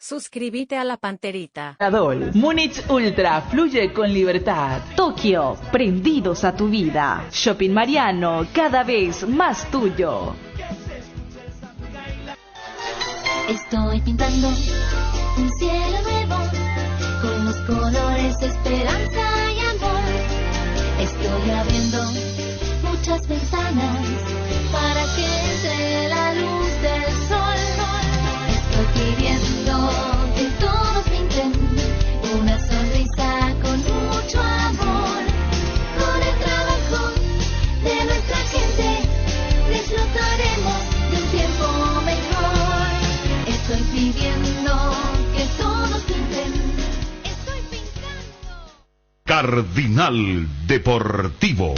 Suscríbete a la Panterita. Adol. Múnich Ultra, fluye con libertad. Tokio, prendidos a tu vida. Shopping Mariano, cada vez más tuyo. Estoy pintando un cielo nuevo con los colores de esperanza y amor. Estoy abriendo muchas ventanas para que entre la luz del sol. Estoy pidiendo que todos pinten una sonrisa con mucho amor. Con el trabajo de nuestra gente disfrutaremos de un tiempo mejor. Estoy pidiendo que todos pinten. Estoy pintando. Cardinal Deportivo.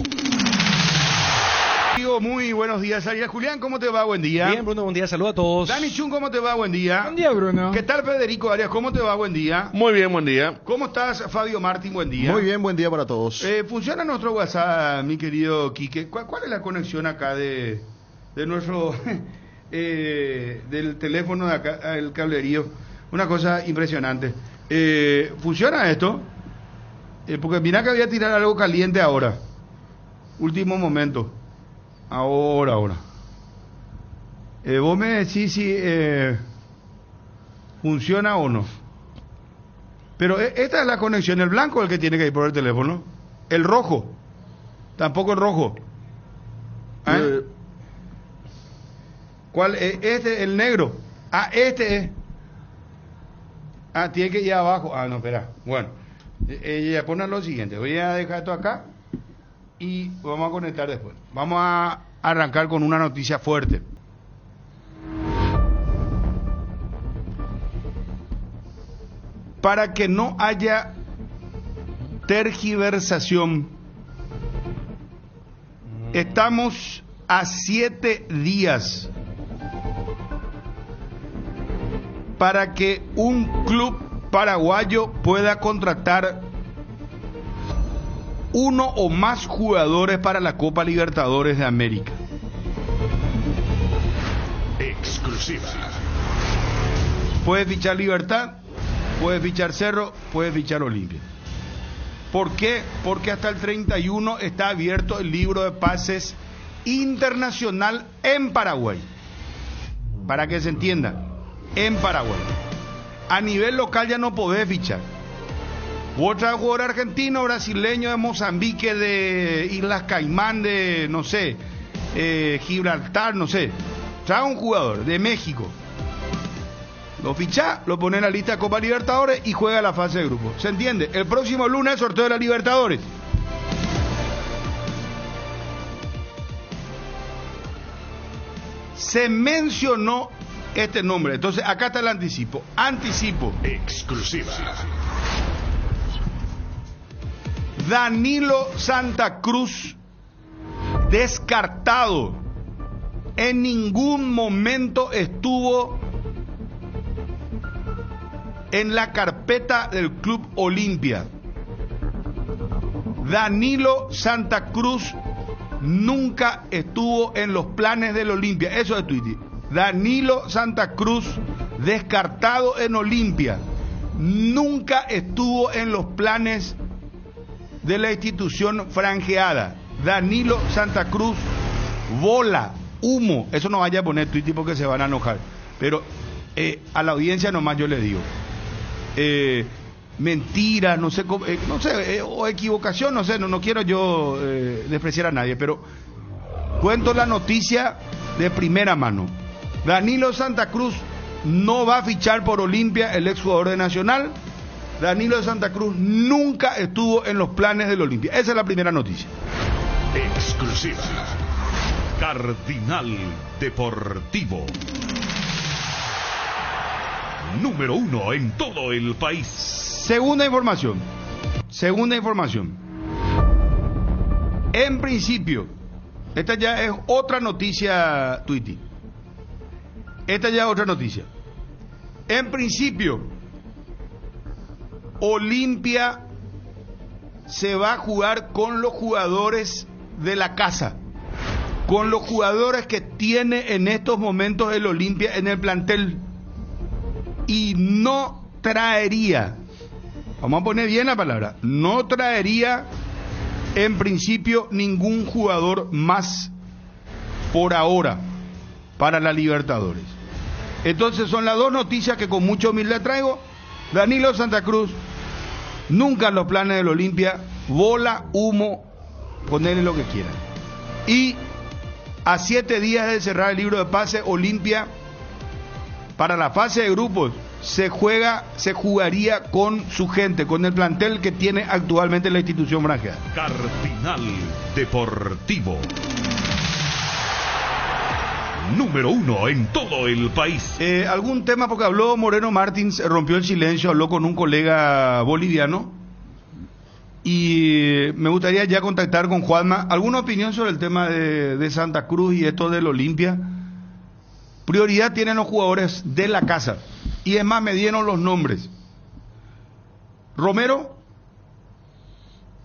Muy buenos días, Ariel. Julián, ¿cómo te va? Buen día. Bien, Bruno, buen día, saludos a todos. Dani Chun, ¿cómo te va? Buen día. Buen día, Bruno. ¿Qué tal, Federico Arias? ¿Cómo te va? Buen día. Muy bien, buen día. ¿Cómo estás, Fabio Martín? Buen día. Muy bien, buen día para todos. Funciona nuestro WhatsApp, mi querido Quique. ¿Cuál es la conexión acá de nuestro del teléfono de acá, el cablerío? Una cosa impresionante. ¿Funciona esto? Porque mira que voy a tirar algo caliente ahora. Último momento. Ahora. Vos me decís si funciona o no. Pero esta es la conexión. El blanco es el que tiene que ir por el teléfono. El rojo. Tampoco el rojo. ¿Cuál es? Este, el negro. Este es. Tiene que ir abajo. No, espera. Bueno. Ya ponen lo siguiente. Voy a dejar esto acá. Y vamos a conectar después. Vamos a arrancar con una noticia fuerte. Para que no haya tergiversación, estamos a 7 días para que un club paraguayo pueda contratar uno o más jugadores para la Copa Libertadores de América. Exclusiva. Puede fichar Libertad, puede fichar Cerro, puede fichar Olimpia. ¿Por qué? Porque hasta el 31 está abierto el libro de pases internacional en Paraguay. Para que se entienda, en Paraguay. A nivel local ya no podés fichar. Otra jugador argentino, brasileño, de Mozambique, de Islas Caimán, de, no sé, Gibraltar, no sé. Trae un jugador de México. Lo ficha, lo pone en la lista de Copa Libertadores y juega la fase de grupo. ¿Se entiende? El próximo lunes sorteo de la Libertadores. Se mencionó este nombre. Entonces, acá está el anticipo. Anticipo. Exclusiva. Danilo Santa Cruz, descartado. En ningún momento estuvo en la carpeta del Club Olimpia. Danilo Santa Cruz nunca estuvo en los planes del Olimpia. Eso es Twitter. Danilo Santa Cruz, descartado en Olimpia. Nunca estuvo en los planes de la institución franjeada. Danilo Santa Cruz, bola, humo. Eso no vaya a poner Twitter porque se van a enojar. Pero a la audiencia nomás yo le digo. Mentira, no sé, o equivocación, no sé, no quiero yo despreciar a nadie, pero cuento la noticia de primera mano. Danilo Santa Cruz no va a fichar por Olimpia, el exjugador de Nacional. Danilo de Santa Cruz nunca estuvo en los planes del Olimpia. Esa es la primera noticia. Exclusiva. Cardinal Deportivo. Número 1 en todo el país. Segunda información. En principio, esta ya es otra noticia, Twitty. En principio, Olimpia se va a jugar con los jugadores de la casa, con los jugadores que tiene en estos momentos el Olimpia en el plantel. y no traería, vamos a poner bien la palabra, no traería en principio ningún jugador más por ahora para la Libertadores. Entonces son las dos noticias que con mucha humildad traigo. Danilo Santa Cruz, nunca en los planes del Olimpia, bola, humo, ponerle lo que quieran. Y a 7 días de cerrar el libro de pases, Olimpia, para la fase de grupos, se jugaría con su gente, con el plantel que tiene actualmente la institución franjera. Cardinal Deportivo. Número 1 en todo el país. ¿Algún tema? Porque habló Moreno Martins, rompió el silencio, habló con un colega boliviano. Y me gustaría ya contactar con Juanma. ¿Alguna opinión sobre el tema de Santa Cruz y esto del Olimpia? Prioridad tienen los jugadores de la casa. Y es más, me dieron los nombres. Romero.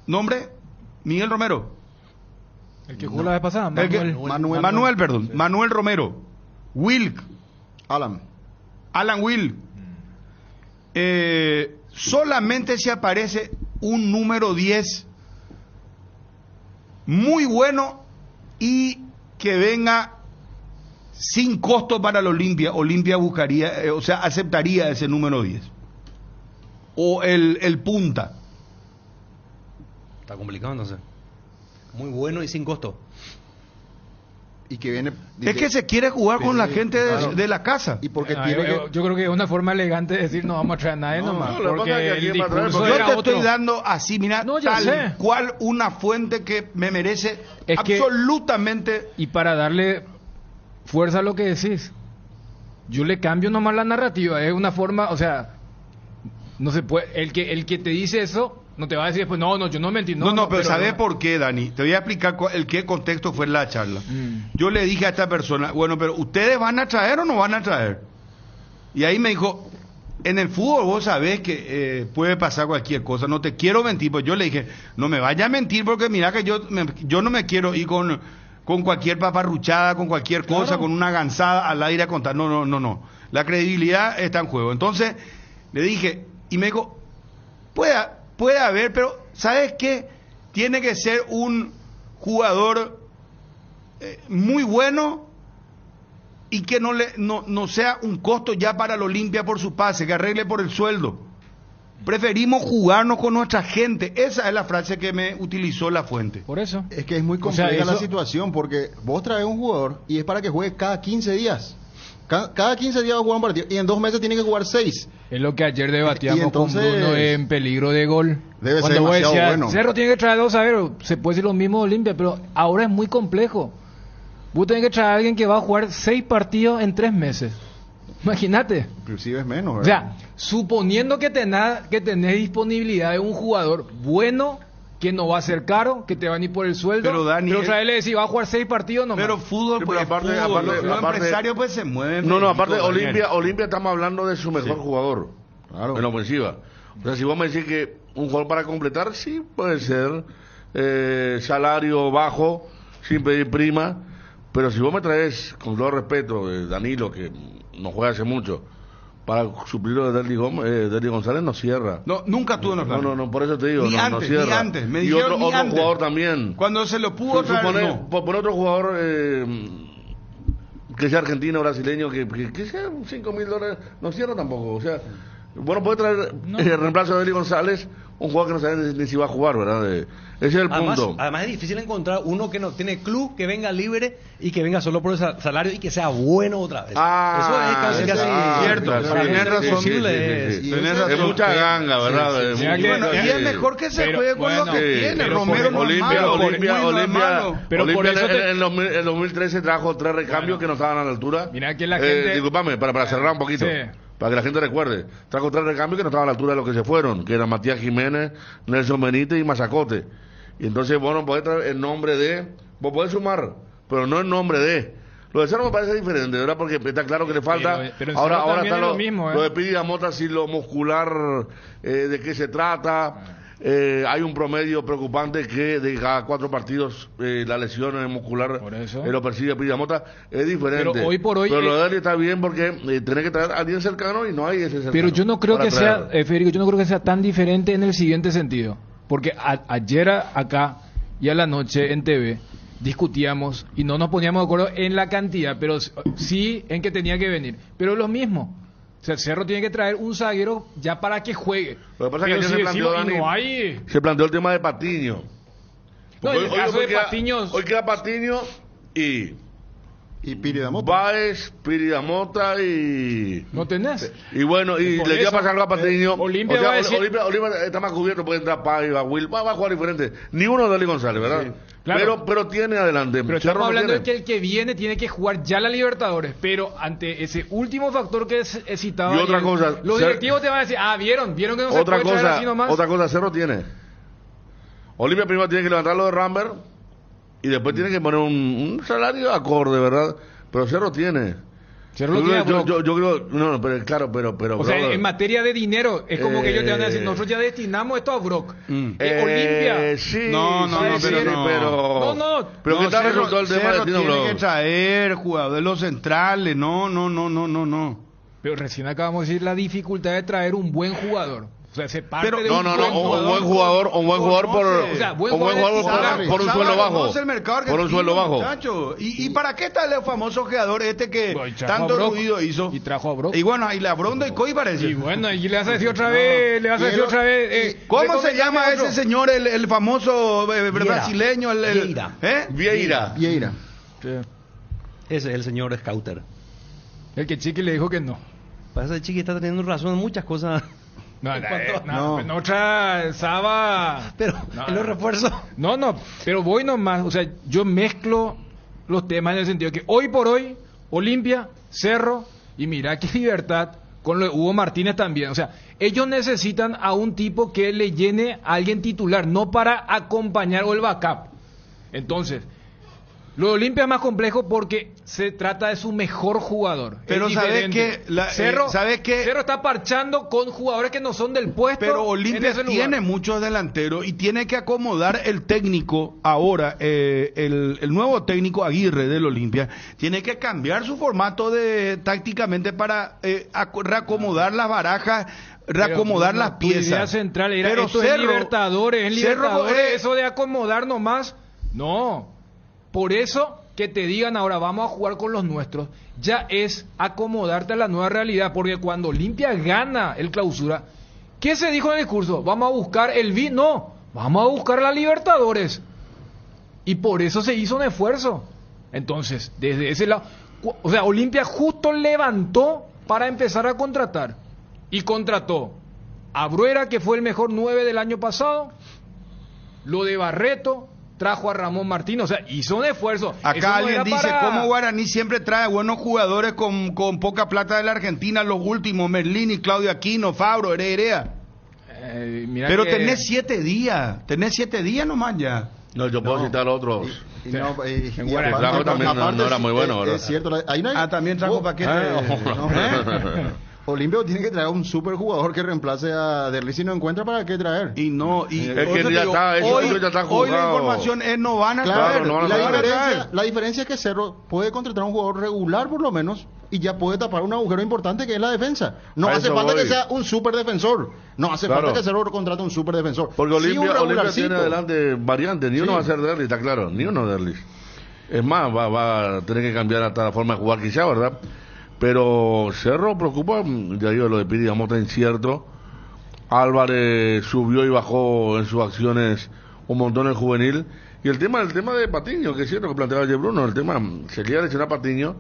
¿Nombre? Miguel Romero. El que jugó la vez pasada, Manuel Romero. Wilk. Alan Wilk. Solamente se aparece un número 10 muy bueno y que venga sin costo para el Olimpia. Olimpia buscaría, aceptaría ese número 10. O el punta. Está complicado entonces. Muy bueno y sin costo. Y que viene... Es que se quiere jugar con la gente de la casa. Y porque tiene yo creo que es una forma elegante de decir no vamos a traer a nadie nomás. Porque el discurso yo era te otro. estoy dando así, mira, No, ya sé. tal cual una fuente que me merece Es que- absolutamente... Y para darle fuerza a lo que decís, yo le cambio nomás la narrativa. Es una forma, o sea, no se puede. El que te dice eso no te va a decir después, no, yo no mentí. No, pero ¿sabes por qué, Dani? Te voy a explicar qué contexto fue la charla. Yo le dije a esta persona, bueno, pero ¿ustedes van a traer o no van a traer? Y ahí me dijo, en el fútbol vos sabés que puede pasar cualquier cosa, no te quiero mentir. Pues yo le dije, no me vaya a mentir porque mira que yo no me quiero ir con cualquier paparruchada, con cualquier cosa, Claro. con una gansada al aire a contar. No. La credibilidad está en juego. Entonces, le dije, y me dijo, puede haber, pero ¿sabes qué? Tiene que ser un jugador muy bueno y que no sea un costo ya para el Olimpia por su pase, que arregle por el sueldo. Preferimos jugarnos con nuestra gente. Esa es la frase que me utilizó la fuente. Por eso. Es que es muy O sea, compleja la eso- situación, porque vos traes un jugador y es para que juegue cada 15 días. Cada 15 días va a jugar un partido y en 2 meses tiene que jugar 6. Es lo que ayer debatíamos Y entonces- con Bruno en peligro de gol. Debe Cuando ser vos demasiado decías, bueno. Cerro tiene que traer 2 a ver, se puede decir lo mismo de Olimpia, pero ahora es muy complejo. Vos tenés que traer a alguien que va a jugar 6 partidos en 3 meses. Imagínate. Inclusive es menos, O ¿verdad? sea, suponiendo que tenés disponibilidad de un jugador bueno, que no va a ser caro, que te va a ir por el sueldo, Pero, Dani, traerle decir, va a jugar 6 partidos nomás. Pero fútbol, Sí, pues, pero aparte- fútbol, aparte- los aparte- empresarios pues se mueven. No, aparte Daniel. Olimpia estamos hablando de su mejor jugador Claro. en la ofensiva. O sea, si vos me decís que un jugador para completar, sí puede ser salario bajo, sin pedir prima, pero si vos me traes, con todo respeto, Danilo, que no juega hace mucho, para suplirlo de Derly González no cierra. No, nunca tuvo en los planes. No, por eso te digo, Ni no antes, cierra. ni antes. Me y dijeron otro, ni otro antes. jugador también. Cuando se lo pudo traer, no. Por otro jugador que sea argentino o brasileño, que sea $5,000, no cierra tampoco. O sea, bueno, puede traer el reemplazo de Derly González, un jugador que no sabe ni si va a jugar, ¿verdad? Ese es el punto. Además es difícil encontrar uno que no tiene club, que venga libre y que venga solo por el salario y que sea bueno otra vez. Eso es casi cierto, para tenés gente razón. imposible es. Y Tenés ese- razón. Es mucha ganga, ¿verdad? sí. Es Mira muy- que- Bueno, y sí. es mejor que se Pero, juegue con lo bueno, que tiene. pero Romero no es Olimpia, malo, Olimpia, Willy no es Olimpia, malo. Pero por Olimpia eso te- en 2013 trajo 3 recambios que no estaban a la altura. Mira que la gente- Disculpame, para cerrar un poquito. Sí. Para que la gente recuerde. Trajo 3 recambios que no estaban a la altura de los que se fueron, que eran Matías Jiménez, Nelson Benítez y Mazacote. Y entonces, bueno, podés traer el nombre de... Vos podés sumar, pero no el nombre de... Lo de Cerro me parece diferente, ¿verdad? Porque está claro que le falta. Pero en ahora Cerro ahora también está es lo mismo, ¿eh? lo de Piri Mota, si lo muscular, de qué se trata. Hay un promedio preocupante que de cada 4 partidos la lesión muscular lo persigue Piri Mota. Es diferente. Pero hoy por hoy. Pero lo de él está bien porque tiene que traer a alguien cercano y no hay ese cercano. Pero yo no creo para que sea, traerlo. Federico, yo no creo que sea tan diferente en el siguiente sentido. Porque ayer acá y a la noche en TV discutíamos y no nos poníamos de acuerdo en la cantidad, pero sí en que tenía que venir. Pero es lo mismo. O sea, Cerro tiene que traer un zaguero ya para que juegue. Lo que pasa Pero es que si ayer se planteó, decimos, y Dani, no hay... se planteó el tema de Patiño. No, en el caso de Patiño... Hoy queda Patiño y Piri Mota. Báez, Piri Mota y... ¿No tenés? Y bueno, y Por le iba a eso, pasar algo a Patiño. Olimpia O sea, va a decir- Olimpia está más cubierto, puede entrar Paiva, Will, va a jugar diferente. Ni uno de Eli González, ¿verdad? Sí, claro. Pero tiene adelante. Pero Cerro estamos no hablando de tiene. que el que viene tiene que jugar ya la Libertadores, pero ante ese último factor que he citado Y otra ayer, cosa, los directivos te van a decir, vieron que no se Otra puede traer así cosa, nomás. otra cosa, Cerro tiene. Olimpia primero tiene que levantar lo de Rambert y después tiene que poner un salario acorde, ¿verdad? Pero Cerro tiene. Cerro lo tiene a Brock. Yo creo, no, pero claro, pero O sea, brother, en materia de dinero, es como que ellos te van a decir, nosotros ya destinamos esto a Brock. Olimpia. sí, No, sí, pero sí, no. No. Pero ¿qué tal resultó el tema de Cerro Destino tiene Bro? que traer jugadores de los centrales. No. Pero recién acabamos de decir la dificultad de traer un buen jugador. O sea, se parte Pero- de No, un un buen buen jugador por, conoce. O sea, buen un buen jugador jugador titular. por un sueldo bajo. Conoce el mercado Por un argentino, sueldo bajo. muchacho. ¿Y para qué está el famoso jugador este que Bueno, y trajo tanto a Brock. ruido hizo? Y trajo a Brock. Y bueno, y la Bronda y Coy parece. Y bueno, y le vas a decir otra vez, ¿Cómo se llama otro? ese señor, el famoso brasileño? Vieira. ¿Eh? Vieira. Sí. Ese es el señor Scouter. El que Chiqui le dijo que no. Parece que Chiqui está teniendo razón en muchas cosas. En otra Saba. Pero en los refuerzos. No, pero voy nomás, o sea, yo mezclo los temas en el sentido que hoy por hoy, Olimpia, Cerro y mira que Libertad, con lo de Hugo Martínez también, o sea, ellos necesitan a un tipo que le llene a alguien titular, no para acompañar o el backup. Entonces, lo de Olimpia es más complejo porque se trata de su mejor jugador. Pero Es ¿sabes diferente. qué? Cerro, ¿sabes qué? Cerro está parchando con jugadores que no son del puesto. Pero en Olimpia ese lugar. tiene muchos delanteros y tiene que acomodar el técnico ahora, el nuevo técnico Aguirre del Olimpia, tiene que cambiar su formato tácticamente para reacomodar las barajas, reacomodar las Tu idea piezas. central era Pero esto es Libertadores, Cerro, eso de acomodar nomás, no. Por eso que te digan ahora vamos a jugar con los nuestros, ya es acomodarte a la nueva realidad, porque cuando Olimpia gana el Clausura, ¿qué se dijo en el discurso? Vamos a buscar no, vamos a buscar la Libertadores. Y por eso se hizo un esfuerzo. Entonces, desde ese lado, o sea, Olimpia justo levantó para empezar a contratar. Y contrató a Bruera, que fue el mejor 9 del año pasado, lo de Barreto, trajo a Ramón Martín, o sea, hizo un esfuerzo. Eso Acá no alguien era dice, para- ¿cómo Guaraní siempre trae buenos jugadores con poca plata de la Argentina? Los últimos, Merlini, Claudio Aquino, Fabro, Herea. Mira Pero que- tenés 7 días nomás ya. No, yo puedo citar otros. Y no, En y Guaraní. aparte- Trajo también aparte no era muy bueno, ¿verdad? Es cierto, ahí no hay... También trajo paquete. Olimpia tiene que traer un super jugador que reemplace a Derli. Si no encuentra, ¿para qué traer? Y no, y Es que por eso ya te digo, está, eso hoy, ya está hoy la jugado. información es no van a Claro, traer. no van a y traer. la diferencia es que Cerro puede contratar un jugador regular por lo menos y ya puede tapar un agujero importante que es la defensa. No A hace eso falta voy. que sea un super defensor. No hace Claro. falta que Cerro contrate un super defensor. Porque Sí, un Olimpia tiene regularcito. adelante variantes, ni uno Sí. va a ser Derlis, está claro, ni uno Derlis. Es más, va a tener que cambiar hasta la forma de jugar quizá, ¿verdad? Pero Cerro preocupa, ya digo, lo de Piri Mota incierto. Álvarez subió y bajó en sus acciones un montón el juvenil. Y el tema de Patiño, que es cierto que planteaba ayer Bruno, el tema, se queda lesionar Patiño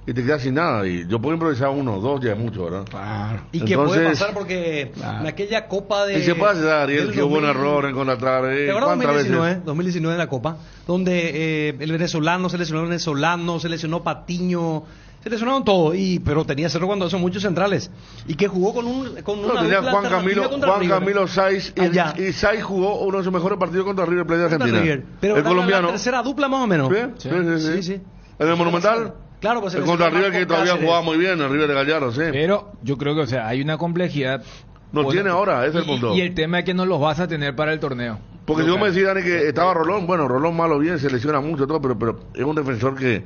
y te quedas sin nada. Y yo puedo improvisar 1, 2, ya es mucho, ¿verdad? Claro. Y que puede Entonces- pasar porque en aquella Copa de... Y se puede hacer, Ariel, del que hubo un 2000, error en contratar. ¿Te acuerdas ¿Cuántas veces? 2019 en la Copa? Donde el venezolano se lesionó Patiño, se lesionaron todos, pero tenía Cerro cuando son muchos centrales. Y que jugó con No, una tenía dupla Juan alternativa contra Camilo River. Saiz Allá. y Saiz jugó uno de sus mejores partidos contra River Plate de Contra Argentina. River. Pero el era colombiano. la tercera dupla más o menos. ¿Sí? Sí. Sí. ¿En el Monumental? Claro, pues Es contra River que todavía jugaba muy bien, el River de Gallardo, sí. Pero yo creo que, o sea, hay una complejidad. No tiene ahora, ese es el punto. Y el tema es que no los vas a tener para el torneo. Porque si vos me decís, Dani, que estaba Rolón, bueno, Rolón malo bien, se lesiona mucho, todo, pero es un defensor que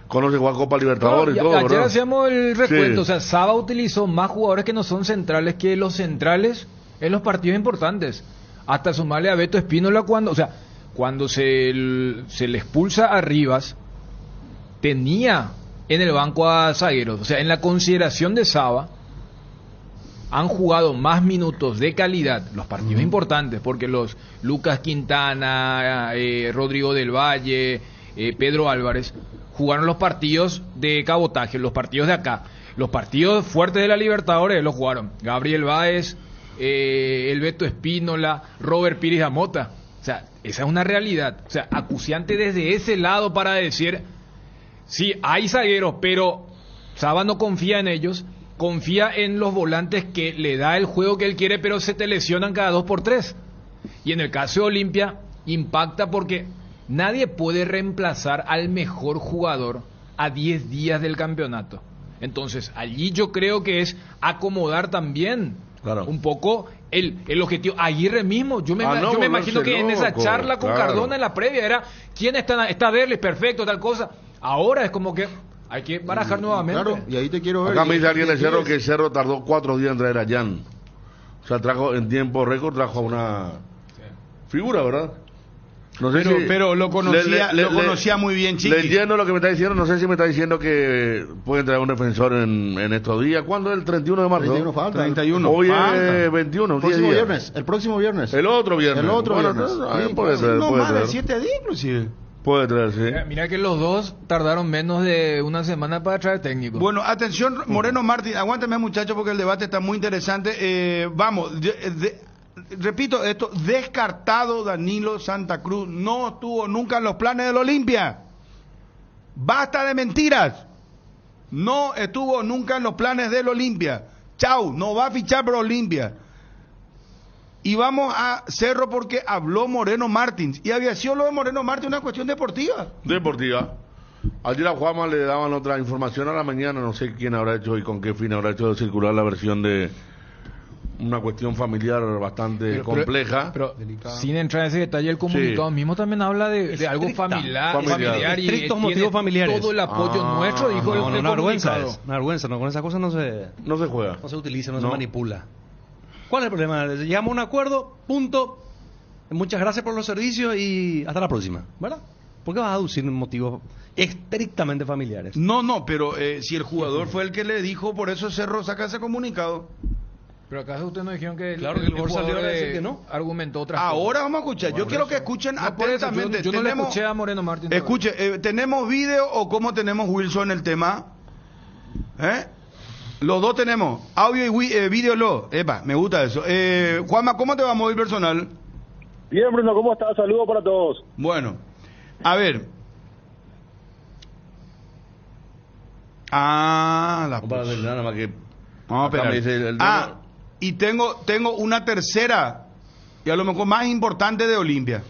conoce jugar Copa Libertadores y todo, ayer ¿verdad? hacíamos el recuento, Sí. o sea, Saba utilizó más jugadores que no son centrales que los centrales en los partidos importantes. Hasta sumarle a Beto Espínola cuando se le expulsa a Rivas, tenía en el banco a zagueros. O sea, en la consideración de Saba, han jugado más minutos de calidad los partidos importantes, porque los Lucas Quintana, Rodrigo del Valle, Pedro Álvarez, jugaron los partidos de cabotaje, los partidos de acá. Los partidos fuertes de la Libertadores los jugaron Gabriel Báez, el Beto Espínola, Robert Pires Amota. O sea, esa es una realidad. O sea, acuciante desde ese lado para decir, sí, hay zagueros, pero Saba no confía en ellos, confía en los volantes que le da el juego que él quiere, pero se te lesionan cada 2x3. Y en el caso de Olimpia, impacta porque nadie puede reemplazar al mejor jugador a 10 días del campeonato. Entonces, allí yo creo que es acomodar también un poco el objetivo. Aguirre mismo, yo me imagino que en esa charla con Cardona en la previa era, ¿quién está Derlis? Perfecto, tal cosa. Ahora es como que hay que barajar nuevamente. Claro, y ahí te quiero ver. Acá me dice alguien de Cerro que Cerro tardó 4 días en traer a Jan. O sea, trajo en tiempo récord, trajo a una figura, ¿verdad? No sé pero lo conocía muy bien, Chiqui. Le entiendo lo que me está diciendo, no sé si me está diciendo que pueden traer un defensor en estos días. ¿Cuándo es el 31 de marzo? 31 falta. 31. Hoy falta. es 21, El próximo 10 días. viernes. El próximo viernes. El otro viernes. El otro Bueno, viernes. entonces, Sí, puede traer, No puede más de traer. 7 días, inclusive. Puede traer, sí. Mira que los dos tardaron menos de una semana para traer técnico. Bueno, atención, Moreno Martín, aguántame muchachos porque el debate está muy interesante. Vamos, repito esto, descartado Danilo Santa Cruz, no estuvo nunca en los planes del Olimpia. Basta de mentiras. No estuvo nunca en los planes del Olimpia. Chau, no va a fichar por Olimpia. Y vamos a Cerro porque habló Moreno Martins. Y había sido lo de Moreno Martins una cuestión deportiva. Deportiva. Ayer a Juanma le daban otra información a la mañana, no sé quién habrá hecho y con qué fin habrá hecho de circular la versión de una cuestión familiar bastante compleja. Pero sin entrar en ese detalle, el comunicado mismo también habla de algo familiar y estrictos motivos familiares. Todo el apoyo nuestro, dijo el una vergüenza comunicado. es, una vergüenza, no, con esas cosas no se juega. No se utiliza, no se manipula. ¿Cuál es el problema? Llegamos a un acuerdo, punto. Muchas gracias por los servicios y hasta la próxima, ¿verdad? ¿Por qué vas a aducir motivos estrictamente familiares? No, pero si el jugador fue el que le dijo, por eso Cerro saca ese comunicado. Pero acaso ustedes no dijeron que Claro que el jugador salió a jugador, decir que no. argumentó otras Ahora cosas. vamos a escuchar. Bueno, Yo quiero eso. que escuchen No, por eso, atentamente. yo no le escuché a Moreno Martín. Escuche, ¿tenemos video o cómo tenemos Wilson el tema? Los dos tenemos. Audio y video. Epa, me gusta eso. Juanma, ¿cómo te va móvil personal? Bien, Bruno, ¿cómo estás? Saludos para todos. Bueno, a ver. La Para nada más que vamos a acá me esperar. dice el Y tengo una tercera y a lo mejor más importante de Olimpia.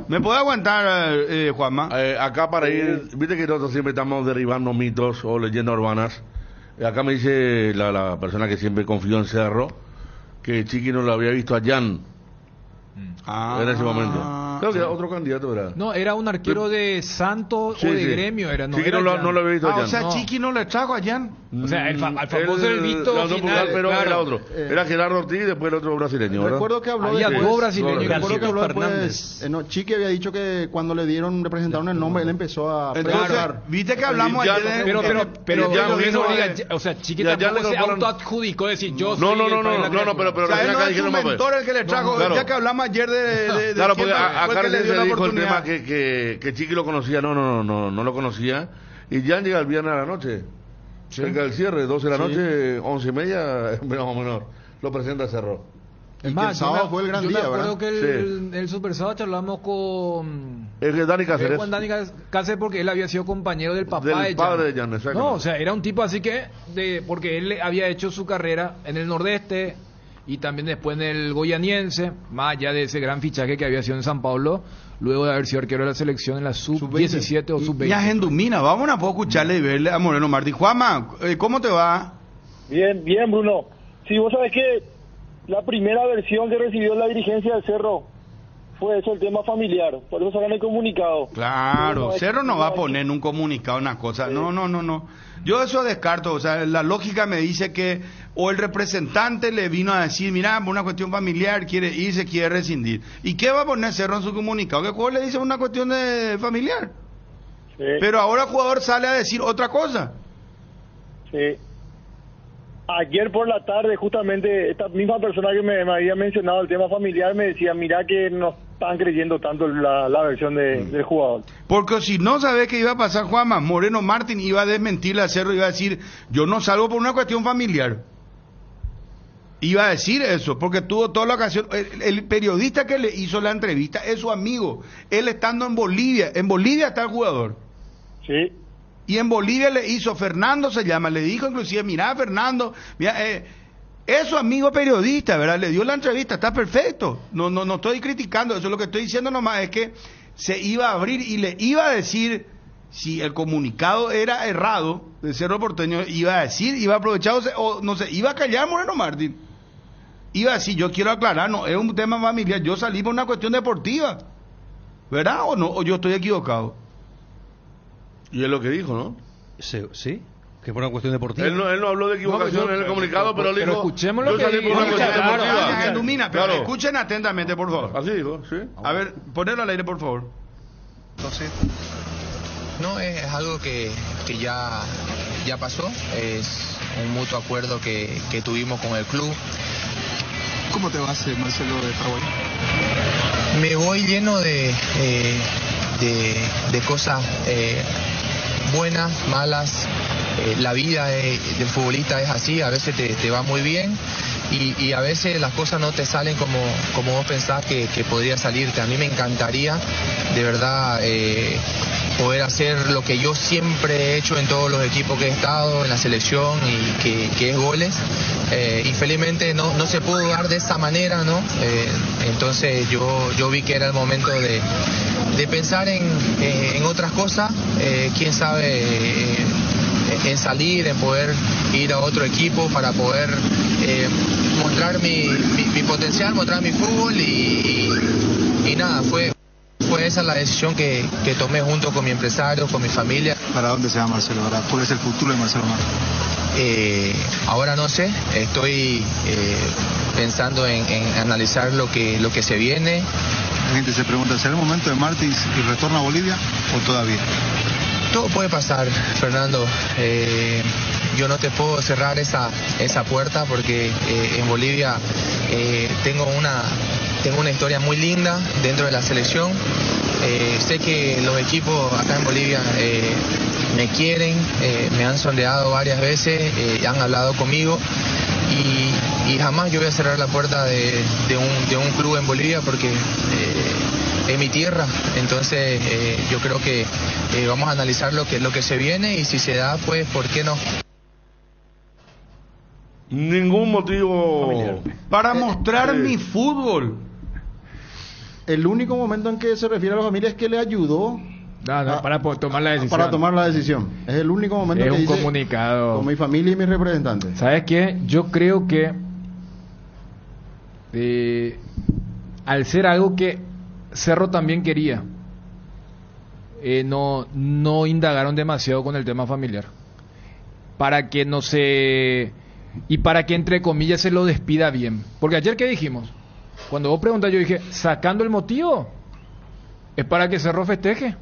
¿Me puede aguantar, Juanma? acá para ir, viste que nosotros siempre estamos derribando mitos o leyendas urbanas. Acá me dice la persona que siempre confió en Cerro que Chiqui no lo había visto a Jan en ese momento. Creo que era otro candidato, ¿verdad? No, era un arquero de Santos o de Gremio. Era, Chiqui era no lo había visto a Jan. O sea, Chiqui no le trajo a Jan. O sea, al famoso el visto final. Pero claro. era otro. Era Gerardo Ortiz y después el otro brasileño, ¿verdad? Recuerdo que habló Había después. dos brasileños. Recuerdo que habló Fernández. después. Chiqui había dicho que cuando le presentaron el nombre, él empezó a Entonces, preguntar. viste que hablamos Ya ayer. Pero Ya lo no mismo vino, diga, o sea, Chiqui ya tampoco le se compraron- autoadjudicó decir yo No, soy no, el no, padre de la pero O recién sea, él no acá es su dijeron no, pues. mentor el que le trajo, Claro. ya que hablamos ayer de Claro, quién porque fue acá el que le dio se la dijo el tema oportunidad. que Chiqui lo conocía. No lo conocía. Y Jan llega el viernes a la noche. Cerca del cierre, 12 de la noche, 11:30, más o menos. Lo presenta Cerro. Y que el sábado fue el gran yo día, me acuerdo ¿verdad? que el Super Sábado charlamos con Es que Dani Cáceres. Juan Dani Cáceres porque él había sido compañero del papá Del de Jan. padre de Jan, exactamente. No, o sea, era un tipo así que porque él había hecho su carrera en el Nordeste, y también después en el Goianiense, más allá de ese gran fichaje que había sido en San Pablo, luego de haber sido arquero de la selección en la sub-17 o sub-20. Ya Gendumina, vamos a poder escucharle y verle a Moreno Martín. Juanma, ¿cómo te va? Bien, bien, Bruno. Sí, vos sabés que la primera versión que recibió la dirigencia del Cerro fue eso, el tema familiar. Por eso sacan el comunicado. Claro, Cerro no va a poner en un comunicado una cosa. No. Yo eso descarto. O sea, la lógica me dice que o el representante le vino a decir, mira, por una cuestión familiar quiere irse, quiere rescindir. ¿Y qué va a poner Cerro en su comunicado? Que el jugador le dice una cuestión de familiar. Sí. Pero ahora el jugador sale a decir otra cosa. Sí. Ayer por la tarde, justamente, esta misma persona que me había mencionado el tema familiar me decía, mira que no están creyendo tanto la versión del jugador. Porque si no sabés qué iba a pasar, Juanma, Moreno Martín iba a desmentirle a Cerro, iba a decir, yo no salgo por una cuestión familiar. Iba a decir eso, porque tuvo toda la ocasión. El periodista que le hizo la entrevista es su amigo. Él estando en Bolivia está el jugador. Sí. Y en Bolivia le hizo, Fernando se llama, le dijo inclusive, mira Fernando, mira, es su amigo periodista, ¿verdad? Le dio la entrevista, está perfecto. No estoy criticando, eso lo que estoy diciendo nomás es que se iba a abrir y le iba a decir, si el comunicado era errado de Cerro Porteño, iba a decir, iba a aprovechar, o no sé, iba a callar Moreno Martín. Iba a decir, yo quiero aclarar, no, es un tema familiar, yo salí por una cuestión deportiva, ¿verdad? ¿O no? ¿O yo estoy equivocado? Y es lo que dijo, ¿no? Sí, que por una cuestión deportiva. Él no habló de equivocación en el comunicado, pero él dijo... Pero escuchemos lo yo que salí dijo. por una cuestión deportiva. Gendumina, pero escuchen atentamente, por favor. Así dijo, sí. A ver, ponelo al aire, por favor. Entonces, no, es algo que ya pasó, es un mutuo acuerdo que tuvimos con el club. ¿Cómo te vas, Marcelo, de Paraguay? Me voy lleno de cosas buenas, malas. La vida del futbolista es así, a veces te va muy bien y a veces las cosas no te salen como vos pensás que podría salirte. A mí me encantaría, de verdad, poder hacer lo que yo siempre he hecho en todos los equipos que he estado, en la selección, y que es goles. Infelizmente no se pudo dar de esa manera, ¿no? Entonces yo vi que era el momento de pensar en otras cosas, quién sabe, en salir, en poder ir a otro equipo para poder mostrar mi potencial, mostrar mi fútbol y nada, fue esa la decisión que tomé junto con mi empresario, con mi familia. ¿Para dónde se va Marcelo ahora? ¿Cuál es el futuro de Marcelo Martín? Ahora no sé, estoy pensando en analizar lo que se viene. La gente se pregunta, ¿será el momento de Martins y retorno a Bolivia o todavía? Todo puede pasar, Fernando. Yo no te puedo cerrar esa puerta porque en Bolivia tengo una historia muy linda dentro de la selección. Sé que los equipos acá en Bolivia me quieren, me han sondeado varias veces, han hablado conmigo y jamás yo voy a cerrar la puerta de un club en Bolivia porque es mi tierra. Entonces yo creo que vamos a analizar lo que se viene y si se da, pues ¿por qué no? Ningún motivo para mostrar mi fútbol. El único momento en que se refiere a la familia es que le ayudó para tomar la decisión. Para tomar la decisión. Es el único momento es que un dice comunicado. Con mi familia y mis representantes. ¿Sabes qué? Yo creo que al ser algo que Cerro también quería, no indagaron demasiado con el tema familiar. Para que no se... Y para que entre comillas se lo despida bien. Porque ayer, ¿qué dijimos? Cuando vos preguntas, yo dije, sacando el motivo, es para que Cerro festeje.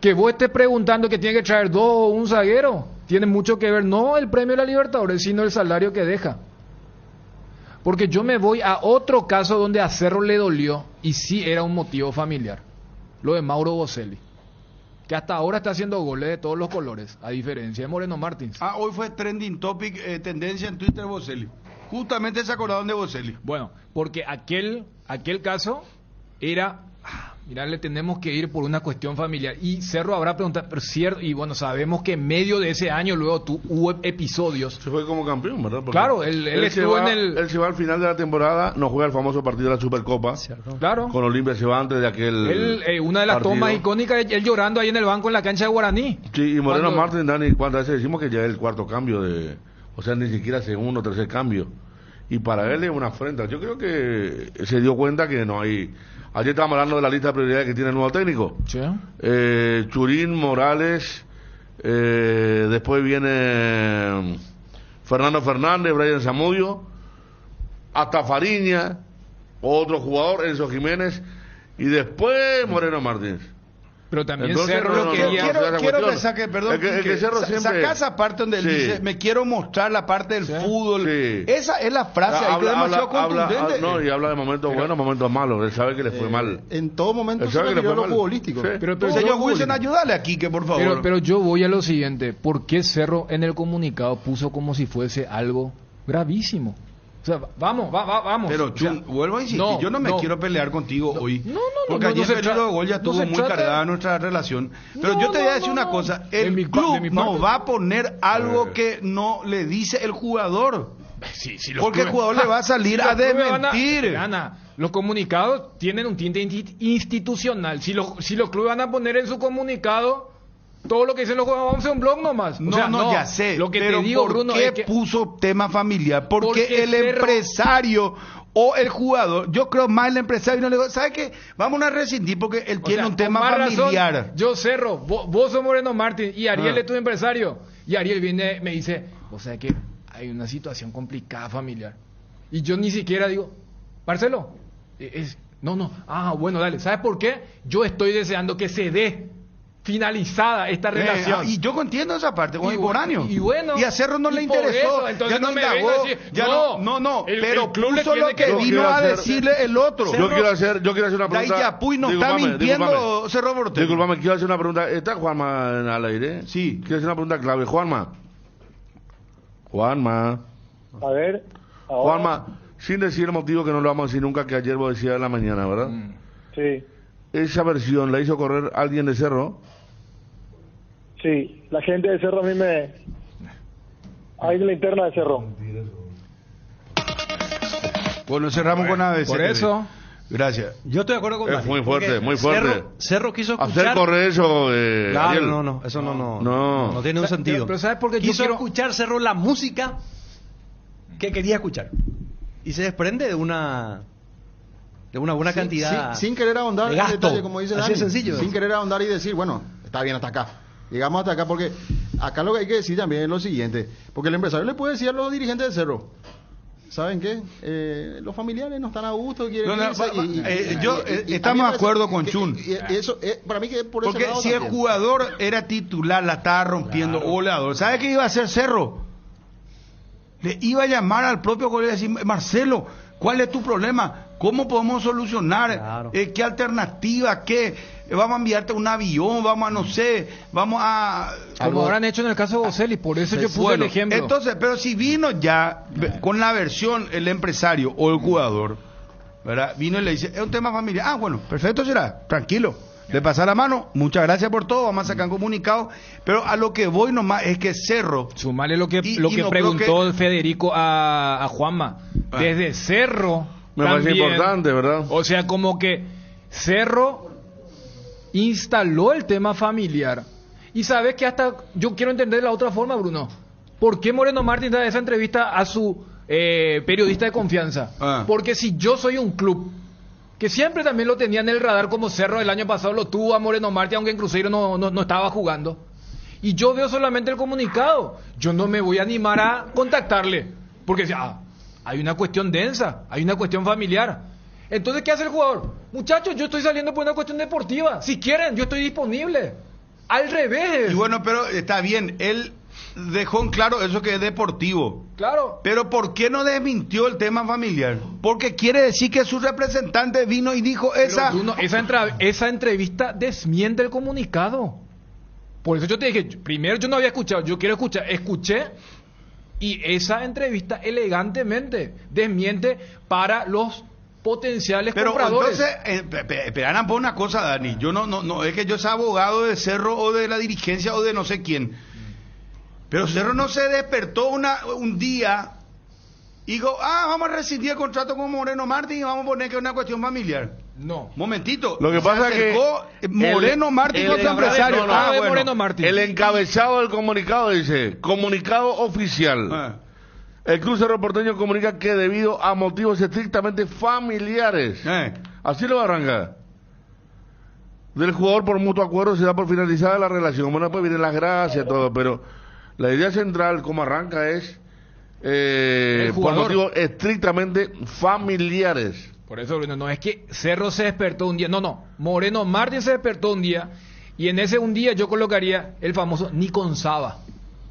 Que vos estés preguntando que tiene que traer 2 o un zaguero, tiene mucho que ver, no el premio de la Libertadores, sino el salario que deja. Porque yo me voy a otro caso donde a Cerro le dolió, y sí era un motivo familiar. Lo de Mauro Boselli, que hasta ahora está haciendo goles de todos los colores, a diferencia de Moreno Martins. Hoy fue trending topic, tendencia en Twitter Boselli. Justamente se acordaron de Boselli. Bueno, porque aquel caso era Mira, le tenemos que ir por una cuestión familiar. Y Cerro habrá preguntado, pero cierto, y bueno, sabemos que en medio de ese año luego hubo episodios. Se fue como campeón, ¿verdad? Porque claro, él estuvo en el... Él se va al final de la temporada, no juega el famoso partido de la Supercopa. Cierto. Claro. Con Olimpia se va antes de aquel una de las partido. tomas icónicas, él llorando ahí en el banco en la cancha de Guaraní. Sí, y Moreno Martín, Dani, ¿cuántas veces decimos que ya es el cuarto cambio de... O sea, ni siquiera segundo o tercer cambio. Y para él es una afrenta. Yo creo que se dio cuenta que no hay... Ayer estábamos hablando de la lista de prioridades que tiene el nuevo técnico. Sí. Churín, Morales, después viene Fernando Fernández, Brian Zamudio, hasta Fariña, otro jugador, Enzo Jiménez, y después Moreno Martínez. Pero también Entonces, Cerro quiero que saque, perdón, que Cerro siempre... saca esa parte donde él dice, me quiero mostrar la parte del fútbol. Sí. Esa es la frase, ahí que es demasiado contundente. Y habla de momentos buenos, momentos malos. Él sabe que le fue mal. En todo momento Él se sabe que le refirió fue a lo mal. futbolístico. Sí. Pero señor Wilson, ayúdale aquí, que por favor. Pero yo voy a lo siguiente. ¿Por qué Cerro en el comunicado puso como si fuese algo gravísimo? O sea, vamos. Pero Chun, vuelvo a insistir, yo no me quiero pelear contigo hoy. Porque ayer el peligro de gol ya estuvo muy cargada nuestra relación. Pero yo te voy a decir una cosa, el club no va a poner algo que no le dice el jugador. Sí, porque el jugador le va a salir a desmentir. Los comunicados tienen un tinte institucional. Si los clubes van a poner en su comunicado todo lo que dicen los jugadores, vamos a hacer un blog nomás. Ya sé. Lo que pero te digo, ¿por Bruno, qué es que puso tema familiar? Porque el Cerro... empresario o el jugador, yo creo más el empresario, no le digo, ¿sabe qué? Vamos a rescindir porque él tiene un tema familiar. Razón, yo Cerro, vos sos Moreno Martín y Ariel es tu empresario. Y Ariel viene, me dice, o sea que hay una situación complicada familiar. Y yo ni siquiera digo, Marcelo, bueno, dale, ¿sabes por qué? Yo estoy deseando que se dé finalizada esta relación. Y yo entiendo esa parte, contemporáneo. Y a Cerro no le interesó. Eso, ya no me indagó. Pero el club puso lo que vino a decirle el otro. Yo quiero hacer una pregunta. Dayapuy no está mintiendo, Cerro Bortero. Disculpame, quiero hacer una pregunta. ¿Está Juanma al aire? Sí. Quiero hacer una pregunta clave. Juanma. A ver. Juanma, sin decir el motivo que no lo vamos a decir nunca, que ayer vos decías en la mañana, ¿verdad? Sí. ¿Esa versión la hizo correr alguien de Cerro? Sí, la gente de Cerro a mí me... Ahí en la interna de Cerro. Bueno, cerramos con ABC. Por eso... Gracias. Yo estoy de acuerdo con Es muy fuerte, muy fuerte. Cerro quiso escuchar... Hacer correr eso, Claro, no, eso no tiene un sentido. Pero ¿sabes por qué? Quiso escuchar Cerro la música que quería escuchar. Y se desprende de una buena cantidad. Sin querer ahondar de en gasto. detalle, como dice Dani. Así es sencillo. Sin querer ahondar y decir, bueno, está bien hasta acá. Llegamos hasta acá porque acá lo que hay que decir también es lo siguiente. Porque el empresario le puede decir a los dirigentes de Cerro, ¿saben qué? Los familiares no están a gusto. Estamos de acuerdo con Chun. Eso, para mí que por porque ese lado si también. el jugador era titular, la estaba rompiendo, goleador, ¿sabe qué iba a hacer Cerro? Le iba a llamar al propio colega y decir, Marcelo, ¿cuál es tu problema? ¿Cómo podemos solucionar? Claro. ¿Qué alternativa? ¿Qué? Vamos a enviarte un avión, vamos a... Como habrán hecho en el caso de Boselli, por eso yo puse el ejemplo. Entonces, pero si vino ya con la versión el empresario o el jugador, ¿verdad? Vino y le dice, es un tema familiar. Bueno, perfecto será, tranquilo. Le pasa la mano, muchas gracias por todo, vamos a sacar un comunicado, pero a lo que voy nomás es que Cerro... Sumale lo que preguntó Federico a Juanma. Desde Cerro... Me parece importante, ¿verdad? O sea, como que Cerro instaló el tema familiar. Y sabes que hasta yo quiero entender de la otra forma, Bruno. ¿Por qué Moreno Martín da esa entrevista a su periodista de confianza? Porque si yo soy un club que siempre también lo tenía en el radar, como Cerro el año pasado lo tuvo a Moreno Martín, aunque en Cruzeiro no estaba jugando, y yo veo solamente el comunicado, yo no me voy a animar a contactarle, porque hay una cuestión densa, hay una cuestión familiar. Entonces, ¿qué hace el jugador? Muchachos, yo estoy saliendo por una cuestión deportiva. Si quieren, yo estoy disponible. Al revés. Y bueno, pero está bien, él dejó en claro eso que es deportivo. Claro. Pero ¿por qué no desmintió el tema familiar? Porque quiere decir que su representante vino y dijo esa... Bruno, esa entrevista desmiente el comunicado. Por eso yo te dije, primero yo no había escuchado, yo quiero escuchar. Escuché y esa entrevista elegantemente desmiente para los potenciales Pero compradores. entonces, esperan por una cosa, Dani. Yo no es que yo sea abogado de Cerro o de la dirigencia o de no sé quién. Pero Cerro no se despertó un día y dijo, vamos a rescindir el contrato con Moreno Martín y vamos a poner que es una cuestión familiar. No. Momentito. Lo que pasa es que Moreno Martín con su empresario. bueno. Moreno Martín. El encabezado del comunicado dice, comunicado oficial. El Club Cerro Porteño comunica que debido a motivos estrictamente familiares, así lo va a arrancar, del jugador por mutuo acuerdo se da por finalizada la relación. Bueno, pues vienen las gracias, todo, pero la idea central, como arranca, es por motivos estrictamente familiares. Por eso, Bruno, no es que Cerro se despertó un día, no, Moreno Martín se despertó un día, y en ese un día yo colocaría el famoso ni con Saba.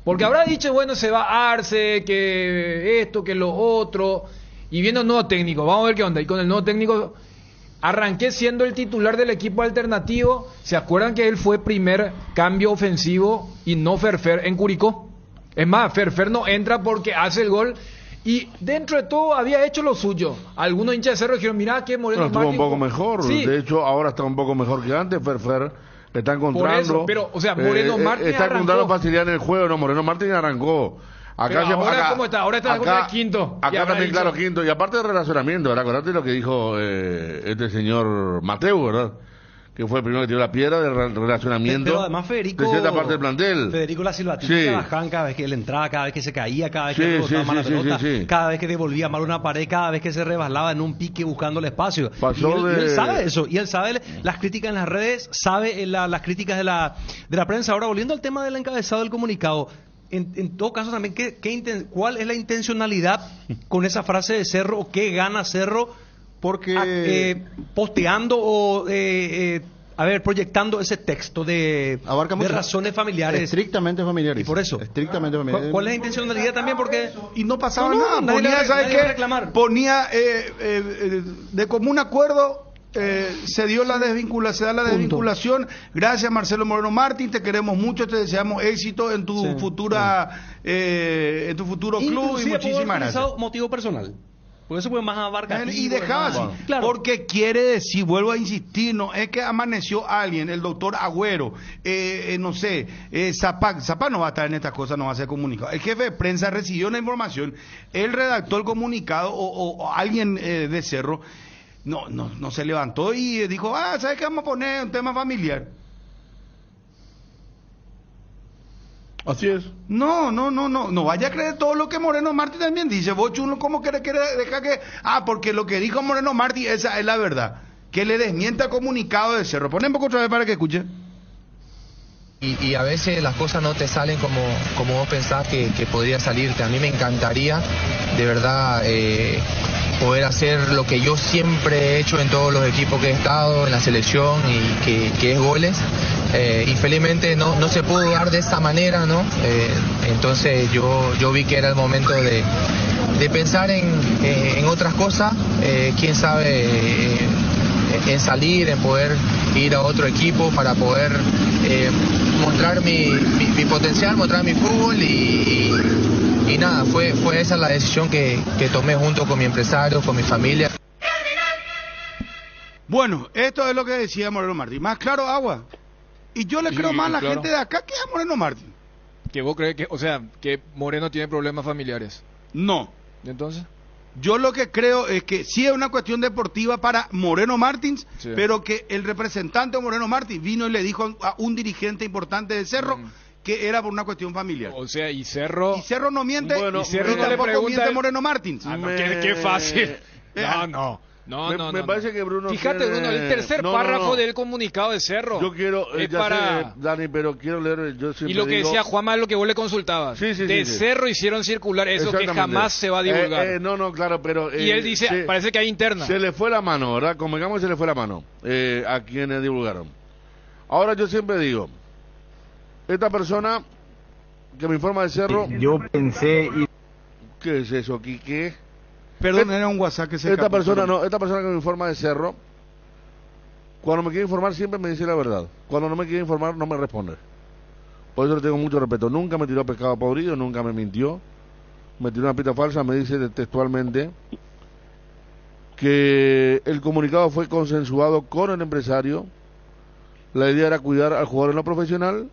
Porque habrá dicho, bueno, se va a Arce, que esto, que lo otro, y viene un nuevo técnico, vamos a ver qué onda. Y con el nuevo técnico arranqué siendo el titular del equipo alternativo. ¿Se acuerdan que él fue primer cambio ofensivo y no Ferfer en Curicó? Es más, Ferfer no entra porque hace el gol y dentro de todo había hecho lo suyo. Algunos hinchas de Cerro dijeron, mirá que Moreno Martín estuvo un poco mejor, sí. De hecho ahora está un poco mejor que antes. Ferfer está encontrando, por eso, pero, o sea, Moreno Martín está arrancó. encontrando facilidad en el juego. No, Moreno Martín arrancó. Acá ahora, ¿cómo está? Ahora está en quinto. Acá también, dicho... claro, quinto. Y aparte de relacionamiento, ¿verdad? Acordate lo que dijo este señor Mateu, ¿verdad? Que fue el primero que tiró la piedra del relacionamiento. Pero además Federico, de cierta parte del plantel. Federico la silbatita baján cada vez que él entraba, cada vez que se caía, cada vez que rebotaba mal la pelota, cada vez que devolvía mal una pared, cada vez que se rebalaba en un pique buscando el espacio. Y él sabe eso, y él sabe las críticas en las redes, sabe las críticas de la prensa. Ahora, volviendo al tema del encabezado del comunicado, en todo caso también, ¿cuál es la intencionalidad con esa frase de Cerro, o qué gana Cerro? Porque posteando o proyectando ese texto de razones familiares. Estrictamente familiares. Y por eso. Estrictamente familiares. ¿Cuál es la intencionalidad también? Porque y no pasaba nada. Ponía, ¿sabes qué? Ponía de común acuerdo. Se da la desvinculación. Gracias, Marcelo Moreno Martín, te queremos mucho, te deseamos éxito en tu futura en tu futuro club y muchísimas gracias. Motivo personal. Por eso fue más abarcativo. Y dejaba así, claro. Porque quiere decir, vuelvo a insistir, no es que amaneció alguien, el doctor Agüero, no sé, Zapá no va a estar en estas cosas, no va a ser comunicado. El jefe de prensa recibió una información, él redactó el comunicado o alguien de Cerro, no se levantó y dijo, ¿sabes qué? Vamos a poner un tema familiar. Así es. No vaya a creer todo lo que Moreno Martín también dice. Vos, Chulo, ¿cómo quiere dejar que...? Porque lo que dijo Moreno Martín, esa es la verdad. Que le desmienta el comunicado de Cerro. Ponen un poco otra vez para que escuche. Y a veces las cosas no te salen como vos pensás que podría salirte. A mí me encantaría, de verdad, poder hacer lo que yo siempre he hecho en todos los equipos que he estado, en la selección, y que es goles. Infelizmente no se pudo dar de esa manera, ¿no? Entonces yo vi que era el momento de pensar en otras cosas, quién sabe, en salir, en poder ir a otro equipo para poder mostrar mi potencial, mostrar mi fútbol y nada, fue esa la decisión que tomé junto con mi empresario, con mi familia. Bueno, esto es lo que decía Moreno Martín. Más claro, agua. Y yo le creo más a la gente de acá que a Moreno Martín. ¿Que vos crees que Moreno tiene problemas familiares? No. ¿Y entonces? Yo lo que creo es que sí es una cuestión deportiva para Moreno Martins, sí, pero que el representante de Moreno Martins vino y le dijo a un dirigente importante de Cerro que era por una cuestión familiar. O sea, y Cerro no miente, y Cerro y no le pregunta miente Moreno Martins. Qué fácil. No. Me parece que Bruno. Fíjate, Bruno, el tercer párrafo del comunicado de Cerro. Yo quiero. Sé, Dani, pero quiero leer. Y lo que decía Juanma es lo que vos le consultabas. Sí, Cerro hicieron circular eso que jamás se va a divulgar. Claro, pero. Y él dice, parece que hay interna. Se le fue la mano, ¿verdad? Convengamos que se le fue la mano a quienes divulgaron. Ahora yo siempre digo: esta persona que me informa de Cerro. Yo pensé. ¿Qué es eso, Quique? Perdón, era un WhatsApp que se esta persona que me informa de Cerro, cuando me quiere informar siempre me dice la verdad. Cuando no me quiere informar no me responde. Por eso le tengo mucho respeto. Nunca me tiró pescado podrido, nunca me mintió. Me tiró una pita falsa, me dice textualmente que el comunicado fue consensuado con el empresario. La idea era cuidar al jugador en lo profesional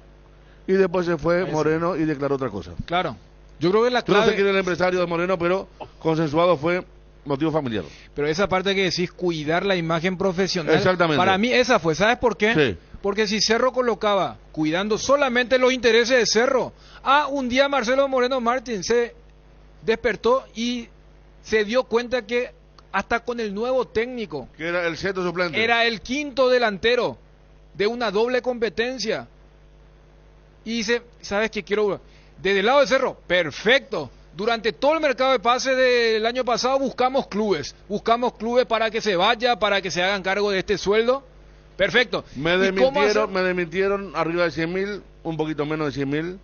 y después se fue Moreno y declaró otra cosa. Claro. Yo creo que la Yo no sé clave... quién es el empresario de Moreno, pero consensuado fue motivo familiar. Pero esa parte que decís, cuidar la imagen profesional. Exactamente. Para mí esa fue. ¿Sabes por qué? Sí. Porque si Cerro colocaba, cuidando solamente los intereses de Cerro, un día Marcelo Moreno Martín se despertó y se dio cuenta que hasta con el nuevo técnico, Que era el centro suplente. era el quinto delantero de una doble competencia. Y dice, ¿sabes qué quiero? Desde el lado de Cerro, perfecto. Durante todo el mercado de pases del año pasado buscamos clubes para que se vaya, para que se hagan cargo de este sueldo. Perfecto. Me desmintieron arriba de 100.000, un poquito menos de 100.000,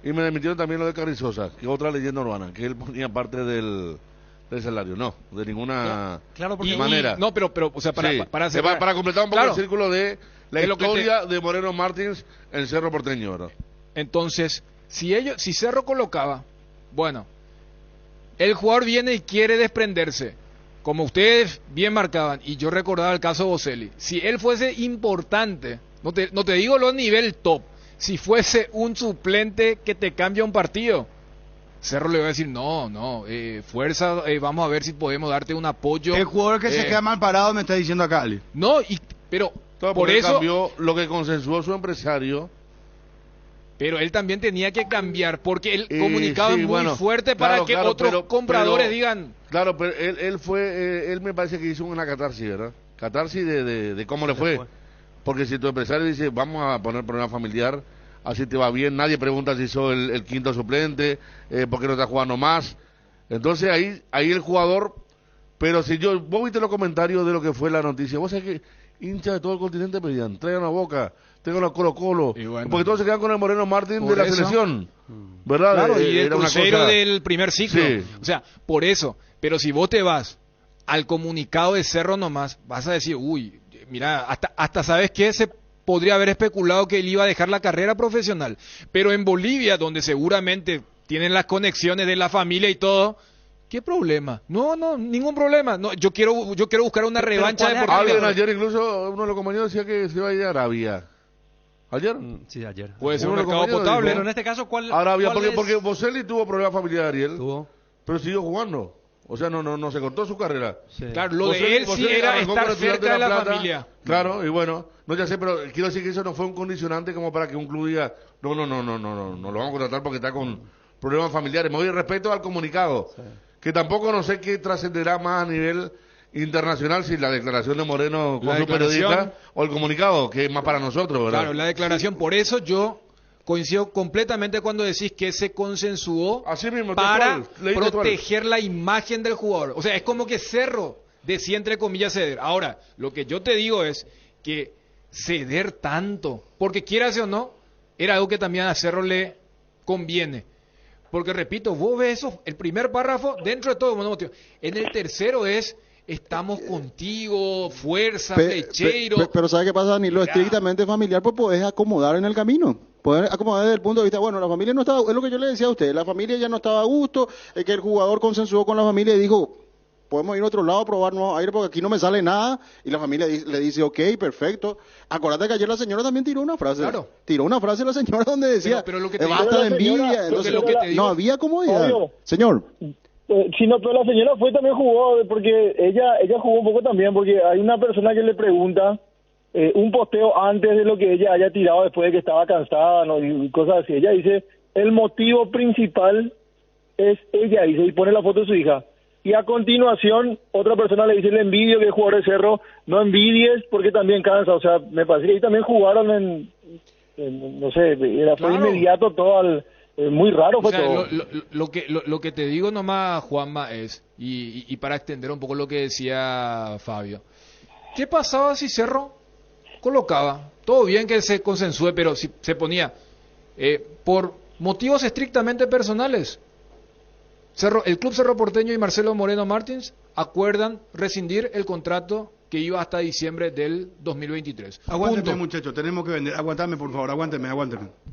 y me desmintieron también lo de Carrizosa, que es otra leyenda urbana, que él ponía parte del salario. No, de ninguna manera. No, pero o sea, para completar un poco claro, el círculo de la es lo que historia de Moreno Martins en Cerro Porteño, ¿verdad? Entonces, si Cerro colocaba, bueno, el jugador viene y quiere desprenderse, como ustedes bien marcaban, y yo recordaba el caso de Boselli, si él fuese importante, no te digo lo nivel top, si fuese un suplente que te cambia un partido, Cerro le va a decir, no, fuerza, vamos a ver si podemos darte un apoyo. El jugador que se queda mal parado me está diciendo acá, Ali. No, pero por eso cambió lo que consensuó su empresario. Pero él también tenía que cambiar, porque el comunicado es muy fuerte para que claro, otros compradores digan... Claro, pero él me parece que hizo una catarsis, ¿verdad? Catarsis de cómo le fue. Porque si tu empresario dice, vamos a poner problema familiar, así te va bien, nadie pregunta si sos el quinto suplente, por qué no estás jugando más. Entonces ahí el jugador... Pero si vos viste los comentarios de lo que fue la noticia, vos sabés que hinchas de todo el continente pedían, traigan a Boca, traigan a Colo-Colo, bueno, porque todos se quedan con el Moreno Martín de la selección, ¿verdad? Claro, y el era una Cruzeiro cosa... del primer ciclo. Sí. O sea, por eso. Pero si vos te vas al comunicado de Cerro nomás, vas a decir, uy, mira, hasta ¿sabes qué? Se podría haber especulado que él iba a dejar la carrera profesional. Pero en Bolivia, donde seguramente tienen las conexiones de la familia y todo... ¿Qué problema? No, ningún problema. No, yo quiero buscar una revancha deportiva. Alguien ayer, incluso uno de los compañeros decía que se iba a ir a Arabia. ¿Ayer? Sí, ayer. Puede ser un mercado potable. Pero en este caso, Arabia, ¿cuál porque Boselli tuvo problemas familiares, Ariel. Tuvo. Pero siguió jugando. O sea, no se cortó su carrera. Sí. Claro, lo de él sí era estar cerca de la familia. Claro, y bueno, no ya sé, pero quiero decir que eso no fue un condicionante como para que un club diga, no lo vamos a contratar porque está con problemas familiares. Me voy respecto al comunicado. Sí. Que tampoco no sé qué trascenderá más a nivel internacional, si la declaración de Moreno con su periodista o el comunicado, que es más para nosotros, ¿verdad? Claro, la declaración. Por eso yo coincido completamente cuando decís que se consensuó así mismo, para proteger la imagen del jugador. O sea, es como que Cerro decía entre comillas ceder. Ahora, lo que yo te digo es que ceder tanto, porque quieras o no, era algo que también a Cerro le conviene. Porque repito, vos ves eso, el primer párrafo, dentro de todo, en el tercero es, estamos contigo, fuerza, Flecheiro. Pero ¿sabe qué pasa, Danilo? Estrictamente familiar, pues podés acomodar en el camino. Podés acomodar desde el punto de vista, bueno, la familia no estaba, es lo que yo le decía a usted, la familia ya no estaba a gusto, es que el jugador consensuó con la familia y dijo, podemos ir a otro lado a probar nuevos aires porque aquí no me sale nada, y la familia le dice, ok, perfecto. Acuérdate que ayer la señora también tiró una frase. Claro. Tiró una frase la señora donde decía, pero lo que te basta de envidia. Entonces, no había comodidad. Señor. Sí, no, pero la señora también jugó, porque ella jugó un poco también, porque hay una persona que le pregunta un posteo antes de lo que ella haya tirado después de que estaba cansada, ¿no? Y cosas así. Ella dice, el motivo principal es ella, dice, y pone la foto de su hija. Y a continuación, otra persona le dice, le envidio que el jugador de Cerro, no envidies porque también cansa. O sea, me parece que ahí también jugaron no sé, fue inmediato todo muy raro fue todo. Lo que te digo nomás, Juanma, es, y para extender un poco lo que decía Fabio, ¿qué pasaba si Cerro colocaba? Todo bien que se consensúe, pero si se ponía por motivos estrictamente personales. El Club Cerro Porteño y Marcelo Moreno Martins acuerdan rescindir el contrato que iba hasta diciembre del 2023. Aguánteme, Punto. muchachos, tenemos que vender. Aguantame, por favor, aguánteme.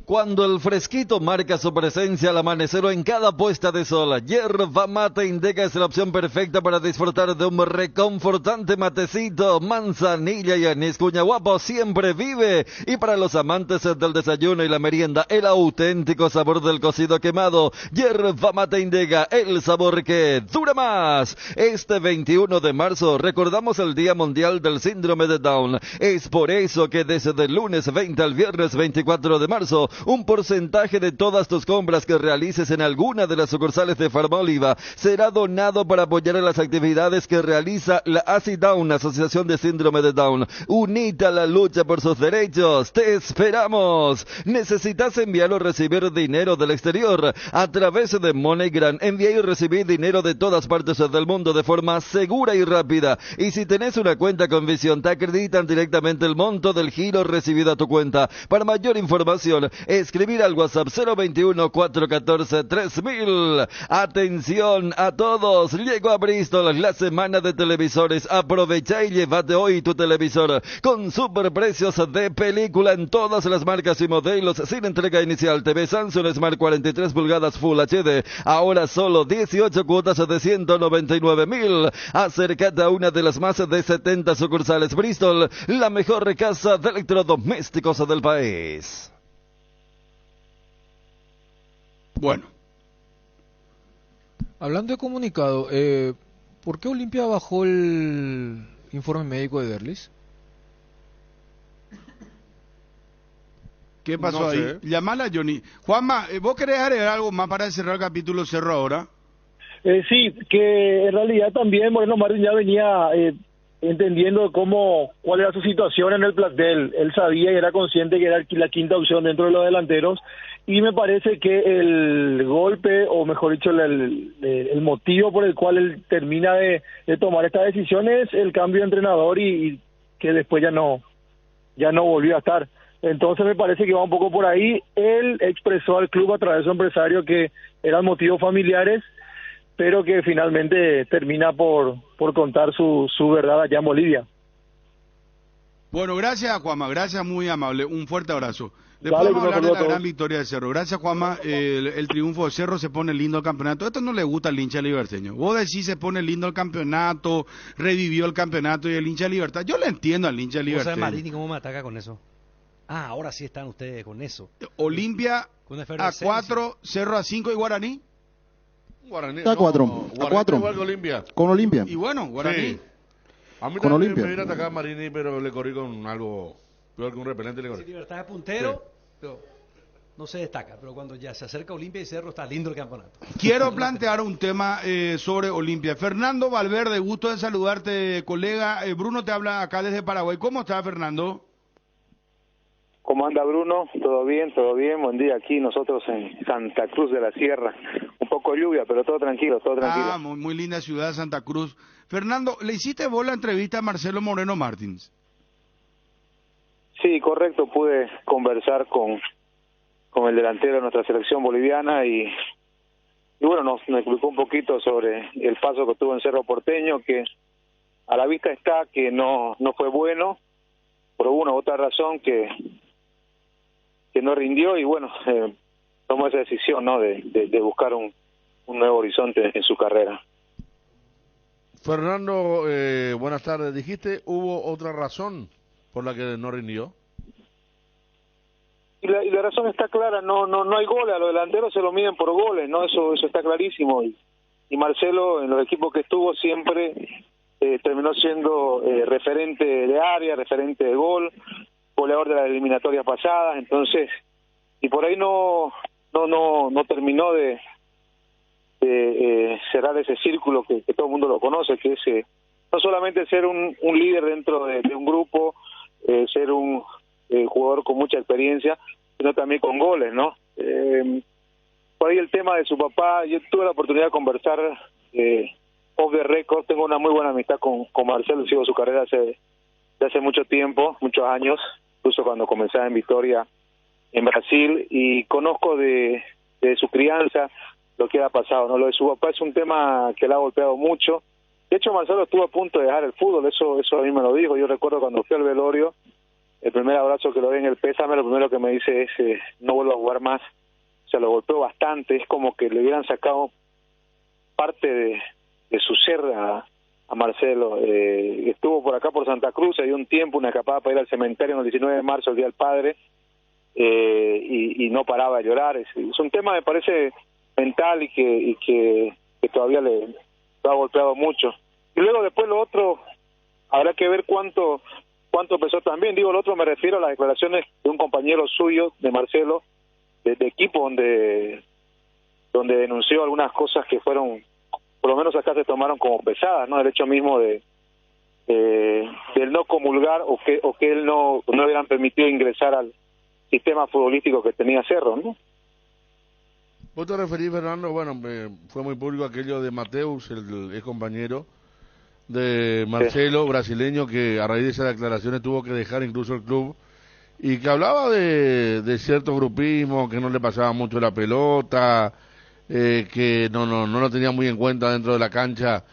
Cuando el fresquito marca su presencia al amanecer o en cada puesta de sol, Yerba Mate Indega es la opción perfecta para disfrutar de un reconfortante matecito. Manzanilla y anís Cuñaguapo siempre vive. Y para los amantes del desayuno y la merienda, el auténtico sabor del cocido quemado. Yerba Mate Indega, el sabor que dura más. Este 21 de marzo recordamos el Día Mundial del Síndrome de Down. Es por eso que desde el lunes 20 al viernes 24 de marzo, un porcentaje de todas tus compras que realices en alguna de las sucursales de Farmoliva será donado para apoyar las actividades que realiza la ASI Down, Asociación de Síndrome de Down. Unite a la lucha por sus derechos. ¡Te esperamos! ¿Necesitas enviar o recibir dinero del exterior? A través de MoneyGram, envía y recibí dinero de todas partes del mundo de forma segura y rápida. Y si tenés una cuenta con Visión, te acreditan directamente el monto del giro recibido a tu cuenta. Para mayor información, escribir al WhatsApp 021-414-3000. Atención a todos, llegó a Bristol la semana de televisores. Aprovecha y llévate hoy tu televisor con superprecios de película en todas las marcas y modelos sin entrega inicial. TV Samsung Smart 43 pulgadas Full HD, ahora solo 18 cuotas de 199.000. Acércate a una de las más de 70 sucursales. Bristol, la mejor casa de electrodomésticos del país. Bueno. Hablando de comunicado, ¿por qué Olimpia bajó el informe médico de Derlis? ¿Qué pasó No ahí? sé. Llamala a Johnny. Juanma, ¿vos querés agregar algo más para cerrar el capítulo Cerro ahora? Sí, que en realidad también Moreno Martín ya venía entendiendo cuál era su situación en el plantel. Él sabía y era consciente que era la quinta opción dentro de los delanteros, y me parece que el golpe, o mejor dicho, el motivo por el cual él termina de tomar esta decisión es el cambio de entrenador y que después ya no volvió a estar. Entonces me parece que va un poco por ahí. Él expresó al club a través de su empresario que eran motivos familiares, pero que finalmente termina por contar su verdad allá en Bolivia. Bueno, gracias Juanma, gracias, muy amable, un fuerte abrazo. Después Dale, vamos a hablar de la todos. gran victoria de Cerro. Gracias Juanma, el triunfo de Cerro, se pone lindo el campeonato. Esto no le gusta al hincha liberteño. Vos decís se pone lindo el campeonato, revivió el campeonato y el hincha de Libertad. Yo le entiendo al hincha de ¿Vos sabés, Libertad. Marini, cómo me ataca con eso? Ah, ahora sí están ustedes con eso. Olimpia Con a efervescencia. 4, Cerro a 5 y Guaraní. Guaraní, Está a 4. Guaraní A 4. igual que Olimpia. Con Olimpia. Y bueno, Guaraní. Sí. A mí Con también Olimpia. me viene a atacar Marini, pero le corrí con algo peor que un repelente. Le Si corrí. Libertad es puntero, pero no se destaca. Pero cuando ya se acerca Olimpia y Cerro, está lindo el campeonato. Quiero plantear un tema sobre Olimpia. Fernando Valverde, gusto de saludarte, colega. Bruno te habla acá desde Paraguay. ¿Cómo está, Fernando? ¿Cómo anda Bruno? ¿Todo bien? Buen día aquí nosotros en Santa Cruz de la Sierra. Un poco de lluvia, pero todo tranquilo, todo tranquilo. Ah, muy linda ciudad, Santa Cruz. Fernando, ¿le hiciste vos la entrevista a Marcelo Moreno Martins? Sí, correcto, pude conversar con el delantero de nuestra selección boliviana y bueno, nos explicó un poquito sobre el paso que tuvo en Cerro Porteño, que a la vista está que no fue bueno, por una u otra razón que no rindió y bueno, tomó esa decisión, ¿no? de buscar un nuevo horizonte en su carrera. Fernando, buenas tardes. Dijiste, ¿hubo otra razón por la que no rindió? Y la razón está clara, no hay goles, a los delanteros se lo miden por goles, no, eso está clarísimo, y Marcelo en los equipos que estuvo siempre terminó siendo referente de área, referente de gol, goleador de las eliminatorias pasadas, entonces, y por ahí no terminó de cerrar ese círculo que todo el mundo lo conoce, que es no solamente ser un líder dentro de un grupo, ser un jugador con mucha experiencia, sino también con goles, ¿no? Por ahí el tema de su papá, yo tuve la oportunidad de conversar off the record, tengo una muy buena amistad con Marcelo, sigo su carrera de hace mucho tiempo, muchos años, incluso cuando comenzaba en Vitória, en Brasil, y conozco de su crianza lo que ha pasado, ¿no? Lo de su papá es un tema que le ha golpeado mucho. De hecho, Marcelo estuvo a punto de dejar el fútbol, eso a mí me lo dijo. Yo recuerdo cuando fui al velorio, el primer abrazo que lo doy en el pésame, lo primero que me dice es no vuelvo a jugar más. O sea, lo golpeó bastante, es como que le hubieran sacado parte de su ser a Marcelo. Estuvo por acá por Santa Cruz, hay un tiempo, una escapada para ir al cementerio en el 19 de marzo, el Día del Padre, y no paraba de llorar. Es un tema, me parece, mental y que todavía lo ha golpeado mucho. Y luego después lo otro, habrá que ver cuánto pesó también. Digo, lo otro me refiero a las declaraciones de un compañero suyo, de Marcelo, de equipo, donde denunció algunas cosas que fueron, por lo menos acá se tomaron como pesadas, ¿no? El hecho mismo del no comulgar o que él no hubieran permitido ingresar al sistema futbolístico que tenía Cerro, ¿no? Vos te referís, Fernando, bueno, fue muy público aquello de Mateus, el ex compañero de Marcelo, sí, brasileño, que a raíz de esas declaraciones tuvo que dejar incluso el club, y que hablaba de ciertos grupismos, que no le pasaba mucho la pelota, que no lo tenía muy en cuenta dentro de la cancha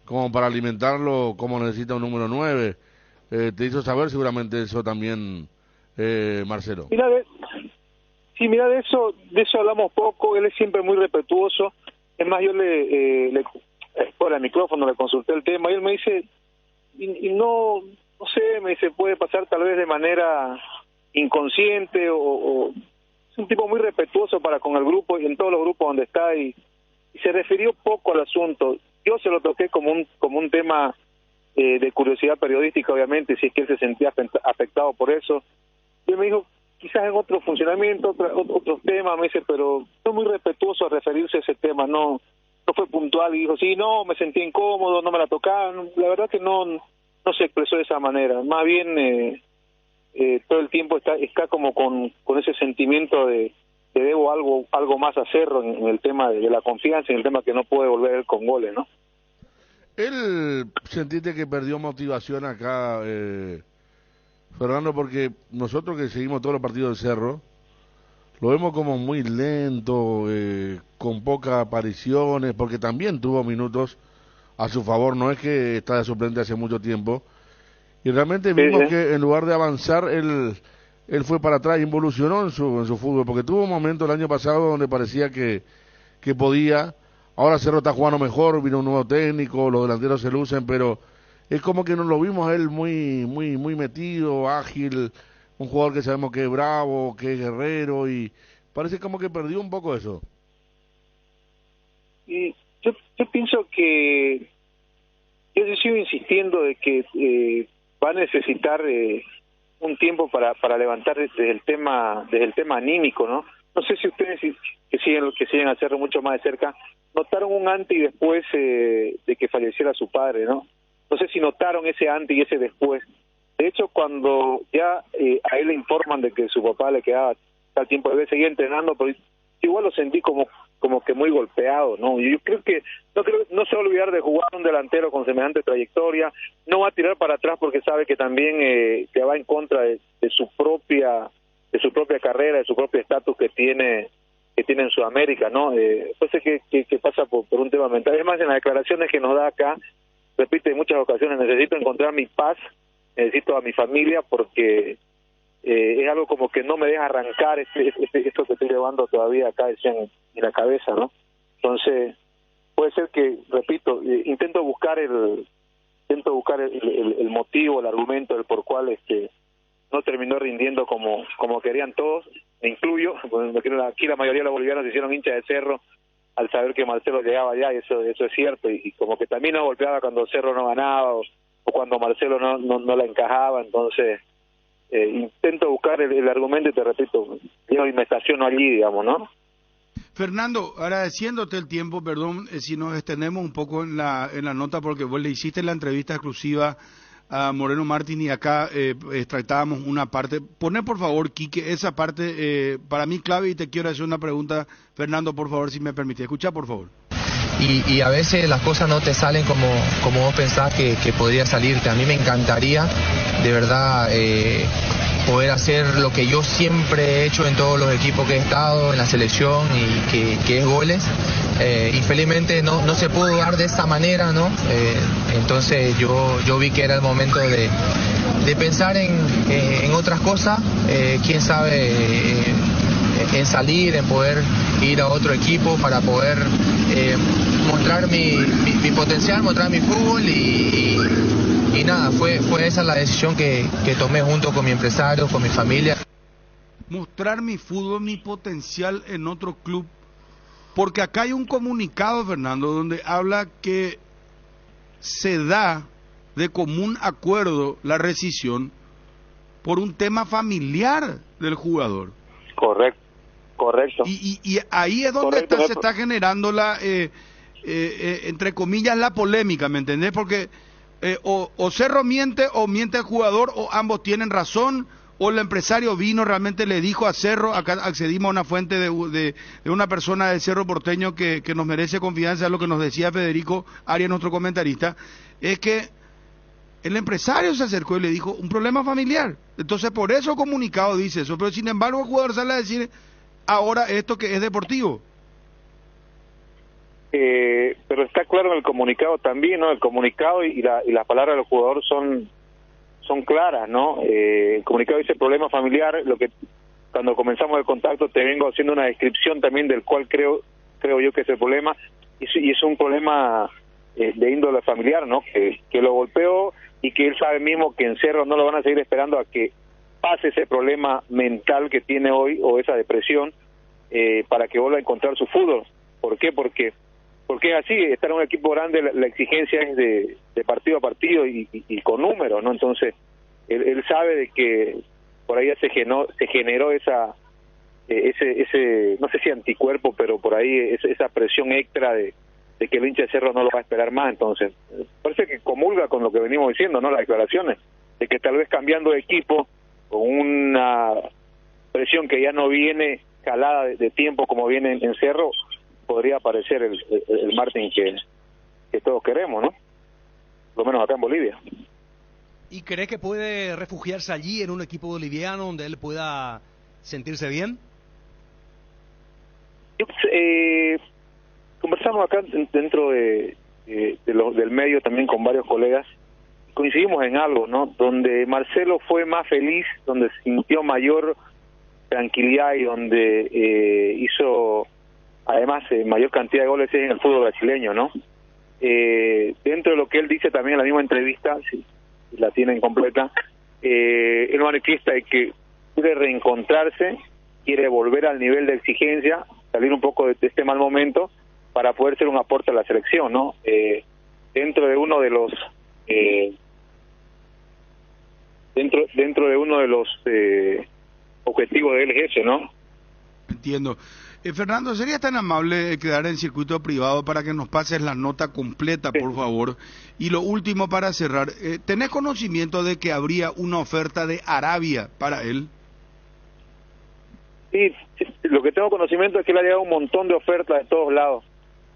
como para alimentarlo como necesita un número 9. Te hizo saber seguramente eso también, Marcelo. Mira, de eso hablamos poco. Él es siempre muy respetuoso. Es más, yo le por el micrófono le consulté el tema y él me dice, y no sé, me dice, puede pasar tal vez de manera inconsciente o es un tipo muy respetuoso para con el grupo y en todos los grupos donde está, y se refirió poco al asunto. Yo se lo toqué como un tema de curiosidad periodística, obviamente, si es que él se sentía afectado por eso. Y él me dijo, quizás en otro funcionamiento, otros temas, me dice, pero fue muy respetuoso al referirse a ese tema, no fue puntual y dijo, sí, no, me sentí incómodo, no me la tocaban. La verdad que no se expresó de esa manera, más bien todo el tiempo está como con ese sentimiento de debo algo más a Cerro en el tema de la confianza, en el tema que no puede volver con goles, ¿no? ¿Él sentiste que perdió motivación acá, Fernando? Porque nosotros que seguimos todos los partidos de Cerro, lo vemos como muy lento, con pocas apariciones, porque también tuvo minutos a su favor, no es que está de suplente hace mucho tiempo, y realmente vimos que en lugar de avanzar, él fue para atrás y involucionó en su fútbol, porque tuvo un momento el año pasado donde parecía que podía. Ahora Cerro está jugando mejor, vino un nuevo técnico, los delanteros se lucen, pero es como que nos lo vimos a él muy metido, ágil, un jugador que sabemos que es bravo, que es guerrero, y parece como que perdió un poco eso. Y yo pienso que yo sigo insistiendo de que va a necesitar un tiempo para levantar desde el tema anímico, ¿no? No sé si ustedes que siguen a Cerro mucho más de cerca notaron un antes y después de que falleciera su padre, ¿no? No sé si notaron ese antes y ese después. De hecho, cuando ya a él le informan de que su papá le quedaba tal tiempo de vez, seguía entrenando, pero igual lo sentí como que muy golpeado, ¿no? Y yo creo que no se va a olvidar de jugar un delantero con semejante trayectoria, no va a tirar para atrás porque sabe que también que va en contra de su propia carrera, de su propio estatus que tiene en Sudamérica, ¿no? Entonces que pasa por un tema mental. Es más, en las declaraciones que nos da acá, repite en muchas ocasiones, necesito encontrar mi paz, necesito a mi familia porque es algo como que no me deja arrancar esto que estoy llevando todavía acá en la cabeza, ¿no? Entonces puede ser que, repito, intento buscar el motivo, el argumento del por cual no terminó rindiendo como querían todos, me incluyo, porque aquí la mayoría de los bolivianos se hicieron hinchas de Cerro al saber que Marcelo llegaba allá, y eso es cierto, y como que también nos golpeaba cuando Cerro no ganaba o cuando Marcelo no la encajaba. Entonces intento buscar el argumento y te repito, yo me estaciono allí, digamos, ¿no? Fernando, agradeciéndote el tiempo, perdón si nos extendemos un poco en la nota, porque vos le hiciste la entrevista exclusiva a Moreno Martín y acá tratábamos una parte. Poné por favor, Quique, esa parte para mí clave, y te quiero hacer una pregunta, Fernando, por favor, si me permite. Escucha, por favor. Y a veces las cosas no te salen como vos pensás que podría salirte. A mí me encantaría, de verdad, poder hacer lo que yo siempre he hecho en todos los equipos que he estado, en la selección, y que es goles. Infelizmente no se pudo dar de esta manera, ¿no? Entonces yo vi que era el momento de pensar en otras cosas, quién sabe, en salir, en poder ir a otro equipo para poder mostrar mi potencial, mostrar mi fútbol y nada, fue esa la decisión que tomé junto con mi empresario, con mi familia. Mostrar mi fútbol, mi potencial en otro club. Porque acá hay un comunicado, Fernando, donde habla que se da de común acuerdo la rescisión por un tema familiar del jugador. Correcto. Y ahí es donde se está generando la, entre comillas, la polémica, ¿me entendés? Porque o Cerro miente o miente el jugador, o ambos tienen razón, o el empresario vino, realmente le dijo a Cerro, acá accedimos a una fuente de una persona del Cerro Porteño que nos merece confianza, lo que nos decía Federico Arias, nuestro comentarista, es que el empresario se acercó y le dijo, un problema familiar. Entonces, por eso el comunicado dice eso, pero sin embargo el jugador sale a decir ahora esto que es deportivo. Pero está claro en el comunicado también, ¿no? El comunicado y las palabras del jugador son claras, ¿no? El comunicado dice problema familiar, lo que cuando comenzamos el contacto te vengo haciendo una descripción también del cual creo yo que es el problema, y es un problema de índole familiar, ¿no? Que lo golpeó y que él sabe mismo que en Cerro no lo van a seguir esperando a que pase ese problema mental que tiene hoy o esa depresión para que vuelva a encontrar su fútbol. ¿Por qué? Porque es así, estar en un equipo grande, la exigencia es de partido a partido y con números, ¿no? Entonces, él sabe de que por ahí se generó ese no sé si anticuerpo, pero por ahí esa presión extra de que el hincha de Cerro no lo va a esperar más. Entonces, parece que comulga con lo que venimos diciendo, ¿no? Las declaraciones, de que tal vez cambiando de equipo, con una presión que ya no viene calada de tiempo como viene en Cerro, podría aparecer el Martín que todos queremos, ¿no? Por lo menos acá en Bolivia. ¿Y cree que puede refugiarse allí en un equipo boliviano donde él pueda sentirse bien? Conversamos acá dentro del medio también con varios colegas, coincidimos en algo, ¿no? Donde Marcelo fue más feliz, donde sintió mayor tranquilidad y donde hizo además mayor cantidad de goles es en el fútbol brasileño, ¿no? Dentro de lo que él dice también en la misma entrevista, si la tienen completa, él manifiesta de que quiere reencontrarse, quiere volver al nivel de exigencia, salir un poco de este mal momento para poder ser un aporte a la selección, ¿no? Dentro de uno de los dentro de uno de los objetivos de él es ese, ¿no? Entiendo. Fernando, ¿sería tan amable quedar en circuito privado para que nos pases la nota completa, por favor? Y lo último para cerrar, ¿tenés conocimiento de que habría una oferta de Arabia para él? Sí, lo que tengo conocimiento es que le ha llegado un montón de ofertas de todos lados.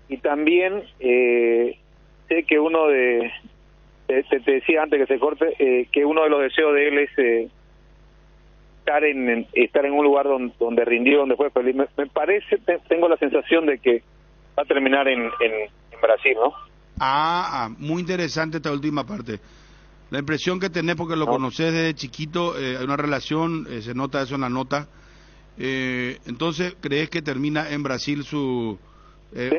Y también sé que uno te decía antes que se corte, que uno de los deseos de él es estar en un lugar donde rindió, donde fue feliz. Me parece, tengo la sensación de que va a terminar en Brasil, ¿no? Muy interesante esta última parte. La impresión que tenés, porque lo conocés desde chiquito, hay una relación, se nota eso en la nota. Entonces, ¿crees que termina en Brasil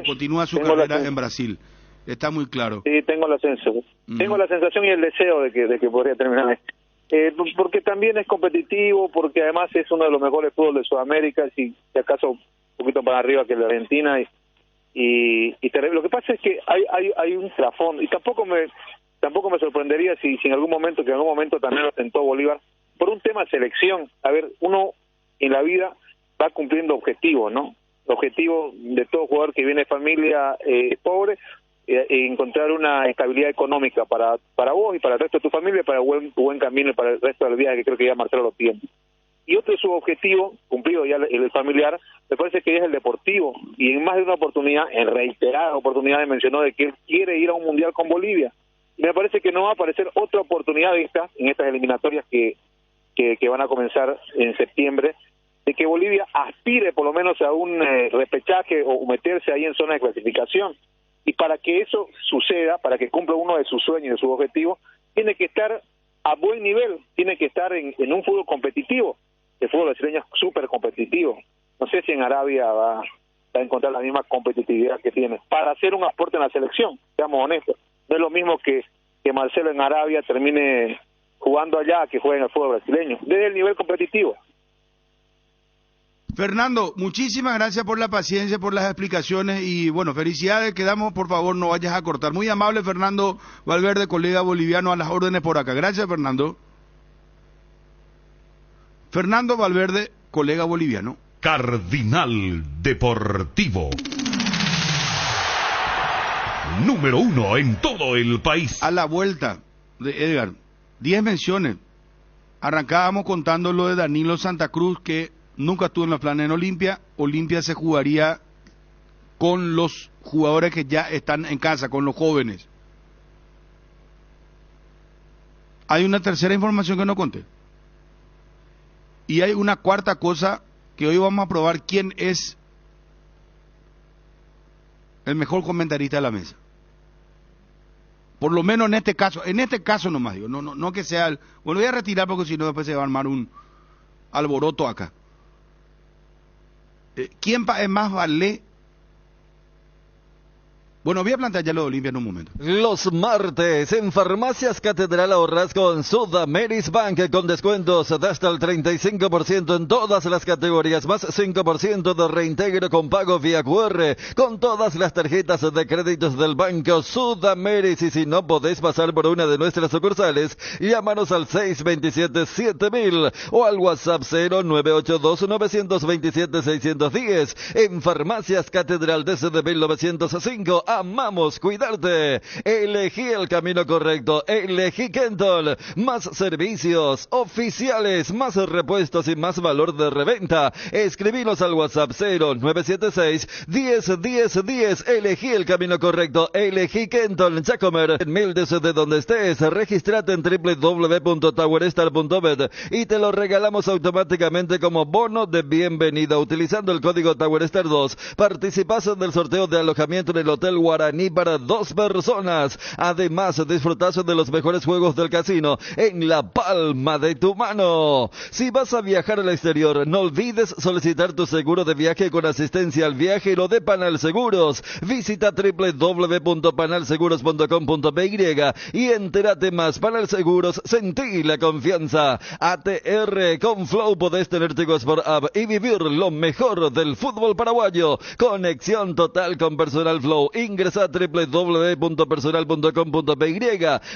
continúa su carrera en Brasil? Está muy claro. Sí, tengo la sensación. Tengo la sensación y el deseo de que podría terminar. Porque también es competitivo, porque además es uno de los mejores fútbol de Sudamérica, si acaso un poquito para arriba que la Argentina, y lo que pasa es que hay un trasfondo, y tampoco me sorprendería si en algún momento también lo tentó Bolívar, por un tema de selección. A ver, uno en la vida va cumpliendo objetivos, ¿no? El objetivo de todo jugador que viene de familia pobre, encontrar una estabilidad económica para vos y para el resto de tu familia, para tu buen camino y para el resto del viaje, que creo que ya Marcelo lo tiene. Y otro de sus objetivos, cumplido ya el familiar, me parece que es el deportivo, y en más de una oportunidad, en reiteradas oportunidades, mencionó de que él quiere ir a un mundial con Bolivia. Y me parece que no va a aparecer otra oportunidad en estas eliminatorias que van a comenzar en septiembre, de que Bolivia aspire por lo menos a un repechaje o meterse ahí en zona de clasificación. Y para que eso suceda, para que cumpla uno de sus sueños y de sus objetivos, tiene que estar a buen nivel, tiene que estar en un fútbol competitivo. El fútbol brasileño es súper competitivo. No sé si en Arabia va a encontrar la misma competitividad que tiene para hacer un aporte en la selección, seamos honestos. No es lo mismo que Marcelo en Arabia termine jugando allá que juegue en el fútbol brasileño, desde el nivel competitivo. Fernando, muchísimas gracias por la paciencia, por las explicaciones y bueno, felicidades, quedamos, por favor, no vayas a cortar. Muy amable Fernando Valverde, colega boliviano, a las órdenes por acá. Gracias, Fernando. Fernando Valverde, colega boliviano. Cardinal Deportivo. Número 1 en todo el país. A la vuelta de Edgar, 10 menciones. Arrancábamos contando lo de Danilo Santa Cruz, que nunca estuvo en los planes en Olimpia. Olimpia se jugaría con los jugadores que ya están en casa, con los jóvenes. Hay una tercera información que no conté. Y hay una cuarta cosa que hoy vamos a probar quién es el mejor comentarista de la mesa. Por lo menos en este caso nomás digo, no que sea el... Bueno, voy a retirar porque si no después se va a armar un alboroto acá. ¿Quién es más vale? Bueno, voy a plantear ya lo de Olimpia en un momento. Los martes en Farmacias Catedral ahorras con Sudameris Bank con descuentos de hasta el 35% en todas las categorías, más 5% de reintegro con pago vía QR con todas las tarjetas de créditos del banco Sudameris. Y si no podés pasar por una de nuestras sucursales, llámanos al 627-7000 o al WhatsApp 0982-927-610. En Farmacias Catedral desde 1905. Amamos cuidarte. Elegí el camino correcto. Elegí Kenton. Más servicios oficiales, más repuestos y más valor de reventa. Escribinos al WhatsApp 0976-101010. Elegí el camino correcto. Elegí Kenton. Jacomer. En Mildes de donde estés. Registrate en www.towerstar.bet y te lo regalamos automáticamente como bono de bienvenida. Utilizando el código TowerStar2 participas en el sorteo de alojamiento en el Hotel Guaraní para 2 personas. Además, disfrutas de los mejores juegos del casino en la palma de tu mano. Si vas a viajar al exterior, no olvides solicitar tu seguro de viaje con asistencia al viaje y lo de Panal Seguros. Visita www.panalseguros.com.py y entérate más. Panal Seguros, sentí la confianza. ATR, con Flow podés tener tu Sport App y vivir lo mejor del fútbol paraguayo. Conexión total con Personal Flow. Ingresa a www.personal.com.py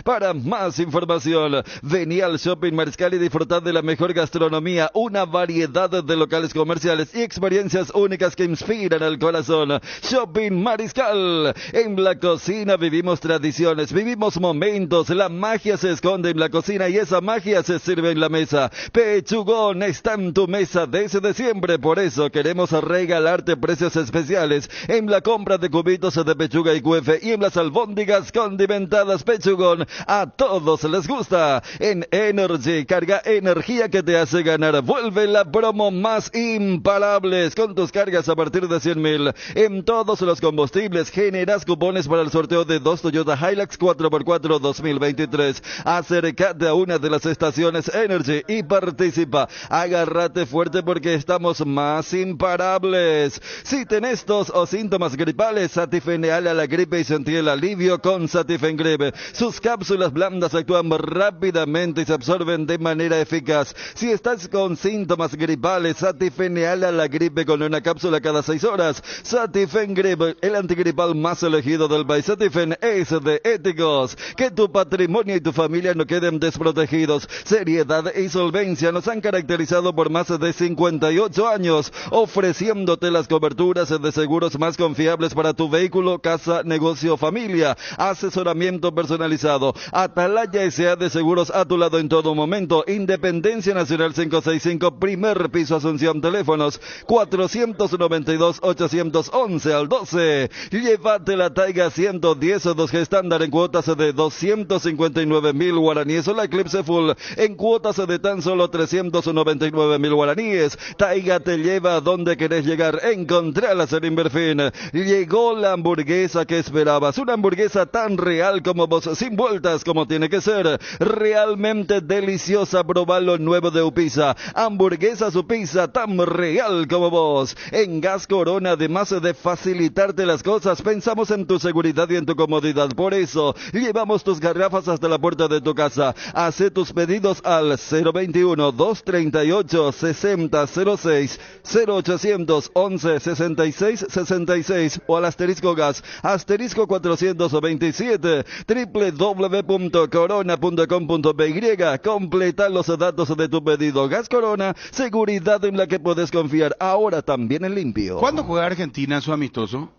para más información. Vení al Shopping Mariscal y disfrutad de la mejor gastronomía, una variedad de locales comerciales y experiencias únicas que inspiran el corazón. Shopping Mariscal. En la cocina vivimos tradiciones, vivimos momentos. La magia se esconde en la cocina y esa magia se sirve en la mesa. Pechugón está en tu mesa desde siempre, por eso queremos regalarte precios especiales en la compra de cubitos de pechuga y QF y en las albóndigas condimentadas Pechugón. A todos les gusta. En Energy, carga energía que te hace ganar. Vuelve la promo más imparables con tus cargas a partir de 100,000. En todos los combustibles generas cupones para el sorteo de 2 Toyota Hilux 4x4 2023. Acércate a una de las estaciones Energy y participa. Agárrate fuerte porque estamos más imparables. Si tenés tos o síntomas gripales, Satifeneal a la gripe y sentí el alivio con Satifengrip. Sus cápsulas blandas actúan rápidamente y se absorben de manera eficaz. Si estás con síntomas gripales, Satifeneal a la gripe con una cápsula cada 6 horas. Satifengrip, el antigripal más elegido del país. Satifen es de éticos. Que tu patrimonio y tu familia no queden desprotegidos. Seriedad y solvencia nos han caracterizado por más de 58 años, ofreciéndote las coberturas de seguros más confiables para tu vehículo casa, negocio, familia. Asesoramiento personalizado. Atalaya S.A. de Seguros a tu lado en todo momento. Independencia Nacional 565, primer piso Asunción. Teléfonos 492-811 al 12. Llévate la Taiga 110 o 2G estándar en cuotas de 259.000 guaraníes o la Eclipse Full en cuotas de tan solo 399.000 guaraníes. Taiga te lleva a donde querés llegar. Encontralas en Inverfin. Llegó la hamburguesa que esperabas. Una hamburguesa tan real como vos, sin vueltas como tiene que ser. Realmente deliciosa. Probá lo nuevo de Upisa. Hamburguesa su pizza tan real como vos. En Gas Corona, además de facilitarte las cosas, pensamos en tu seguridad y en tu comodidad. Por eso, llevamos tus garrafas hasta la puerta de tu casa. Haz tus pedidos al 021-238-6006, 0811-6666 o al asterisco gas, asterisco 427, www.corona.com.py. Completa los datos de tu pedido. Gas Corona, seguridad en la que puedes confiar, ahora también en limpio. ¿Cuándo juega Argentina en su amistoso?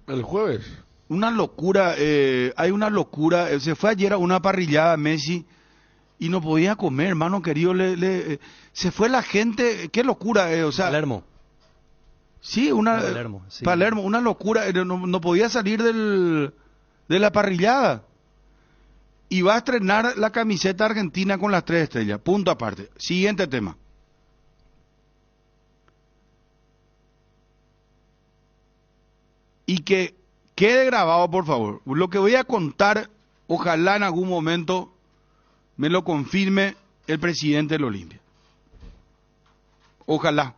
El jueves. Una locura, hay una locura. Se fue ayer a una parrillada Messi y no podía comer, hermano querido. Se fue la gente, qué locura, o sea. Palermo. Sí, Palermo, sí. Palermo, una locura. No podía salir de la parrillada. Y va a estrenar la camiseta argentina con las 3 estrellas. Punto aparte. Siguiente tema. Y que quede grabado, por favor. Lo que voy a contar, ojalá en algún momento me lo confirme el presidente del Olimpia. Ojalá.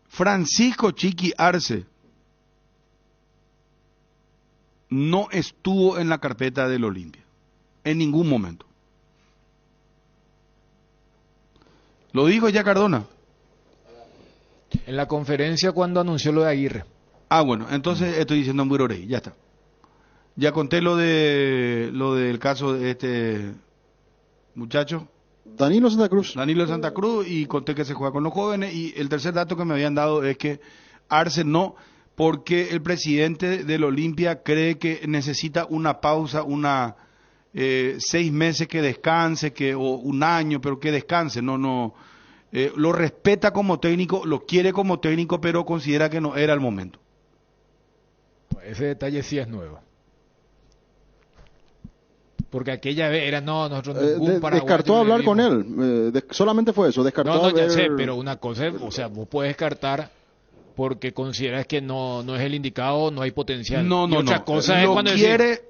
Francisco Chiqui Arce no estuvo en la carpeta del Olimpia. En ningún momento. Lo dijo ya Cardona. En la conferencia cuando anunció lo de Aguirre. Ah, bueno, entonces estoy diciendo en Burorey, ya está. Ya conté lo del caso de este muchacho. Danilo Santa Cruz. Danilo Santa Cruz, y conté que se juega con los jóvenes. Y el tercer dato que me habían dado es que Arce no, porque el presidente del Olimpia cree que necesita una pausa, 6 meses que descanse, o un año, pero que descanse. Lo respeta como técnico, lo quiere como técnico, pero considera que no era el momento. Ese detalle sí es nuevo. Porque aquella vez era, nosotros ningún paraguayo descartó hablar con él, solamente fue eso, descartó ya sé, pero una cosa, o sea, vos puedes descartar porque consideras que no es el indicado, no hay potencial. Otra cosa es cuando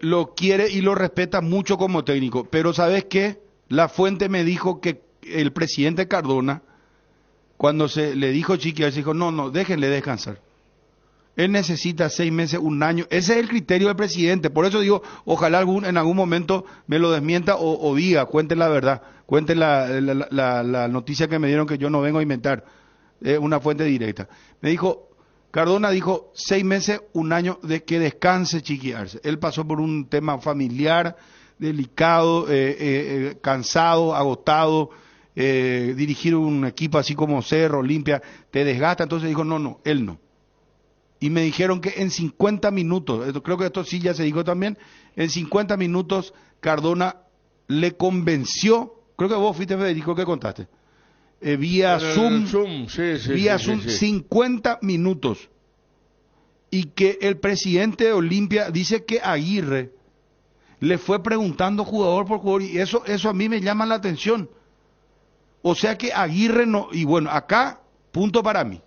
lo quiere y lo respeta mucho como técnico, pero ¿sabes qué? La fuente me dijo que el presidente Cardona, cuando se le dijo Chiqui, él dijo, no, déjenle descansar. Él necesita 6 meses, un año. Ese es el criterio del presidente. Por eso digo, ojalá en algún momento me lo desmienta o diga, cuente la verdad, cuente la noticia que me dieron, que yo no vengo a inventar. Una fuente directa. Me dijo, Cardona dijo 6 meses, un año de que descanse Chiqui Arce. Él pasó por un tema familiar, delicado, cansado, agotado. Dirigir un equipo así como Cerro, Olimpia, te desgasta. Entonces dijo, no, él no. Y me dijeron que en 50 minutos, creo que esto sí ya se dijo también, en 50 minutos Cardona le convenció, creo que vos fuiste, Federico, que contaste, vía Zoom, sí, 50 minutos. Y que el presidente de Olimpia dice que Aguirre le fue preguntando jugador por jugador, y eso a mí me llama la atención. O sea que Aguirre no, y bueno, acá, punto para mí.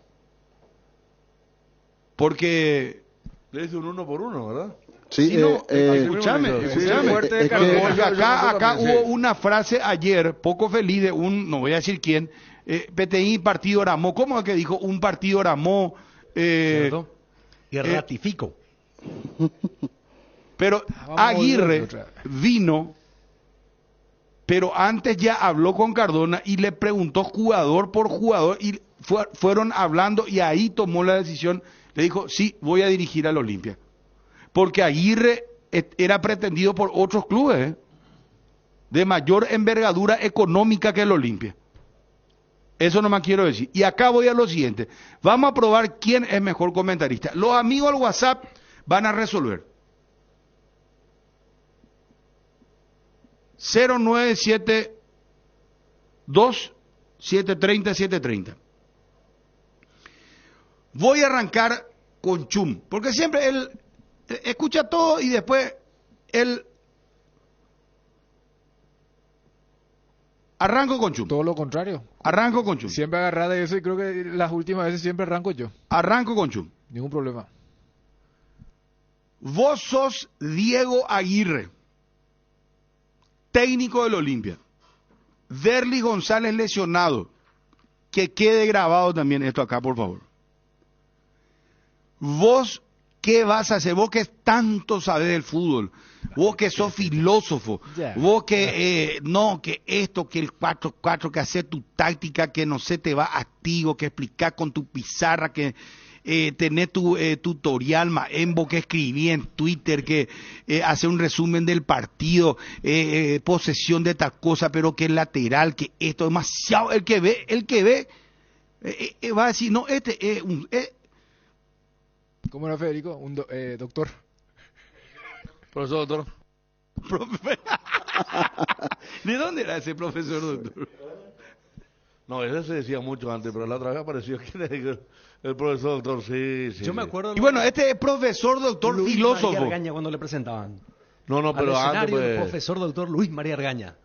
Porque le hizo un 1 por 1, ¿verdad? Sí, escúchame. Acá hubo una frase ayer, poco feliz, de no voy a decir quién, PTI Partido Ramó. ¿Cómo es que dijo? Un Partido Ramó. ¿Cierto? Y ratifico. Pero Aguirre vino, pero antes ya habló con Cardona y le preguntó jugador por jugador, y fueron hablando, y ahí tomó la decisión. Le dijo, sí, voy a dirigir al Olimpia. Porque Aguirre era pretendido por otros clubes, de mayor envergadura económica que el Olimpia. Eso nomás quiero decir. Y acá voy a lo siguiente. Vamos a probar quién es mejor comentarista. Los amigos al WhatsApp van a resolver. 0972-730-730. Voy a arrancar con Chum, porque siempre él escucha todo y después él... Arranco con Chum. Todo lo contrario. Arranco con Chum. Siempre agarrada de eso y creo que las últimas veces siempre arranco yo. Arranco con Chum. Ningún problema. Vos sos Diego Aguirre, técnico del Olimpia. Derlis González lesionado. Que quede grabado también esto acá, por favor. Vos, ¿qué vas a hacer? Vos que tanto sabés del fútbol. Vos que sos filósofo. Vos que, no, que esto, que el 4-4, que hacer tu táctica, que no sé, te va activo, que explicar con tu pizarra, que tener tu tutorial Maembo, que escribí en Twitter, que hacer un resumen del partido, posesión de tal cosa, pero que es lateral, que esto, demasiado. El que ve, va a decir, no, este es un... ¿Cómo era Federico? Doctor. Profesor, doctor. ¿De dónde era ese profesor, doctor? No, ese se decía mucho antes, pero la otra vez apareció el profesor, doctor, sí. Yo me acuerdo... Y bueno, este es profesor, doctor, Luis filósofo. María Argaña cuando le presentaban. No, pero antes... El profesor, doctor Luis María Argaña.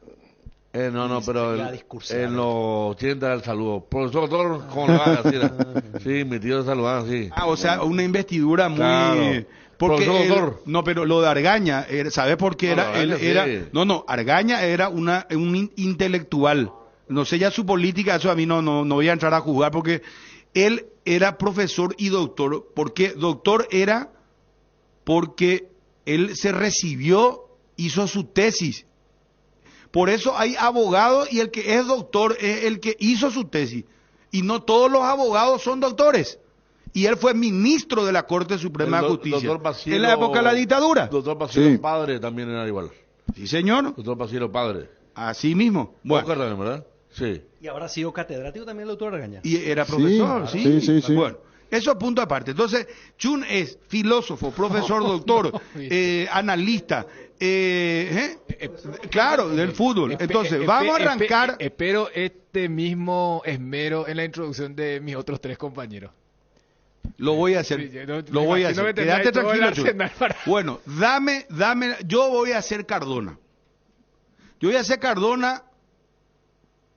No, pero en los 80 era el saludo. Profesor, doctor, ¿cómo le va? Así era. Sí, mi tío saludaba así. O sea, una investidura muy... Claro. Porque Profesor. no, pero lo de Argaña, ¿sabes por qué era? Argaña, Él era... sí. No, Argaña era un intelectual. No sé ya su política, eso a mí no voy a entrar a jugar, porque él era profesor y doctor. ¿Por qué? Doctor era porque él se recibió, hizo su tesis. Por eso hay abogados y el que es doctor es el que hizo su tesis. Y no todos los abogados son doctores. Y él fue ministro de la Corte Suprema de Justicia Basilio, en la época de la dictadura. Doctor Basilio Sí. Padre también era igual. Sí, señor. Doctor Basilio Padre. Así mismo. Bueno. ¿Vos acordás, verdad? Sí. Y habrá sido catedrático también el doctor Argaña. Y era profesor, sí. Sí. Bueno, eso punto aparte. Entonces, Chun es filósofo, profesor, doctor, analista, claro, del fútbol. Entonces, vamos a arrancar. Espero este mismo esmero en la introducción de mis otros tres compañeros. Lo voy a hacer. Sí, no, Lo voy a hacer. Quédate tranquilo, Chun. Para... Bueno, dame. Yo voy a hacer Cardona. Yo voy a hacer Cardona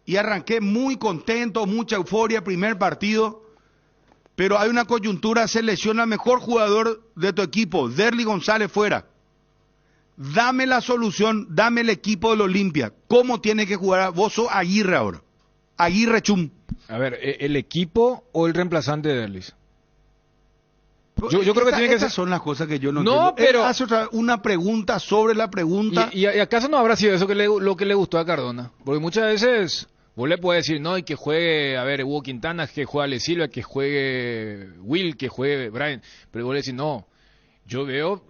y arranqué muy contento, mucha euforia, primer partido. Pero hay una coyuntura, se lesiona el mejor jugador de tu equipo, Derlis González fuera. Dame la solución, dame el equipo del Olimpia. ¿Cómo tiene que jugar? Vos sos Aguirre ahora. Aguirre Chum. A ver, ¿el equipo o el reemplazante de Derlis? Yo creo que tiene que ser... Esas son las cosas que yo no No, entiendo. pero... Él hace una pregunta sobre la pregunta. ¿Y acaso no habrá sido eso lo que le gustó a Cardona? Porque muchas veces vos le puedes decir, no, y que juegue, a ver, Hugo Quintana, que juegue Ale Silva, que juegue Will, que juegue Brian. Pero vos le decís, no, yo veo...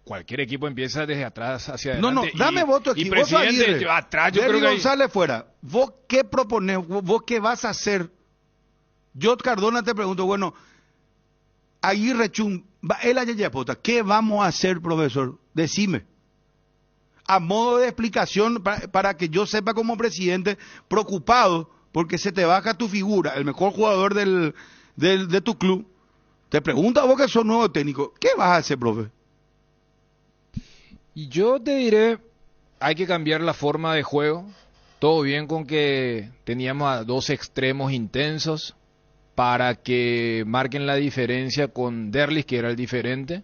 cualquier equipo empieza desde atrás hacia adelante. No, dame voto aquí. Y presidente, vos atrás, yo Derlis creo que González fuera. ¿Vos qué proponés? ¿Vos qué vas a hacer? Yo, Cardona, te pregunto, bueno, Aguirre Chum, él allá Yapota, ¿qué vamos a hacer, profesor? Decime. A modo de explicación, para que yo sepa como presidente, preocupado, porque se te baja tu figura, el mejor jugador de tu club. Te pregunta vos que sos nuevo técnico, ¿qué vas a hacer, profe? Y yo te diré, hay que cambiar la forma de juego. Todo bien con que teníamos a dos extremos intensos para que marquen la diferencia con Derlis, que era el diferente,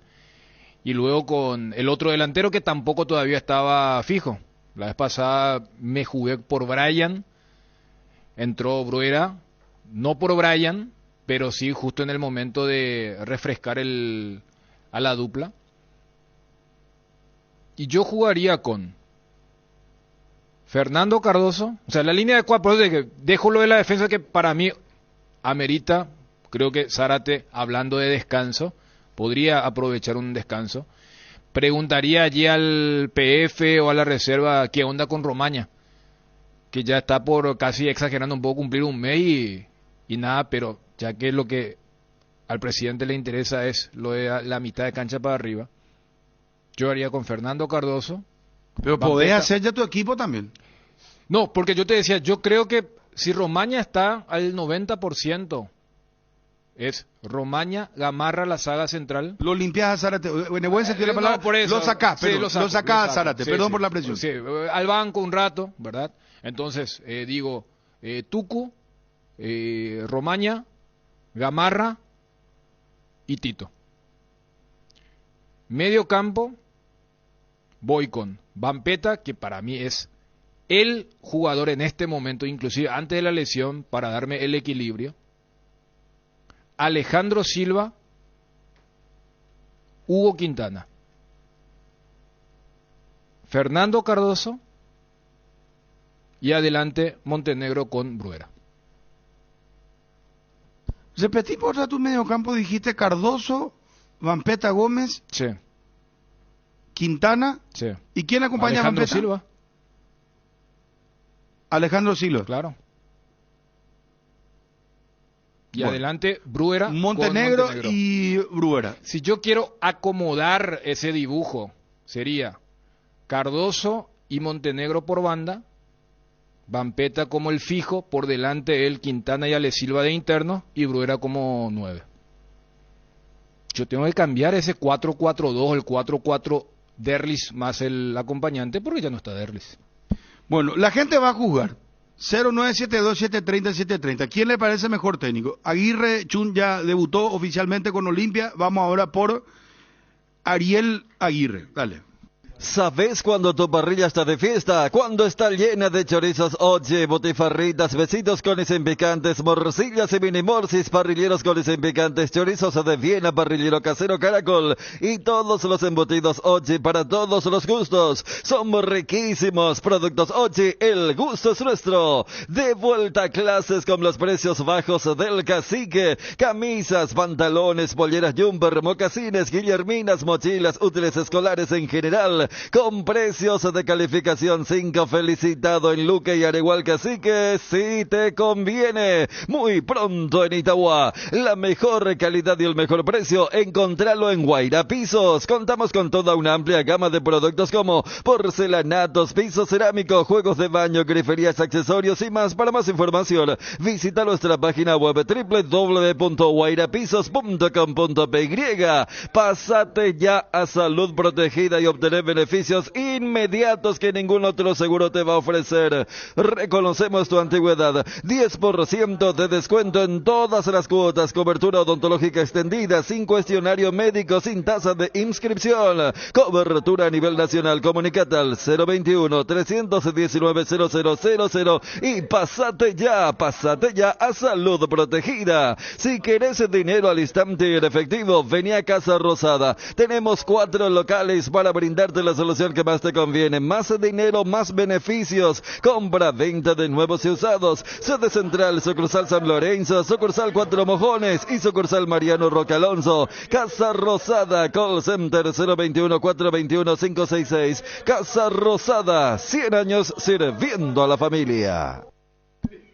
y luego con el otro delantero que tampoco todavía estaba fijo. La vez pasada me jugué por Brian, entró Bruera, no por Brian, pero sí justo en el momento de refrescar a la dupla. Y yo jugaría con Fernando Cardoso, o sea, la línea de cuatro, dejo lo de la defensa que para mí amerita, creo que Zárate, hablando de descanso, podría aprovechar un descanso. Preguntaría allí al PF o a la reserva qué onda con Romaña. que ya está por, casi exagerando un poco, cumplir un mes y nada, pero ya que lo que al presidente le interesa es lo de la mitad de cancha para arriba, yo haría con Fernando Cardoso. Pero podés hacer ya tu equipo también. No, porque yo te decía, yo creo que si Romaña está al 90%, es Romaña, Gamarra, la saga central. Lo limpias a Zárate, en el buen sentido de la palabra, por eso, lo sacás, sí, pero lo sacás saco, a Zárate, sí, perdón sí, por la presión. sí, al banco un rato, ¿verdad? Entonces, digo, Tucu, Romaña, Gamarra y Tito. Medio campo, voy con Vampeta, que para mí es el jugador en este momento, inclusive antes de la lesión, para darme el equilibrio. Alejandro Silva, Hugo Quintana, Fernando Cardoso y adelante Montenegro con Bruera. Repetí por tu medio campo, dijiste Cardoso, Vampeta Gómez, sí. Quintana, sí. ¿Y quién acompaña Alejandro a Vampeta? Silva. Alejandro Silva. Claro. Y Bueno. adelante Bruera Montenegro, con Montenegro y Bruera. Si yo quiero acomodar ese dibujo, sería Cardoso y Montenegro por banda, Vampeta como el fijo, por delante él, Quintana y Ale Silva de interno, y Bruera como 9. Yo tengo que cambiar ese 4-4-2, el 4-4 Derlis más el acompañante, porque ya no está Derlis. Bueno, la gente va a jugar. 0972-730-730. ¿Quién le parece mejor técnico? Aguirre Chun ya debutó oficialmente con Olimpia. Vamos ahora por Ariel Aguirre. Dale. ¿Sabes cuándo tu parrilla está de fiesta? Cuando está llena de chorizos, oye, botifarritas, besitos con y picantes, morcillas y mini morcis, parrilleros con y picantes, chorizos de Viena, parrillero casero Caracol y todos los embutidos, oye, para todos los gustos. Somos riquísimos productos, oye, el gusto es nuestro. De vuelta a clases con los precios bajos del Cacique. Camisas, pantalones, polleras jumper, mocasines, guillerminas, mochilas, útiles escolares en general, con precios de calificación 5, felicitado en Luque y Aregual Cacique, si te conviene. Muy pronto en Itagua, la mejor calidad y el mejor precio, encontralo en Guaira Pisos. Contamos con toda una amplia gama de productos como porcelanatos, piso cerámico, juegos de baño, griferías, accesorios y más. Para más información, visita nuestra página web www.guairapisos.com.py. Pásate ya a Salud Protegida y obtener beneficios inmediatos que ningún otro seguro te va a ofrecer. Reconocemos tu antigüedad. 10% de descuento en todas las cuotas. Cobertura odontológica extendida, sin cuestionario médico, sin tasa de inscripción. Cobertura a nivel nacional. Comunicate al 021-319-0000 y pásate ya a Salud Protegida. Si querés dinero al instante y en efectivo, vení a Casa Rosada. Tenemos 4 locales para brindarte la solución que más te conviene. Más dinero, más beneficios. Compra, venta de nuevos y usados. Sede central, sucursal San Lorenzo, sucursal Cuatro Mojones y sucursal Mariano Roque Alonso. Casa Rosada, call center 021-421-566. Casa Rosada, 100 años sirviendo a la familia.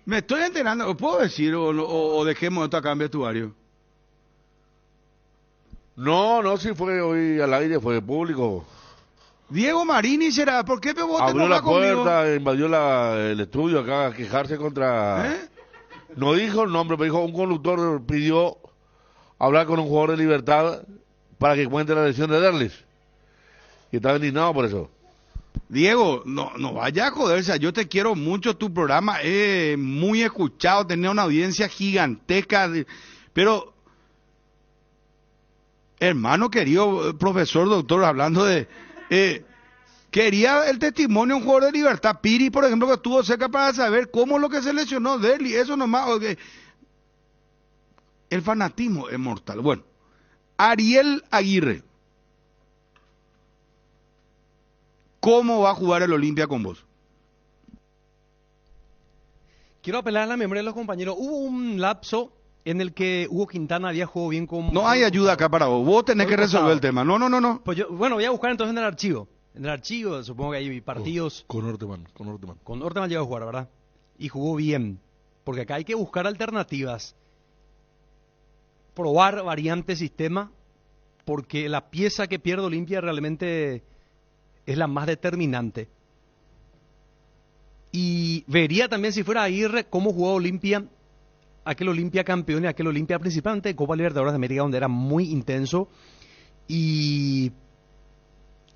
Me estoy enterando, ¿puedo decir o dejemos esto acá en vestuario? No, si fue hoy al aire, fue público. Diego Marini será, ¿por qué vos te abrió la conmigo? puerta, invadió el estudio acá a quejarse contra... No dijo el nombre, pero dijo un conductor pidió hablar con un jugador de Libertad para que cuente la lesión de Derlis. Y estaba indignado por eso. Diego, no vaya a joderse, yo te quiero mucho, tu programa es muy escuchado, tenía una audiencia gigantesca, pero... Hermano querido, profesor, doctor, hablando de... quería el testimonio de un jugador de Libertad, Piri, por ejemplo, que estuvo cerca para saber cómo es lo que se lesionó Derlis, eso nomás. El fanatismo es mortal. Bueno, Ariel Aguirre, ¿cómo va a jugar el Olimpia con vos? Quiero apelar a la memoria de los compañeros. Hubo un lapso en el que Hugo Quintana había jugado bien con... No hay ayuda acá para vos tenés que resolver el tema. No. Pues yo, bueno, voy a buscar entonces en el archivo. en el archivo, supongo que hay partidos. Con Orteman. Con Orteman llegó a jugar, ¿verdad? Y jugó bien. Porque acá hay que buscar alternativas. Probar variantes sistema. Porque la pieza que pierde Olimpia realmente es la más determinante. Y vería también, si fuera Aguirre, cómo jugó Olimpia, aquel Olimpia campeón y aquel Olimpia principalmente de Copa Libertadores de América, donde era muy intenso y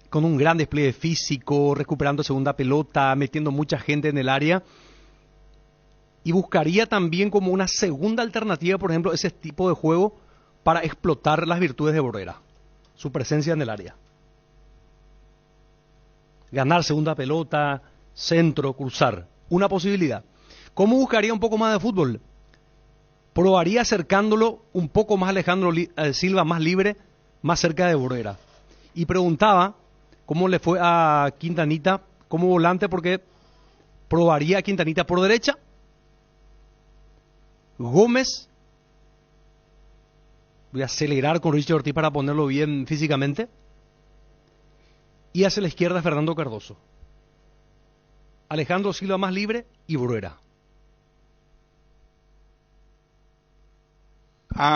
con un gran despliegue físico, recuperando segunda pelota, metiendo mucha gente en el área. Y buscaría también como una segunda alternativa, por ejemplo, ese tipo de juego para explotar las virtudes de Borrera, su presencia en el área. Ganar segunda pelota, centro, cruzar. Una posibilidad. ¿Cómo buscaría un poco más de fútbol? Probaría acercándolo un poco más, Alejandro Silva más libre, más cerca de Borrera. Y preguntaba cómo le fue a Quintanita como volante, porque probaría a Quintanita por derecha, Gómez, voy a acelerar con Richard Ortiz para ponerlo bien físicamente, y hacia la izquierda Fernando Cardoso. Alejandro Silva más libre y Borrera.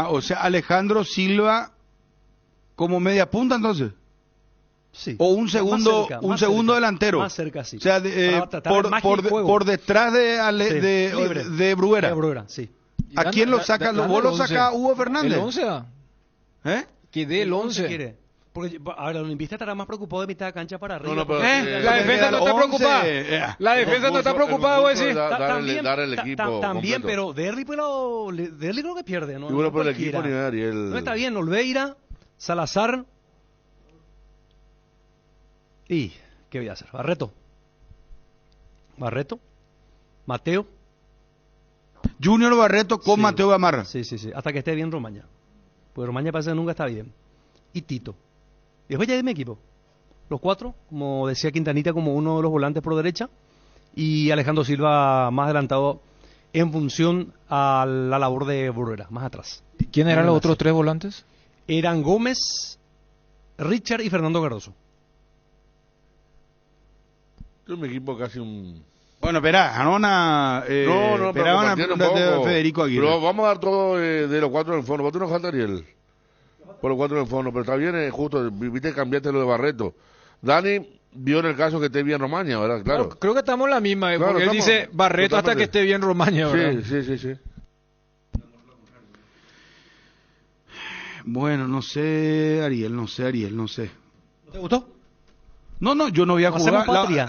O sea, Alejandro Silva como media punta entonces. Sí. O un segundo, cerca, segundo cerca, delantero. Más cerca, sí. O sea, por detrás de Bruguera. De Bruguera, sí. ¿A quién lo saca? ¿Vos lo saca Hugo Fernández? ¿El 11? Que dé el 11. Quiere. Porque, a ver, el olimpista estará más preocupado de mitad de cancha para arriba. No, pero, la defensa no está preocupada. La defensa no está preocupada, voy a decir. Dar el equipo también, completo. pero Derli creo que pierde, ¿no? Y bueno, No por el cualquiera. equipo ni Ariel. No está bien, Olveira, Salazar. Y, ¿qué voy a hacer? Barreto, Mateo. Junior Barreto con Mateo Gamarra. Sí. Hasta que esté bien Romaña. Porque Romaña parece que nunca está bien. Y Tito. Y después ya de mi equipo. Los cuatro, como decía Quintanita, como uno de los volantes por derecha. Y Alejandro Silva más adelantado en función a la labor de Borrera, más atrás. ¿Quién eran los otros tres volantes? Eran Gómez, Richard y Fernando Cardoso. Yo mi equipo casi un... Bueno, espera, Anona... pero compartiendo un poco. De Federico Aguirre. Pero vamos a dar todo de los cuatro en el fondo. ¿Cuánto nos falta, Ariel? Por los cuatro en el fondo. Pero está bien, justo, viste, cambiaste lo de Barreto. Dani vio en el caso que esté bien Romaña, ¿verdad? Claro. Creo que estamos en la misma, Claro, porque él estamos dice Barreto hasta que esté bien Romaña, ¿verdad? Sí. Bueno, no sé, Ariel, no sé. ¿No te gustó? No, yo no voy a jugar. Patria.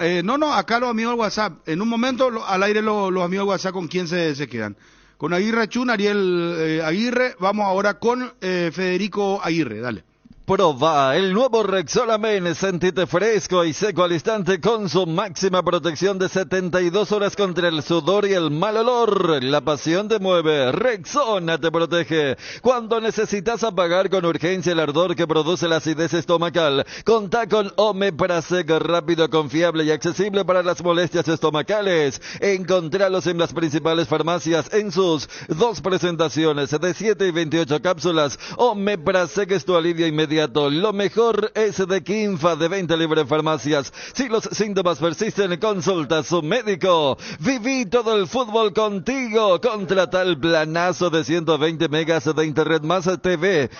Acá los amigos del WhatsApp. En un momento, al aire los amigos del WhatsApp con quién se quedan. Con Aguirre Chun, Ariel Aguirre. Vamos ahora con Federico Aguirre, dale. Proba el nuevo Rexona Men, sentite fresco y seco al instante con su máxima protección de 72 horas contra el sudor y el mal olor. La pasión te mueve, Rexona te protege. Cuando necesitas apagar con urgencia el ardor que produce la acidez estomacal, contá con Omeprazec, rápido, confiable y accesible para las molestias estomacales. Encontralos en las principales farmacias en sus dos presentaciones de 7 y 28 cápsulas. Omeprazec es tu alivio inmediato. Lo mejor es de Quinfa, de 20 libre en farmacias. Si los síntomas persisten, consulta a su médico. Viví todo el fútbol contigo. Contrata el planazo de 120 megas de internet más TV.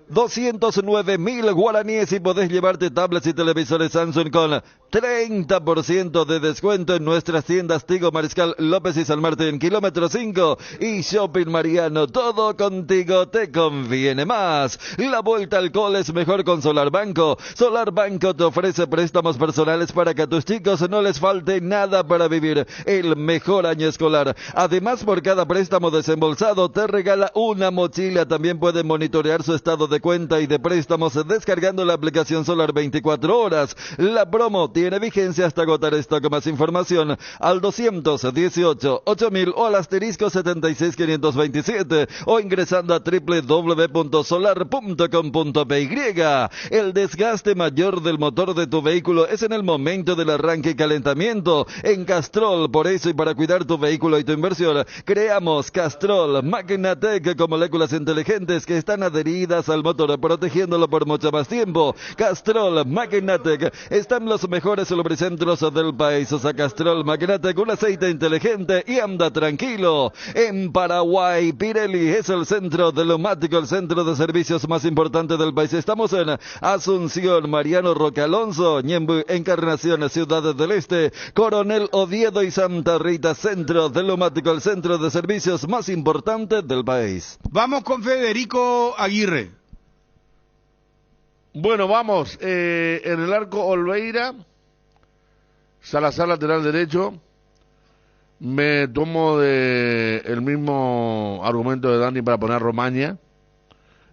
209.000 guaraníes y podés llevarte tablets y televisores Samsung con 30% de descuento en nuestras tiendas Tigo, Mariscal López y San Martín, kilómetro 5 y Shopping Mariano. Todo contigo te conviene más. La vuelta al cole es mejor con Solar Banco. Solar Banco te ofrece préstamos personales para que a tus chicos no les falte nada para vivir el mejor año escolar. Además, por cada préstamo desembolsado te regala una mochila. También pueden monitorear su estado de cuenta y de préstamos descargando la aplicación Solar 24 horas. La promo tiene vigencia hasta agotar stock. Más información al 218-8000 o al asterisco 76527 o ingresando a www.solar.com.py. El desgaste mayor del motor de tu vehículo es en el momento del arranque y calentamiento. En Castrol, por eso y para cuidar tu vehículo y tu inversión, creamos Castrol Magnatec con moléculas inteligentes que están adheridas al motor, protegiéndolo por mucho más tiempo. Castrol Magnatec está en los mejores lubricentros del país. Usa Castrol Magnatec, un aceite inteligente y anda tranquilo. En Paraguay, Pirelli es el centro de neumático, el centro de servicios más importante del país. Estamos en Asunción, Mariano Roque Alonso, Ñemby, Encarnación, Ciudad del Este, Coronel Oviedo y Santa Rita, centro del neumático, el centro de servicios más importante del país. Vamos con Federico Aguirre. Bueno, vamos. En el arco Olveira, Salazar lateral derecho. Me tomo el mismo argumento de Dani para poner a Romaña,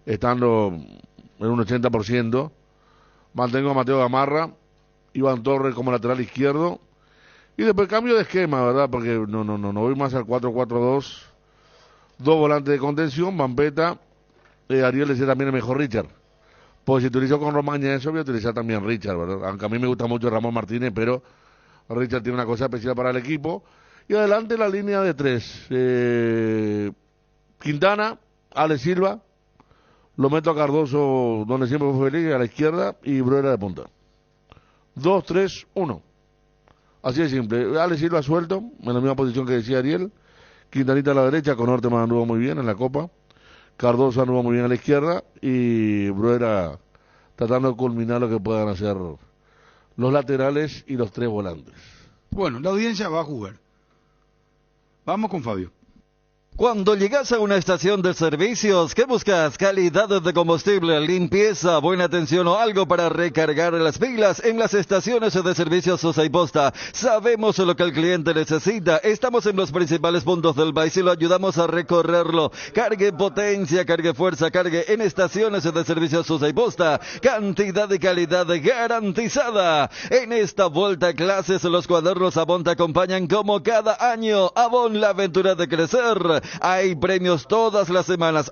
estando en un 80%. Mantengo a Mateo Gamarra, Iván Torres como lateral izquierdo. Y después cambio de esquema, ¿verdad? Porque no voy más al 4-4-2. Dos volantes de contención, Vampeta. Ariel decía también el mejor Richard. Pues si utilizo con Romaña eso, voy a utilizar también Richard, ¿verdad? Aunque a mí me gusta mucho Ramón Martínez, pero Richard tiene una cosa especial para el equipo. Y adelante la línea de tres. Quintana, Ale Silva. Lo meto a Cardoso, donde siempre fue feliz, a la izquierda, y Bruera de punta. 2, 3, 1. Así de simple. Ale Silva suelto, en la misma posición que decía Ariel. Quintanita a la derecha, con Orteman anduvo muy bien en la Copa. Cardoso anduvo muy bien a la izquierda. Y Bruera tratando de culminar lo que puedan hacer los laterales y los tres volantes. Bueno, la audiencia va a jugar. Vamos con Fabio. Cuando llegas a una estación de servicios, ¿qué buscas? Calidad de combustible, limpieza, buena atención o algo para recargar las pilas. En las estaciones de servicios Sosa y Posta sabemos lo que el cliente necesita. Estamos en los principales puntos del país y lo ayudamos a recorrerlo. Cargue potencia, cargue fuerza, cargue en estaciones de servicios Sosa y Posta. Cantidad y calidad garantizada. En esta vuelta a clases, los cuadernos Avon te acompañan como cada año. Avon, la aventura de crecer. Hay premios todas las semanas.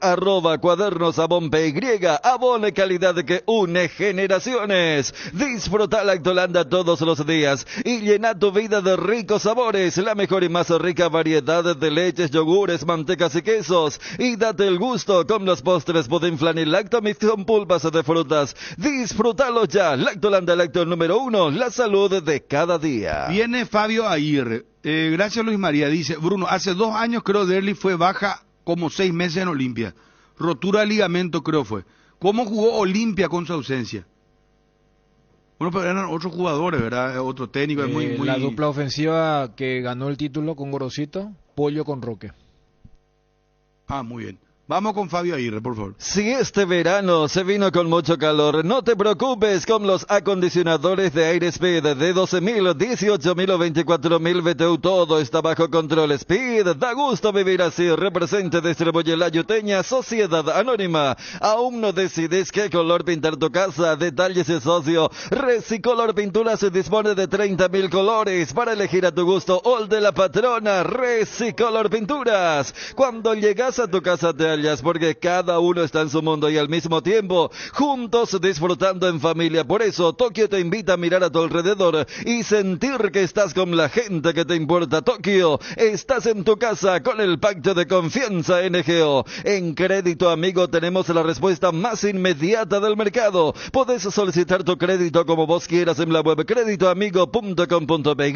@cuadernos Avon PY. Avon, calidad que une generaciones. Disfruta Lactolanda todos los días y llena tu vida de ricos sabores. La mejor y más rica variedad de leches, yogures, mantecas y quesos. Y date el gusto con los postres Pudding Flan y Lactomix con pulpas de frutas. Disfrútalo ya. Lactolanda, Lacto número 1. La salud de cada día. Viene Fabio Aguirre. Gracias Luis María. Dice, Bruno, hace 2 años creo Derli fue baja como 6 meses en Olimpia. Rotura de ligamento creo fue. ¿Cómo jugó Olimpia con su ausencia? Bueno, pero eran otros jugadores, ¿verdad? Otro técnico. Muy... La dupla ofensiva que ganó el título con Gorosito, Pollo con Roque. Ah, muy bien. Vamos con Fabio Aguirre, por favor. Si este verano se vino con mucho calor, no te preocupes con los acondicionadores de Aire Speed de 12.000, 18.000 o 24.000 BTU. Todo está bajo control. Speed, da gusto vivir así. Represente, distribuye la Yuteña, Sociedad Anónima. ¿Aún no decides qué color pintar tu casa? Detalles y socio. Recicolor Pintura se dispone de 30.000 colores para elegir a tu gusto. All de la patrona, Recicolor Pinturas. Cuando llegas a tu casa te porque cada uno está en su mundo y al mismo tiempo juntos disfrutando en familia. Por eso Tokio te invita a mirar a tu alrededor y sentir que estás con la gente que te importa. Tokio, estás en tu casa con el pacto de confianza NGO. En Crédito Amigo tenemos la respuesta más inmediata del mercado. Podés solicitar tu crédito como vos quieras en la web creditoamigo.com.py,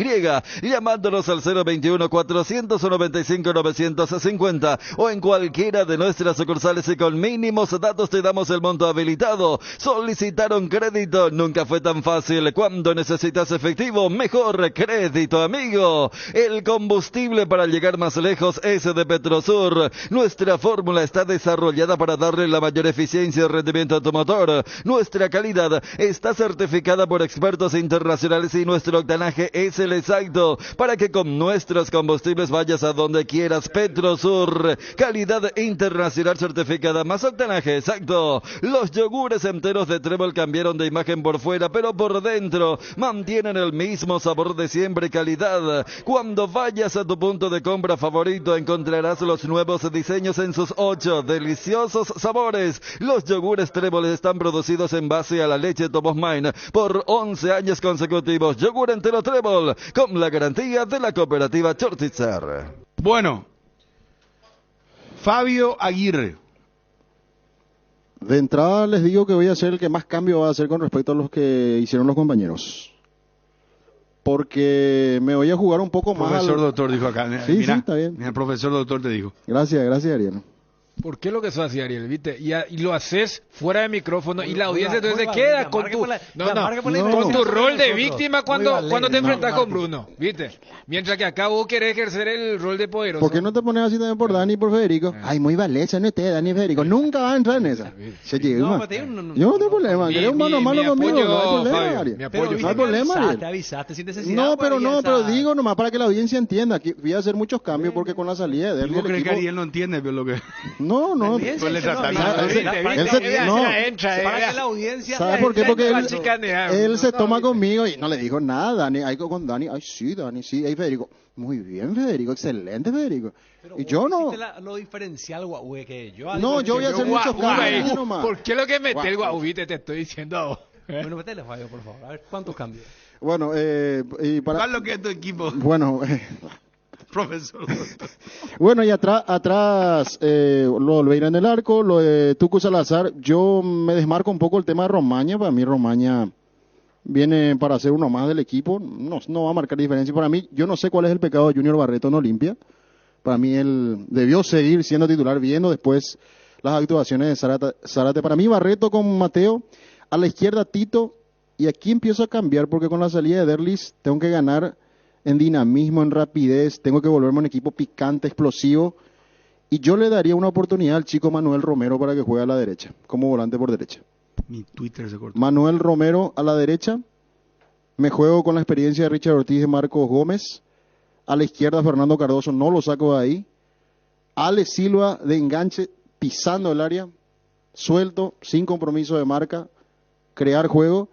llamándonos al 021 495 950 o en cualquiera de nuestras sucursales y con mínimos datos te damos el monto habilitado. Solicitar un crédito nunca fue tan fácil. Cuando necesitas efectivo, mejor Crédito Amigo. El combustible para llegar más lejos es de Petrosur. Nuestra fórmula está desarrollada para darle la mayor eficiencia y rendimiento a tu motor. Nuestra calidad está certificada por expertos internacionales y nuestro octanaje es el exacto para que con nuestros combustibles vayas a donde quieras. Petrosur, calidad internacional certificada, más octanaje exacto. Los yogures enteros de Trébol cambiaron de imagen por fuera, pero por dentro mantienen el mismo sabor de siempre y calidad. Cuando vayas a tu punto de compra favorito encontrarás los nuevos diseños en sus 8 deliciosos sabores. Los yogures Trébol están producidos en base a la leche Tomos Mine por 11 años consecutivos. Yogur entero Trébol con la garantía de la cooperativa Chortitzer. Bueno, Fabio Aguirre. De entrada les digo que voy a hacer el que más cambio va a hacer con respecto a los que hicieron los compañeros. Porque me voy a jugar un poco más. Profesor doctor dijo acá. Sí, Mira, sí, está bien. mira, el profesor doctor te dijo. Gracias, Ariel. ¿Por qué lo que sos así, Ariel? ¿Viste? Y lo haces fuera de micrófono y la audiencia Muy entonces se valiente, queda con tu, marca por la con diferencia tu entre rol de nosotros. víctima Muy cuando valiente. te enfrentas No, con Bruno, ¿viste? Mientras que acá vos querés ejercer el rol de poderoso. ¿Por qué no te pones así también por Dani y por Federico? Ay, muy valesa, no esté, Dani y Federico. Nunca va a entrar en esa. Se llega, No, man. pero te- Yo no tengo problema. ¿Querés un mano a mano conmigo? No hay problema, Fabio, Ariel. mi Pero apoyo. No hay problema, Ariel. Te avisaste sin necesidad. No, pero pues, pero esa- digo nomás para que la audiencia entienda. Que voy a hacer muchos cambios porque con la salida de ¿Y Derli vos el crees que equipo... Ariel no entiende pero lo que... No, no. audiencia Pues le dice, trata no, mal. mira, Él se- mira, él para se- que- no. para que la audiencia... ¿Sabes por qué? Porque él se No, toma ¿viste? conmigo y no le dijo nada. Dani, ahí con Dani, ay sí, Dani, sí. Ahí Federico, muy bien, Federico, excelente, Federico. Pero Y vos yo no. hiciste lo diferencial, güey, que yo... No, yo voy a hacer muchos cambios nomás. ¿Por qué lo que metes el Guau. guauvite te estoy diciendo a vos? Bueno, metele, Fabio, por favor. A ver, ¿cuántos cambios? Bueno, y para... ¿Cuál es lo que es tu equipo, Bueno, profesor doctor? bueno, y atrás lo Olveira en el arco, lo de Tucu Salazar. Yo me desmarco un poco el tema de Romaña. Para mí Romaña viene para ser uno más del equipo. No va a marcar diferencia. Para mí, yo no sé cuál es el pecado de Junior Barreto en Olimpia. Para mí él debió seguir siendo titular, viendo después las actuaciones de Zárate. Para mí Barreto con Mateo, a la izquierda Tito, y aquí empiezo a cambiar porque con la salida de Derlis tengo que ganar en dinamismo, en rapidez, tengo que volverme un equipo picante, explosivo, y yo le daría una oportunidad al chico Manuel Romero para que juegue a la derecha, como volante por derecha. Mi Twitter se cortó. Manuel Romero a la derecha, me juego con la experiencia de Richard Ortiz y de Marcos Gómez, a la izquierda Fernando Cardoso, no lo saco de ahí, Ale Silva de enganche, pisando el área, suelto, sin compromiso de marca, crear juego,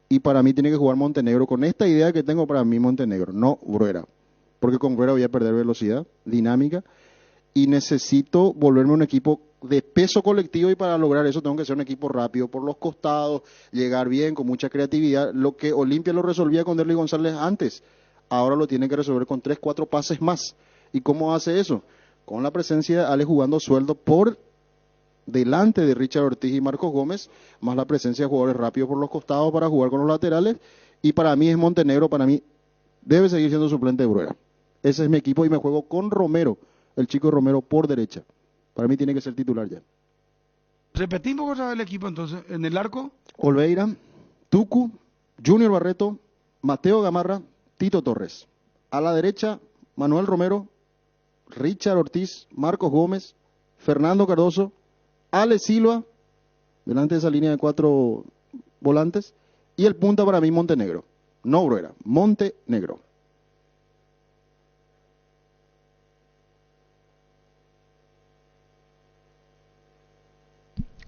y para mí tiene que jugar Montenegro, con esta idea que tengo para mí Montenegro, no Bruera, porque con Bruera voy a perder velocidad, dinámica, y necesito volverme un equipo de peso colectivo, y para lograr eso tengo que ser un equipo rápido por los costados, llegar bien, con mucha creatividad, lo que Olimpia lo resolvía con Derly González antes, ahora lo tiene que resolver con 3, 4 pases más. ¿Y cómo hace eso? Con la presencia de Ale jugando sueldo por delante de Richard Ortiz y Marcos Gómez, más la presencia de jugadores rápidos por los costados para jugar con los laterales, y para mí es Montenegro, para mí debe seguir siendo suplente de Bruera. Ese es mi equipo y me juego con Romero, el chico Romero por derecha. Para mí tiene que ser titular ya. Repetimos otra vez el equipo entonces. En el arco, Olveira, Tucu, Junior Barreto, Mateo Gamarra, Tito Torres. A la derecha, Manuel Romero, Richard Ortiz, Marcos Gómez, Fernando Cardoso, Ale Silva, delante de esa línea de 4 volantes, y el punta para mí Montenegro, no Bruera, Montenegro.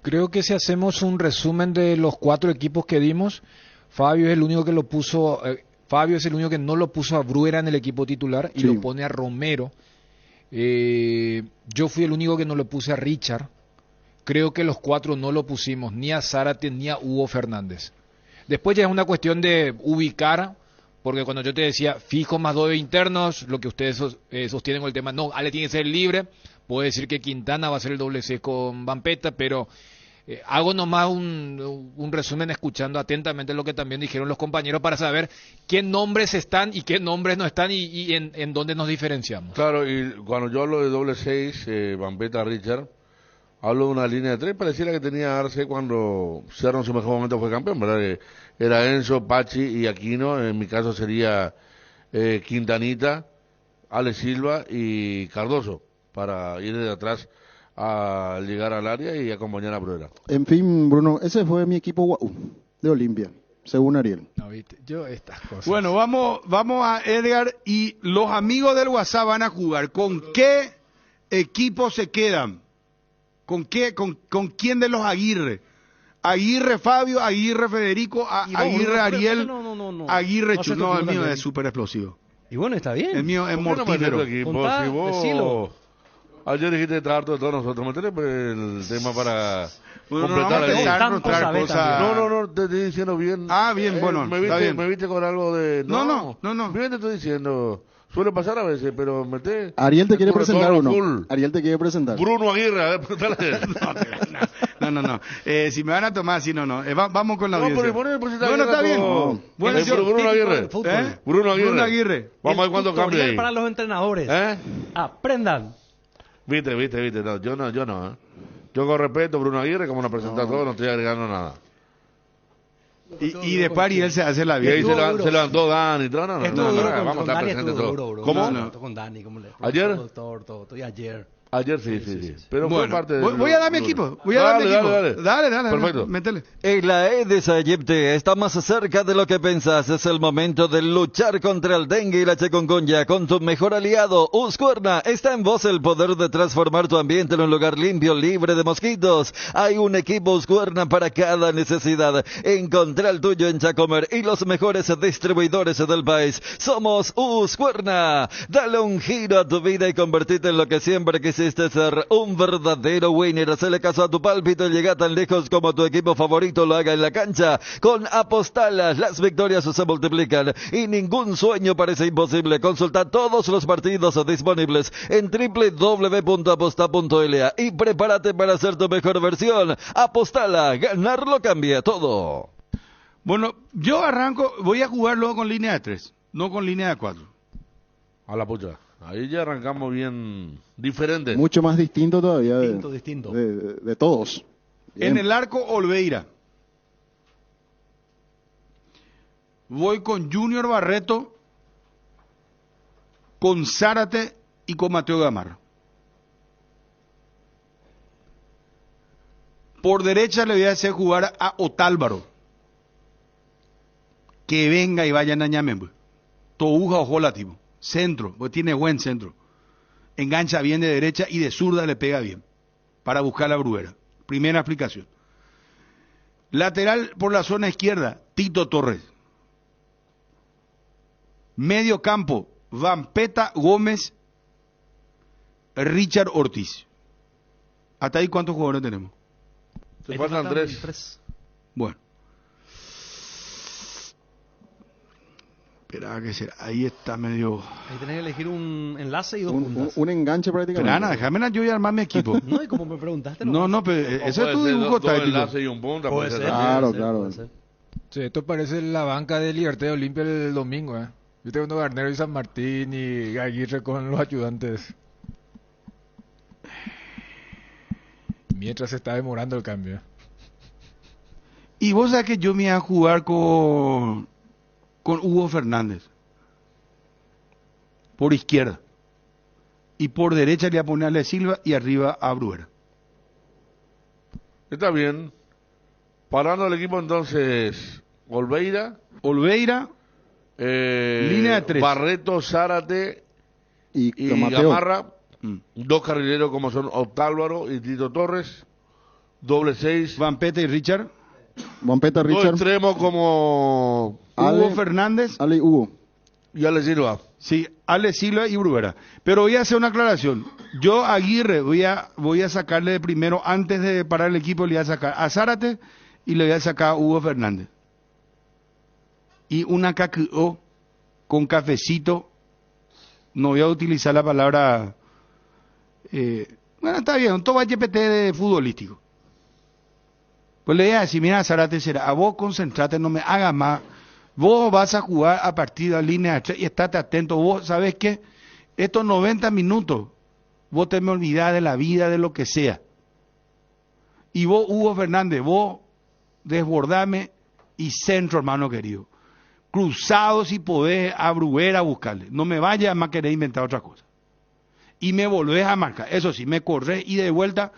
Creo que si hacemos un resumen de los 4 equipos que dimos, Fabio es el único que lo puso, Fabio es el único que no lo puso a Bruera en el equipo titular y Sí. lo pone a Romero. Yo fui el único que no lo puse a Richard. Creo que los 4 no lo pusimos ni a Zárate ni a Hugo Fernández. Después ya es una cuestión de ubicar, porque cuando yo te decía fijo más 2 internos, lo que ustedes sostienen con el tema, no, Ale tiene que ser libre, puedo decir que Quintana va a ser el doble C con Vampeta, pero hago nomás un resumen escuchando atentamente lo que también dijeron los compañeros para saber qué nombres están y qué nombres no están y en dónde nos diferenciamos. Claro, y cuando yo hablo de doble 6, Vampeta, Richard, hablo de una línea de 3, pareciera que tenía Arce cuando Cerro en su mejor momento fue campeón, ¿verdad? Era Enzo, Pachi y Aquino, en mi caso sería Quintanita, Ale Silva y Cardoso, para ir de atrás a llegar al área y acompañar a Bruera. En fin, Bruno, ese fue mi equipo de Olimpia, según Ariel. No, ¿viste? Yo estas cosas. bueno, vamos a Edgar, y los amigos del WhatsApp van a jugar. ¿Con qué equipo se quedan? ¿Con quién de los Aguirre? Aguirre Fabio, Aguirre Federico, Aguirre Ariel, No. Aguirre No, Chulo. No, el mío también. es súper explosivo. Y bueno, está bien. El mío es ¿Por qué no metes mortífero. tu equipo? Contá, Si vos- decilo. Ayer dijiste que estaba harto de todos nosotros, metele pues, el tema para Bueno, no completar vamos a el empezar a Tanto mostrar sabés cosas. No, te estoy diciendo bien. Ah, bien, bueno, me está viste, bien. me viste con algo de... No. Bien te estoy diciendo. Suele pasar a veces, pero mete... Ariel te quiere tu presentar retorno uno. full. Ariel te quiere presentar. Bruno Aguirre, a ver, preguntale. No. Si me van a tomar así, no. Vamos con la audiencia. Pero poner pues, Bueno, está bien. Bueno, Bruno Aguirre. Bruno Aguirre. Vamos a ver cuándo cambia ahí. Para los entrenadores. Aprendan. Viste. No, yo no. Yo con respeto, Bruno Aguirre, como nos presenta todo, no estoy agregando nada. Y después Ariel se hace la Y ahí vida. se levantó Dani y todo. No, vamos a estar Dani presentes estuvo todos. duro. ¿Cómo? Con Dani, ¿cómo le? ¿Ayer? Todo. Y ayer. Ayer sí. Pero Bueno, fue parte de... voy a dar mi equipo. Dale. Perfecto. Métele. En la Aedes aegypti está más cerca de lo que pensás. Es el momento de luchar contra el dengue y la chikungunya con tu mejor aliado, Husqvarna. Está en vos el poder de transformar tu ambiente en un lugar limpio, libre de mosquitos. Hay un equipo Husqvarna para cada necesidad. Encontrá el tuyo en Chacomer y los mejores distribuidores del país. Somos Husqvarna. Dale un giro a tu vida y convertite en lo que siempre quisiste ser, un verdadero winner. Hacele caso a tu pálpito y llega tan lejos como tu equipo favorito lo haga en la cancha. Con Apostala, las victorias se multiplican y ningún sueño parece imposible. Consulta todos los partidos disponibles en www.aposta.la y prepárate para hacer tu mejor versión. Apostala, ganarlo cambia todo. Bueno, yo arranco, voy a jugar luego con línea de 3, no con línea de 4. A la pucha. Ahí ya arrancamos bien diferentes. Mucho más distinto todavía Distinto. de todos. Bien. En el arco, Olveira. Voy con Junior Barreto, con Zárate y con Mateo Gamarra. Por derecha le voy a hacer jugar a Otálvaro. Que venga y vaya a Ñamembe. Touja Ojolativo. Centro, porque tiene buen centro. Engancha bien de derecha y de zurda le pega bien. Para buscar la Bruguera. Primera explicación. Lateral por la zona izquierda, Tito Torres. Medio campo, Vampeta Gómez, Richard Ortiz. ¿Hasta ahí cuántos jugadores tenemos? Se pasan 3. Bueno. Espera, que será. Ahí está medio... Ahí tenés que elegir un enlace y dos Un, puntas. un enganche prácticamente. Pero Ana, déjame yo y armar mi equipo. No, y como me preguntaste... No, pero eso es tu dibujo Dos táctico. enlaces y un punta. Puede ser. Claro. Sí, esto parece la banca de Libertad de Olimpia el domingo, ¿eh? Viste cuando Garnero y San Martín y Aguirre con los ayudantes. Mientras se está demorando el cambio. Y vos sabés que yo me iba a jugar con Hugo Fernández. Por izquierda. Y por derecha le iba a ponerle a Silva y arriba a Bruguera. Está bien. Parando el equipo entonces, Olveira, línea de 3. Barreto, Zárate y Mateo. Gamarra. Dos carrileros como son Otálvaro y Tito Torres. Doble 6. Vampeta y Richard. Vampeta, Dos Richard. extremos como Hugo Fernández. Ale y Hugo. y Ale Silva. Sí, Ale Silva y Bruguera. Pero voy a hacer una aclaración. Yo a Aguirre voy a sacarle de primero, antes de parar el equipo, le voy a sacar a Zárate y le voy a sacar a Hugo Fernández. Y una KKO con cafecito. No voy a utilizar la palabra... bueno, está bien, un toma GPT de futbolístico. Pues le voy a decir, mira, Zárate, será, a vos concentrate, no me hagas más. Vos vas a jugar a partir de línea de 3 y estate atento. Vos, ¿sabés qué? Estos 90 minutos, vos te me olvidás de la vida, de lo que sea. Y vos, Hugo Fernández, vos desbordame y centro, hermano querido. Cruzado si podés a Bruguera a buscarle. No me vayas a querer inventar otra cosa. Y me volvés a marcar. Eso sí, me corres y de vuelta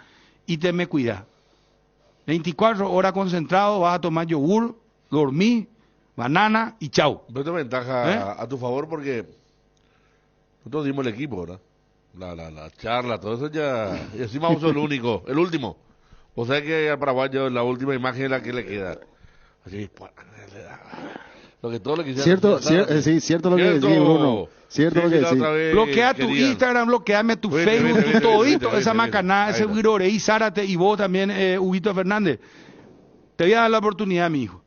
y te me cuidás. 24 horas concentrado, vas a tomar yogur, dormir, banana y chau. Pero esta ventaja a tu favor porque nosotros dimos el equipo, ¿verdad? La charla, todo eso ya... Y encima vos sos el único, el último. O sea que al paraguayo la última imagen es la que le queda. Así, lo que todo le quisiera... Cierto lo que decís, Bruno. Cierto lo que decís. Bloquea tu Instagram, bloqueame tu Facebook, tu todito, esa macanada, ese Guiroreí, Zárate y vos también, Huguito Fernández. Te voy a dar la oportunidad, mi hijo.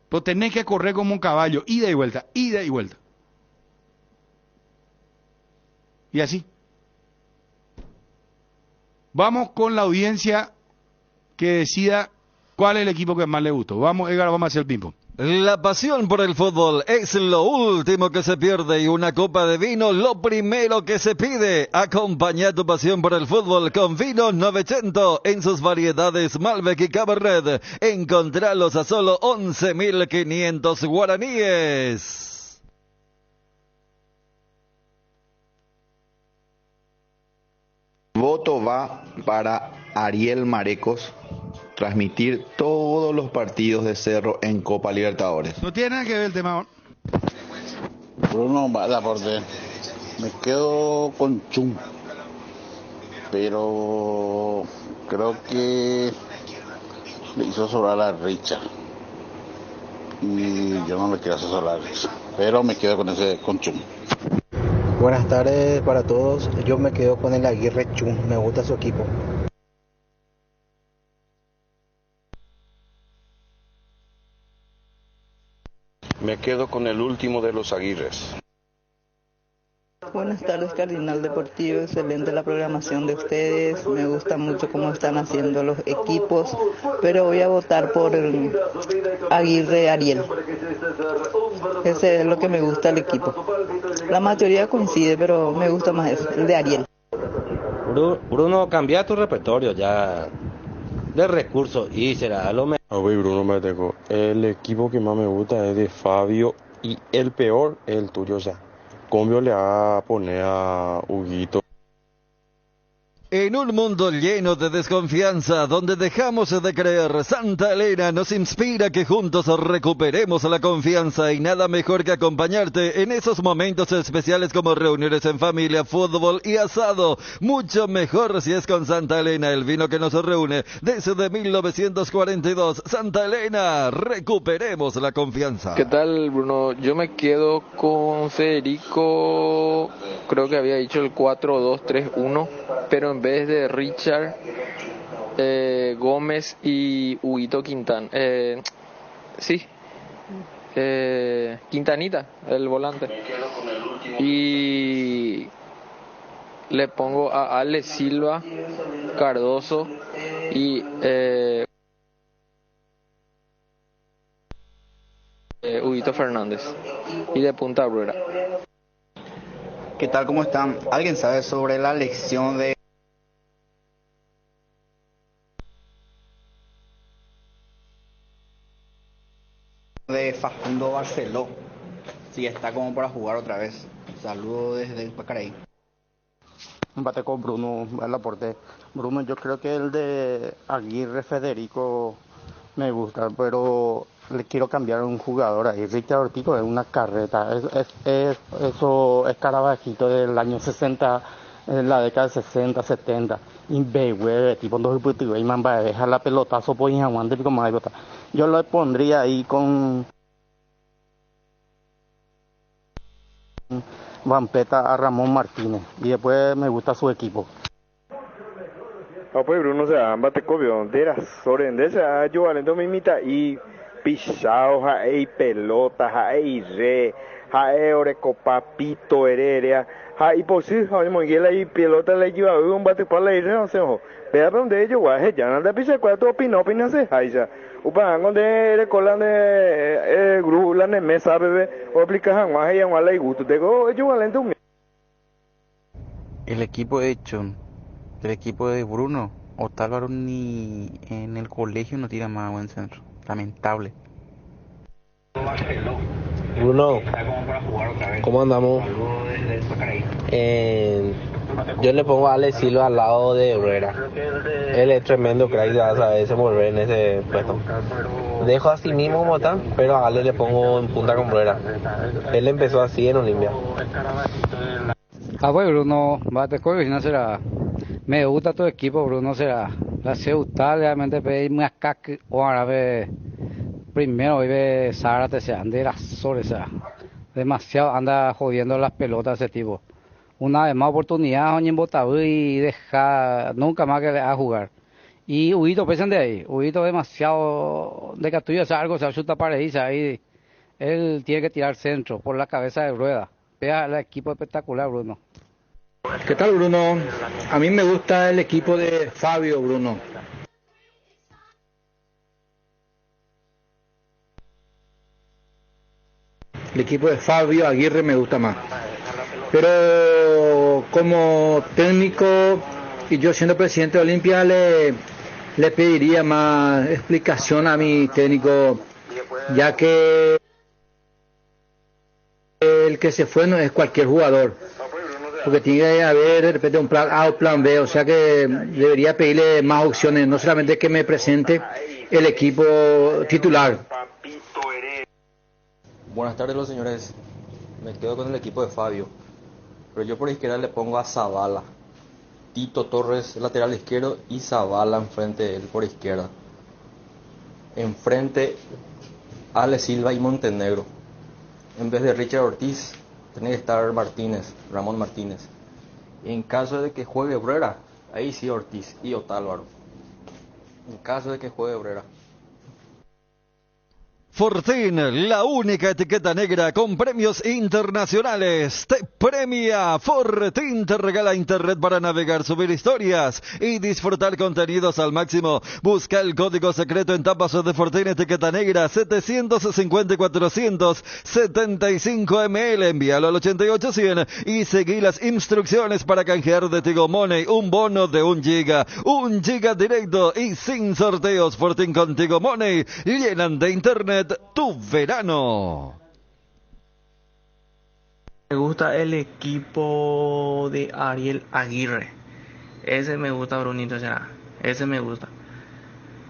Pues tenés que correr como un caballo, ida y vuelta, ida y vuelta. Y así. Vamos con la audiencia que decida cuál es el equipo que más le gustó. Vamos, Edgar, vamos a hacer el ping-pong. La pasión por el fútbol es lo último que se pierde y una copa de vino lo primero que se pide. Acompaña tu pasión por el fútbol con vino Novecento en sus variedades Malbec y Cabernet. Encontralos a solo 11.500 guaraníes. Voto va para Ariel Marecos. Transmitir todos los partidos de Cerro en Copa Libertadores. No tiene nada que ver el tema. Bruno Laporte. Me quedo con Chum. Pero creo que le hizo sobrar a Richard. Y yo no le quiero hacer sobrar a Richard. Pero me quedo con Chum. Buenas tardes para todos. Yo me quedo con el Aguirre Chum. Me gusta su equipo. Me quedo con el último de los Aguirres. Buenas tardes, Cardinal Deportivo. Excelente la programación de ustedes. Me gusta mucho cómo están haciendo los equipos, pero voy a votar por el Aguirre Ariel. Ese es lo que me gusta del equipo. La mayoría coincide, pero me gusta más el de Ariel. Bruno, cambia tu repertorio ya de recursos y será lo mejor. Oye, Bruno, me tengo. El equipo que más me gusta es de Fabio y el peor es el tuyo, o sea. Combio le va a poner a Huguito. En un mundo lleno de desconfianza, donde dejamos de creer, Santa Elena nos inspira que juntos recuperemos la confianza y nada mejor que acompañarte en esos momentos especiales como reuniones en familia, fútbol y asado. Mucho mejor si es con Santa Elena, el vino que nos reúne desde 1942. Santa Elena, recuperemos la confianza. ¿Qué tal, Bruno? Yo me quedo con Federico, creo que había dicho el 4-2-3-1, pero en vez de Richard, Gómez y Huguito Quintana. Quintanita, el volante. Y le pongo a Ale Silva, Cardoso y Huguito Fernández. Y de punta Bruera. ¿Qué tal? ¿Cómo están? ¿Alguien sabe sobre la elección de Facundo Barceló? Si está como para jugar otra vez. Saludos desde Pacaraí. Empate con Bruno Laporte. Bruno, yo creo que el de Aguirre Federico me gusta, pero le quiero cambiar a un jugador ahí. Richard Ortigo es una carreta. Eso es Carabajito del año 60, en la década de 60, 70. Tipo, y mamba, deja la pelotazo, pues, yo lo pondría ahí con Vampeta a Ramón Martínez. Y después me gusta su equipo. Pues Bruno se ambate cobio de la sorprendesa yo valendo mi mitad y pisao jae pelota jae re jae orecopa pito heredia jae posi jae monguela y pelota le lleva un bate para la irre no sé ojo vea donde ellos guaje ya nada pisa cuatro opina se jaisa upa donde recolan de grupo la mesa bebé o aplica janguaje y janguala y gusto tengo ellos valendo el equipo hecho el equipo de Bruno Otálvaro ni en el colegio no tira más buen centro. Lamentable. Bruno, ¿cómo andamos? Yo le pongo a Ale Silva al lado de Herrera. Él es tremendo crack, ya sabes, se mueve en ese puesto. Dejo así mismo como está, pero a Ale le pongo en punta con Herrera. Él empezó así en Olimpia. Pues Bruno, bate con no será. Me gusta tu equipo, Bruno, será. La Ceuta, realmente, pedí más cac o árabe. Primero, vive Sara, te se ande las soles, será. Demasiado anda jodiendo las pelotas ese tipo. Una vez más oportunidad, en Botabú y deja nunca más que le a jugar. Y Huguito, pensan de ahí. Huguito demasiado de Castillo, o algo, se chuta parediza ahí. Él tiene que tirar centro por la cabeza de rueda. Vea el equipo espectacular, Bruno. ¿Qué tal, Bruno? A mí me gusta el equipo de Fabio, Bruno. El equipo de Fabio Aguirre me gusta más. Pero como técnico y yo siendo presidente de Olimpia le pediría más explicación a mi técnico, ya que el que se fue no es cualquier jugador, porque tiene que haber de repente un plan A o plan B, o sea que debería pedirle más opciones, no solamente que me presente el equipo titular. Buenas tardes, los señores. Me quedo con el equipo de Fabio, pero yo por izquierda le pongo a Zavala, Tito Torres lateral izquierdo y Zavala enfrente de él por izquierda. Enfrente Ale Silva y Montenegro. En vez de Richard Ortiz, tiene que estar Ramón Martínez. En caso de que juegue Brera, ahí sí Ortiz y Otálvaro. En caso de que juegue Brera. Fortín, la única etiqueta negra con premios internacionales. Te premia Fortín, te regala internet para navegar, subir historias y disfrutar contenidos al máximo. Busca el código secreto en tapas de Fortín, etiqueta negra 750-475 ml. Envíalo al 8800 y seguí las instrucciones para canjear de Tigo Money un bono de 1 giga. 1 giga directo y sin sorteos. Fortín con Tigo Money llenan de internet tu verano. Me gusta el equipo de Ariel Aguirre. Ese me gusta, Brunito, ya. Ese me gusta.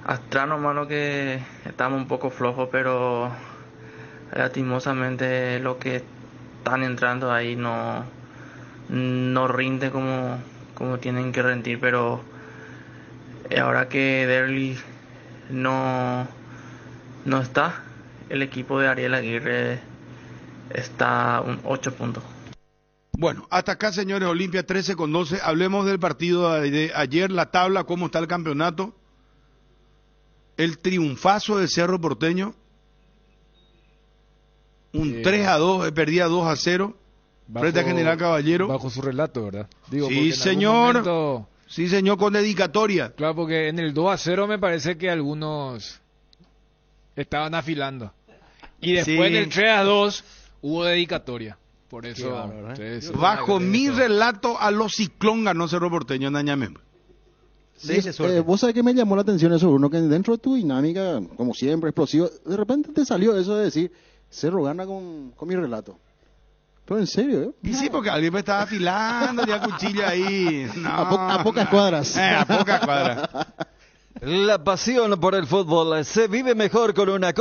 Hasta nomás que estamos un poco flojos, pero lastimosamente lo que están entrando ahí no rinde como tienen que rendir, pero ahora que Derly no está, el equipo de Ariel Aguirre está un 8 puntos. Bueno, hasta acá, señores. Olimpia 13-12. Hablemos del partido de ayer, la tabla, cómo está el campeonato. El triunfazo de Cerro Porteño. Un 3-2, perdía 2-0 frente a General Caballero. Bajo su relato, ¿verdad? Digo, sí, señor. Momento... Sí, señor, con dedicatoria. Claro, porque en el 2-0 me parece que algunos estaban afilando. Y después del 3-2 hubo dedicatoria. Por eso. Bárbaro, ¿eh? Sí. Bajo mi relato, a los Ciclón ganó Cerro Porteño en Añamembe. Sí, vos sabés que me llamó la atención eso, Bruno, que dentro de tu dinámica, como siempre, explosivo, de repente te salió eso de decir, Cerro gana con mi relato. Pero en serio, ¿eh? Y sí, porque alguien me estaba afilando ya cuchillo ahí. No, a pocas cuadras. A pocas cuadras. La pasión por el fútbol se vive mejor con una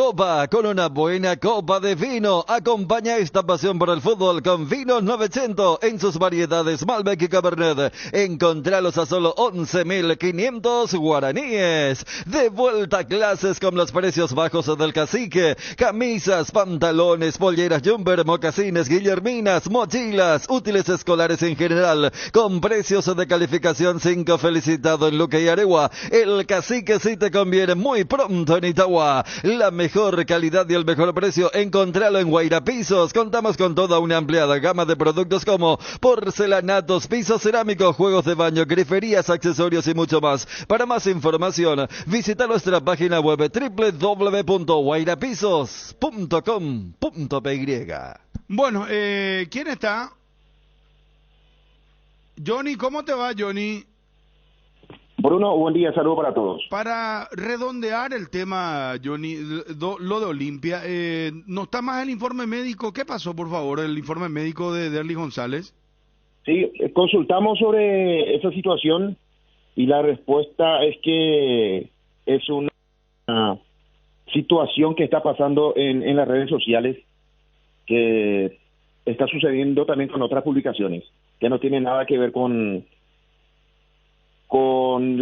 buena copa de vino. Acompaña esta pasión por el fútbol con Vino 900 en sus variedades Malbec y Cabernet. Encontralos a solo 11.500 guaraníes. De vuelta a clases con los precios bajos del Cacique. Camisas, pantalones, polleras Jumper, mocasines, guillerminas, mochilas, útiles escolares en general, con precios de calificación 5 felicitado en Luque y Aregua. El Cacique sí te conviene muy pronto en Itagua. La mejor calidad y el mejor precio, encontralo en Guaira Pisos. Contamos con toda una ampliada gama de productos como porcelanatos, pisos cerámicos, juegos de baño, griferías, accesorios y mucho más. Para más información, visita nuestra página web www.guairapisos.com.py. Bueno, ¿quién está? Johnny, ¿cómo te va, Johnny? Bruno, buen día, saludo para todos. Para redondear el tema, Johnny, lo de Olimpia, ¿no está más el informe médico? ¿Qué pasó, por favor, el informe médico de Derly González? Sí, consultamos sobre esa situación y la respuesta es que es una situación que está pasando en las redes sociales, que está sucediendo también con otras publicaciones, que no tiene nada que ver con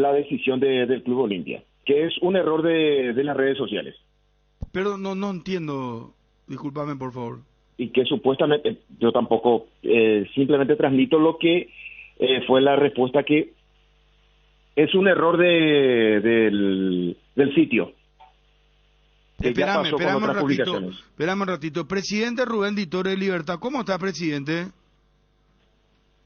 la decisión del Club Olimpia, que es un error de las redes sociales. Pero no entiendo, discúlpame por favor. Y que supuestamente, yo tampoco, simplemente transmito lo que fue la respuesta, que es un error del sitio. Espérame un ratito. Presidente Rubén Ditore de Libertad, ¿cómo está, presidente?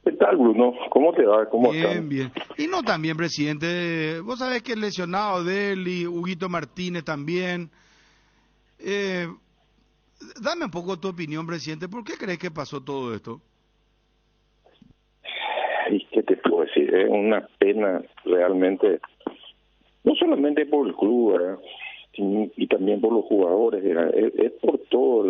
¿Qué tal, Bruno? ¿Cómo te va? ¿Cómo Bien, estás? bien. Y no también, presidente, vos sabés que el lesionado Deli, Huguito Martínez también. Dame un poco tu opinión, presidente. ¿Por qué crees que pasó todo esto? ¿Y qué te puedo decir? Es una pena realmente, no solamente por el club, ¿verdad? Y también por los jugadores, ¿verdad? Es por todo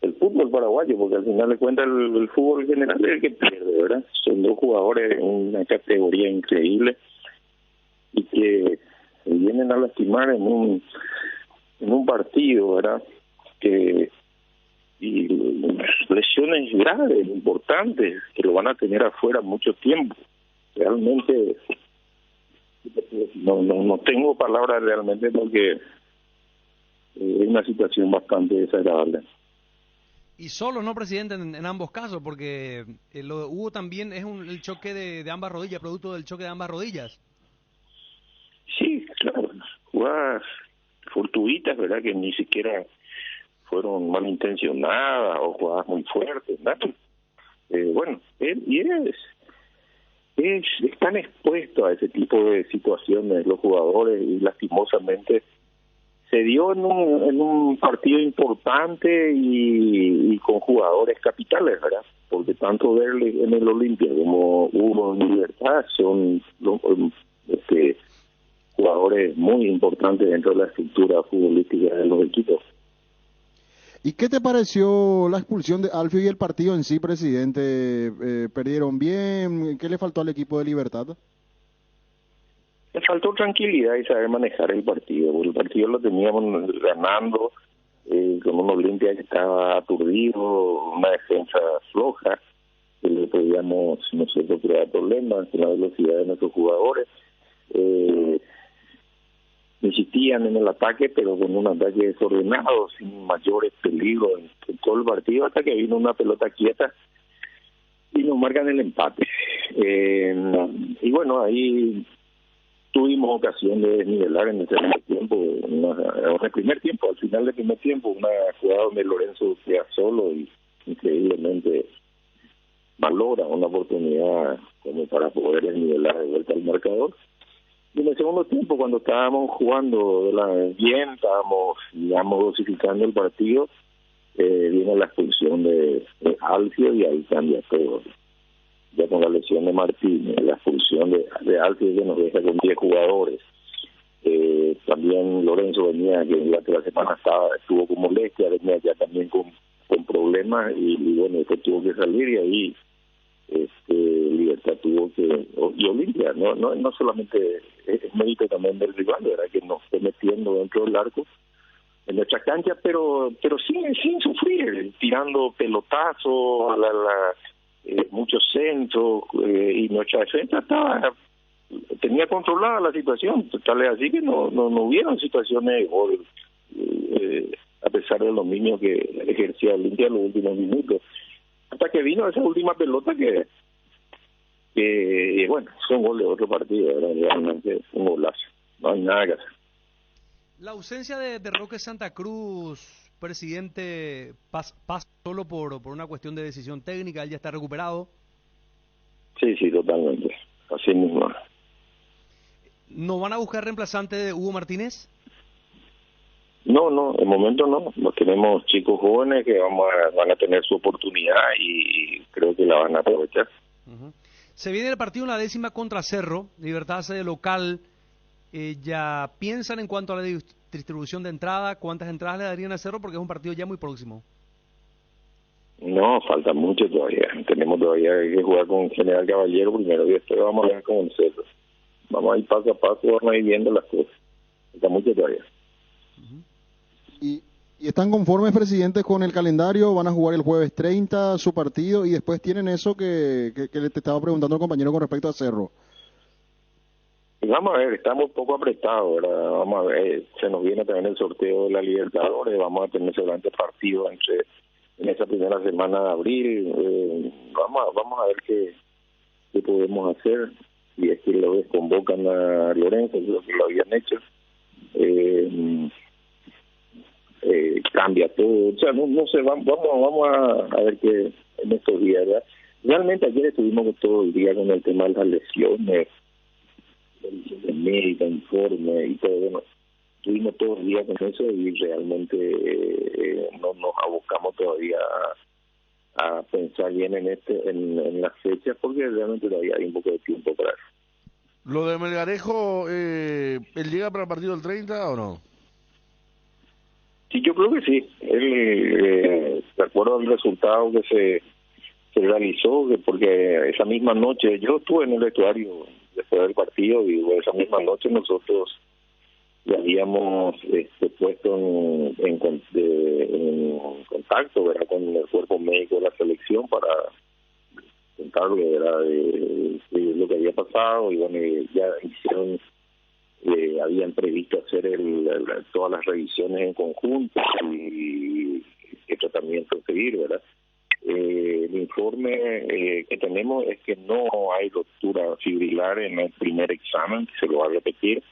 el fútbol paraguayo, porque al final de cuentas el fútbol general es el que pierde, ¿verdad? Son dos jugadores en una categoría increíble y que vienen a lastimar en un partido, ¿verdad? Y lesiones graves, importantes, que lo van a tener afuera mucho tiempo. Realmente no tengo palabras realmente, porque es una situación bastante desagradable. Y solo, ¿no, presidente? En ambos casos, porque lo de Hugo también es el choque de ambas rodillas, producto del choque de ambas rodillas. Sí, claro, jugadas fortuitas, ¿verdad? Que ni siquiera fueron malintencionadas o jugadas muy fuertes, ¿no? Bueno, están expuestos a ese tipo de situaciones los jugadores, y lastimosamente se dio en un partido importante y con jugadores capitales, ¿verdad? Porque tanto verle en el Olimpia como Hugo en Libertad son jugadores muy importantes dentro de la estructura futbolística de los equipos. ¿Y qué te pareció la expulsión de Alfio y el partido en sí, presidente? ¿Perdieron bien? ¿Qué le faltó al equipo de Libertad? Le faltó tranquilidad y saber manejar el partido, porque el partido lo teníamos ganando, con un Olimpia que estaba aturdido, una defensa floja, que le podíamos nosotros crear problemas con la velocidad de nuestros jugadores. Insistían en el ataque, pero con un ataque desordenado, sin mayores peligros en todo el partido, hasta que vino una pelota quieta y nos marcan el empate. Y bueno, ahí tuvimos ocasión de desnivelar en el segundo tiempo, en el primer tiempo, al final del primer tiempo, una jugada donde Lorenzo queda solo y increíblemente valora una oportunidad como para poder desnivelar de vuelta al marcador. Y en el segundo tiempo, cuando estábamos jugando bien, estábamos, digamos, dosificando el partido, viene la expulsión de Alfio y ahí cambia todo. Ya con la lesión de Martínez, la expulsión de Alfio que nos deja con 10 jugadores. También Lorenzo venía, que la semana estuvo con molestia, venía ya también con problemas y bueno, después tuvo que salir y ahí Libertad tuvo que, y Olimpia, no solamente es mérito también del rival, ¿verdad? Que nos esté metiendo dentro del arco en nuestra cancha, pero sin sufrir, tirando pelotazos, muchos centros, y nuestra defensa tenía controlada la situación, tal es así que no hubieron situaciones de gol, a pesar del dominio que ejercía Olimpia en los últimos minutos, hasta que vino esa última pelota que bueno, fue un gol de otro partido, ¿verdad? Realmente un golazo, no hay nada que hacer. La ausencia de Roque Santa Cruz, presidente, pasa solo por una cuestión de decisión técnica, él ya está recuperado. Sí, totalmente, así mismo. ¿No van a buscar reemplazante de Hugo Martínez? No, de momento no. Tenemos chicos jóvenes que van a tener su oportunidad y creo que la van a aprovechar. Uh-huh. Se viene el partido en la 10ª contra Cerro, Libertad sede local. ¿Ya piensan en cuanto a la distribución de entrada? ¿Cuántas entradas le darían a Cerro? Porque es un partido ya muy próximo. No, falta mucho todavía. Tenemos todavía que jugar con General Caballero primero y después vamos a ver con el Cerro. Vamos a ir paso a paso, vamos a ir viendo las cosas. Falta mucho todavía. ¿Y están conformes, presidente, con el calendario? ¿Van a jugar el jueves 30 su partido? Y después tienen eso que le te estaba preguntando el compañero con respecto a Cerro. Y vamos a ver, estamos un poco apretados, ¿verdad? Vamos a ver, se nos viene también el sorteo de la Libertadores, vamos a tener seguramente partidos en esa primera semana de abril. Vamos a ver qué podemos hacer. Y es que lo desconvocan a Lorenzo, creo que lo habían hecho. Cambia todo, o sea, no sé, vamos a ver que en estos días, ¿verdad? Realmente ayer estuvimos todo el día con el tema de las lesiones, de médica, informe y todo. Bueno, estuvimos todo el día con eso y realmente no nos abocamos todavía a pensar bien en las fechas, porque realmente todavía hay un poco de tiempo para eso. Lo de Melgarejo, ¿él llega para el partido del 30 o no? Sí, yo creo que sí. Él, de acuerdo al resultado que se realizó, porque esa misma noche, yo estuve en el vestuario después del partido y esa misma noche nosotros le habíamos puesto en contacto, ¿verdad?, con el cuerpo médico de la selección para contarle, ¿verdad?, de lo que había pasado, y bueno, ya hicieron, habían previsto hacer todas las revisiones en conjunto y qué tratamiento seguir, ¿verdad? El informe que tenemos es que no hay ruptura fibrilar en el primer examen, que se lo va a repetir,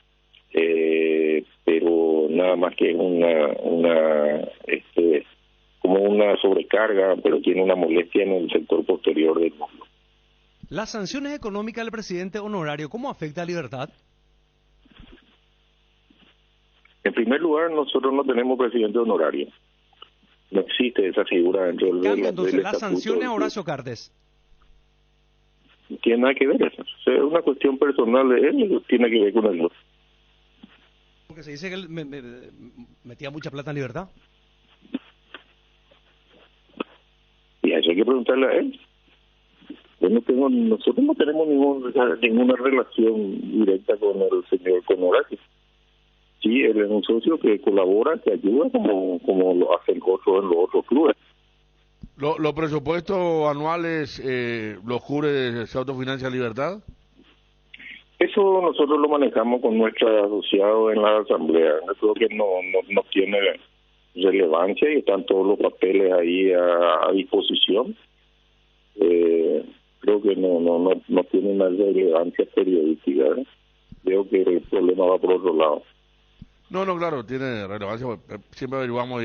pero nada más que es como una sobrecarga, pero tiene una molestia en el sector posterior del muslo. Las sanciones económicas del presidente honorario, ¿cómo afecta a Libertad? En primer lugar, nosotros no tenemos presidente honorario. No existe esa figura dentro del cambio, entonces, las sanciones a Horacio Cartes. No tiene nada que ver eso. Es una cuestión personal de él, tiene que ver con él. Porque se dice que él metía mucha plata en Libertad. Y eso hay que preguntarle a él. Nosotros no tenemos ninguna relación directa con el señor Horacio. Sí, él es un socio que colabora, que ayuda, como lo hacen otros en los otros clubes. ¿Los presupuestos anuales los cubre se autofinancia Libertad? Eso nosotros lo manejamos con nuestros asociados en la asamblea. Yo creo que no tiene relevancia y están todos los papeles ahí a disposición. Creo que no tiene una relevancia periodística, ¿eh? Veo que el problema va por otro lado. No, claro, tiene relevancia. Siempre averiguamos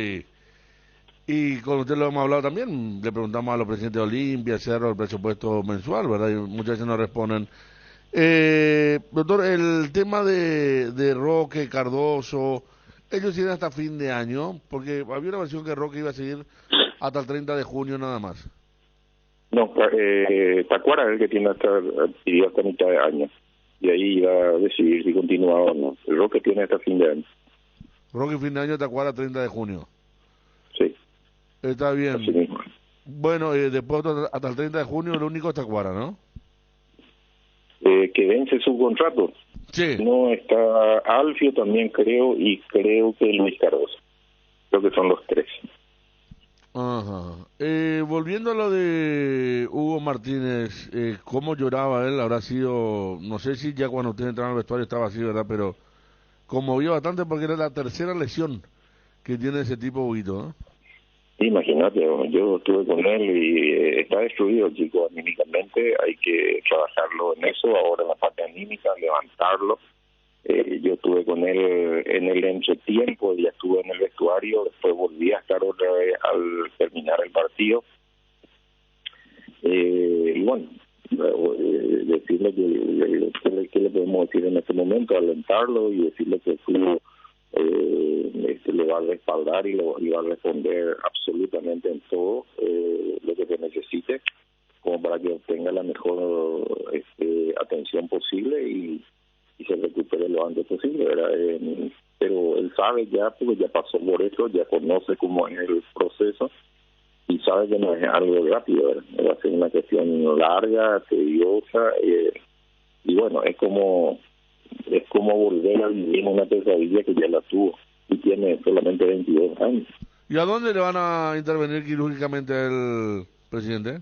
y con usted lo hemos hablado también. Le preguntamos a los presidentes de Olimpia, Cerro, el presupuesto mensual, ¿verdad? Y muchas veces nos responden. Doctor, el tema de Roque, Cardoso, ellos siguen hasta fin de año, porque había una versión que Roque iba a seguir hasta el 30 de junio nada más. No, Tacuara es el que tiene pidió hasta mitad de año. Y ahí iba a decidir si continuaba o no. El Roque tiene hasta fin de año. Roque fin de año, Tacuara 30 de junio. Sí. Está bien. Bueno, después hasta el 30 de junio el único es Tacuara, ¿no? Que vence su contrato. Sí. No está Alfio también creo, y creo que Luis Cardoso. Creo que son los tres. Ajá. Volviendo a lo de Hugo Martínez, ¿cómo lloraba él? Habrá sido, no sé si ya cuando usted entraba al vestuario estaba así, ¿verdad? Pero conmovió bastante porque era la tercera lesión que tiene ese tipo, Huguito, ¿no? Imagínate, yo estuve con él y está destruido el chico anímicamente, hay que trabajarlo en eso, ahora en la parte anímica, levantarlo. Yo estuve con él en el entretiempo, ya estuve en el vestuario, después volví a estar otra vez al terminar el partido. Y bueno, decirle que le podemos decir en este momento, alentarlo y decirle que tú le va a respaldar y va a responder absolutamente en todo lo que se necesite, como para que obtenga la mejor atención posible y se recupere lo antes posible, ¿verdad? Pero él sabe ya, porque ya pasó por eso, ya conoce cómo es el proceso y sabe que no es algo rápido, ¿verdad? Va a ser una cuestión larga, tediosa, y bueno, es como volver a vivir una pesadilla que ya la tuvo y tiene solamente 22 años. ¿Y a dónde le van a intervenir quirúrgicamente el presidente?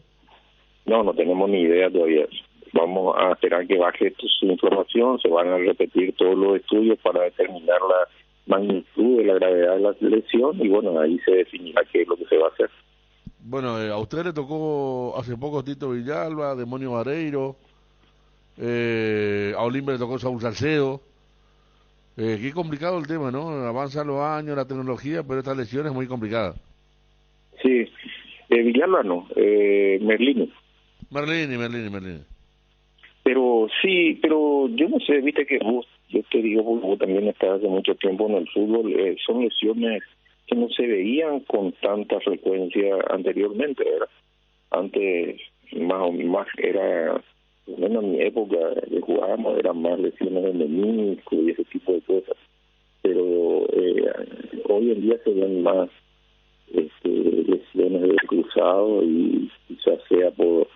No tenemos ni idea todavía. Vamos a esperar que baje su información, se van a repetir todos los estudios para determinar la magnitud de la gravedad de la lesión y bueno, ahí se definirá qué es lo que se va a hacer. Bueno, a usted le tocó hace poco Tito Villalba, Demonio Vareiro, a Olimpia le tocó Saúl Salcedo. Qué complicado el tema, ¿no? Avanzan los años, la tecnología, pero esta lesión es muy complicada. Sí, Villalba no, Merlino. Merlini. Pero sí, pero yo no sé, viste que vos, yo te digo, vos también estás hace mucho tiempo en el fútbol, son lesiones que no se veían con tanta frecuencia anteriormente, ¿verdad? Antes más era, bueno, en mi época que jugábamos eran más lesiones de menisco y ese tipo de cosas, pero hoy en día se ven más lesiones del cruzado, y quizás sea por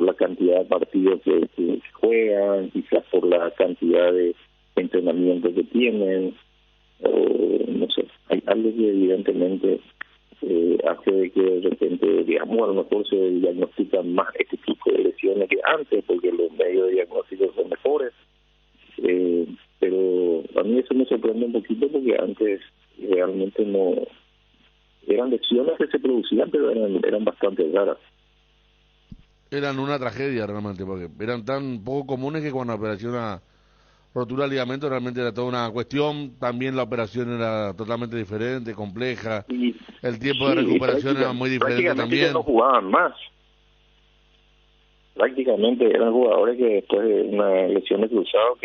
la cantidad de partidos que juegan, quizás por la cantidad de entrenamiento que tienen, no sé, hay algo que evidentemente hace de que de repente, digamos, a lo mejor se diagnostican más este tipo de lesiones que antes, porque los medios de diagnóstico son mejores, pero a mí eso me sorprende un poquito, porque antes realmente no eran lesiones que se producían, pero eran bastante raras. Eran una tragedia realmente, porque eran tan poco comunes que cuando apareció una rotura de ligamento realmente era toda una cuestión. También la operación era totalmente diferente, compleja, el tiempo de recuperación era muy diferente también. No jugaban más, prácticamente eran jugadores que después de una lesión de cruzado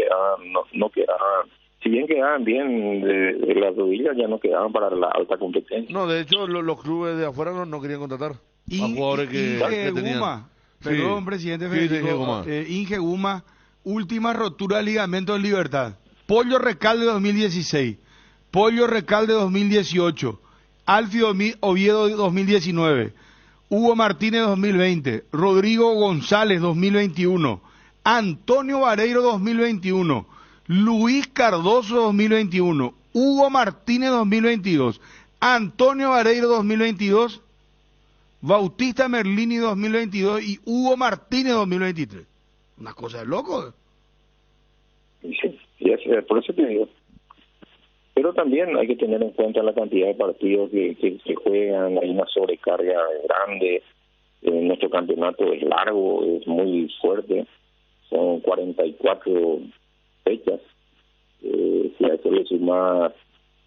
no quedaban, si bien quedaban bien de las rodillas, ya no quedaban para la alta competencia. No, de hecho los clubes de afuera no querían contratar a jugadores que tenían. Perdón, Sí. presidente Sí, Federico. Inge Guma, última rotura de ligamento en Libertad. Pollo Recalde 2016, Pollo Recalde 2018, Alfio Oviedo 2019, Hugo Martínez 2020, Rodrigo González 2021, Antonio Vareiro 2021, Luis Cardoso 2021, Hugo Martínez 2022, Antonio Vareiro 2022, Bautista Merlini 2022 y Hugo Martínez 2023. Una cosa de loco. Sí, por eso te digo. Pero también hay que tener en cuenta la cantidad de partidos que juegan. Hay una sobrecarga grande. Nuestro campeonato es largo, es muy fuerte. Son 44 fechas. Si a eso le sumas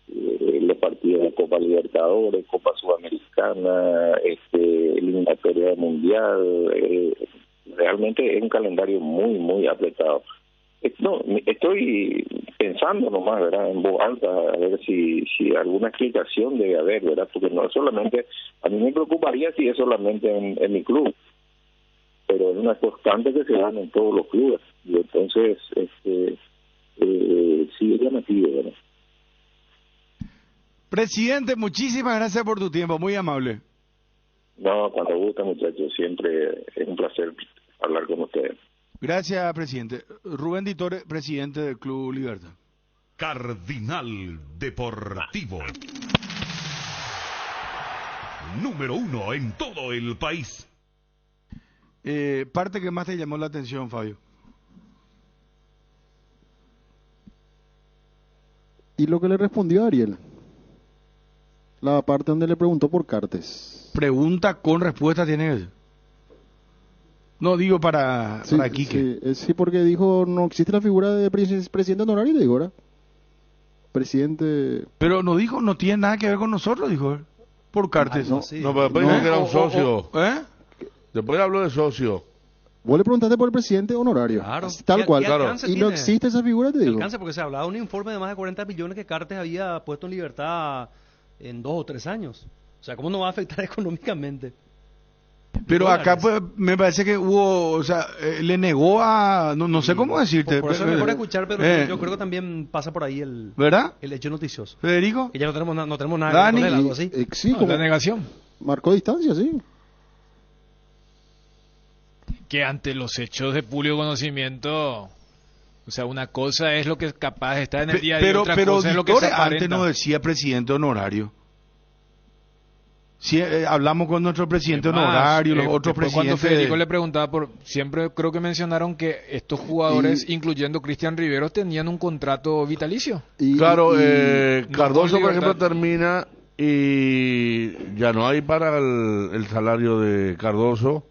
los partidos de Copa Libertadores, Copa Sudamericana, eliminatoria del Mundial, realmente es un calendario muy, muy apretado. No, estoy pensando nomás, ¿verdad?, en voz alta, a ver si alguna explicación debe haber, ¿verdad?, porque no solamente, a mí me preocuparía si es solamente en mi club, pero es una constante que se dan en todos los clubes, y entonces, sí es llamativo, ¿verdad? Presidente, muchísimas gracias por tu tiempo, muy amable. No, cuando gusta, muchachos, siempre es un placer hablar con ustedes. Gracias, presidente. Rubén Ditore, presidente del Club Libertad. Cardinal Deportivo. Número 1 en todo el país. Parte que más te llamó la atención, Fabio. Y lo que le respondió a Ariel. La parte donde le preguntó por Cartes. Pregunta con respuesta tiene que ser. No, digo para Quique. Sí, porque dijo, no existe la figura de presidente honorario, digo, ¿verdad? Presidente... Pero no dijo, no tiene nada que ver con nosotros, dijo él. Por Cartes. No, pero después dijo que era un socio. Después habló de socio. Vos le preguntaste por el presidente honorario. Claro. Tal cual. Claro. Y no existe esa figura, te digo. Alcance, porque se hablaba de un informe de más de 40 millones que Cartes había puesto en libertad en 2 o 3 años. O sea, ¿cómo no va a afectar económicamente? Pero acá pues me parece que hubo, o sea, le negó a, no sé cómo decirte. Por eso es mejor escuchar, pero yo creo que también pasa por ahí ¿verdad? El hecho noticioso. Federico. Que ya no tenemos nada Dani, con él, algo así. Sí, como la negación. Marcó distancia, sí. Que ante los hechos de público conocimiento, o sea, una cosa es lo que es capaz de estar en el día a día, otra cosa es lo que se aparenta. Antes no decía presidente honorario. Sí, hablamos con nuestro presidente honorario, los otros presidentes. Cuando Federico le preguntaba siempre creo que mencionaron que estos jugadores, incluyendo Cristian Riveros, tenían un contrato vitalicio. Claro, Cardoso, por ejemplo, termina y ya no hay para el salario de Cardoso.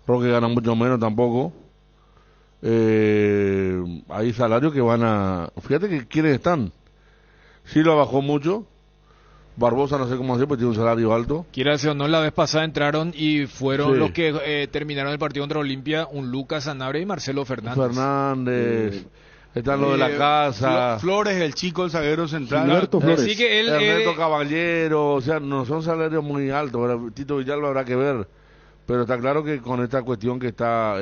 Roque gana mucho menos tampoco. Hay salarios que van a... Fíjate que quiénes están. Silva bajó mucho. Barbosa no sé cómo hacer, porque tiene un salario alto. Quiera decir o no, la vez pasada entraron y fueron Sí. los que terminaron el partido contra Olimpia, un Lucas Sanabria y Marcelo Fernández. Están los de la casa. Flores, el chico, el zaguero central. Gilberto Flores. Así que él... Ernesto Caballero, o sea, no son salarios muy altos. Ahora, Tito Villalba habrá que ver. Pero está claro que con esta cuestión que está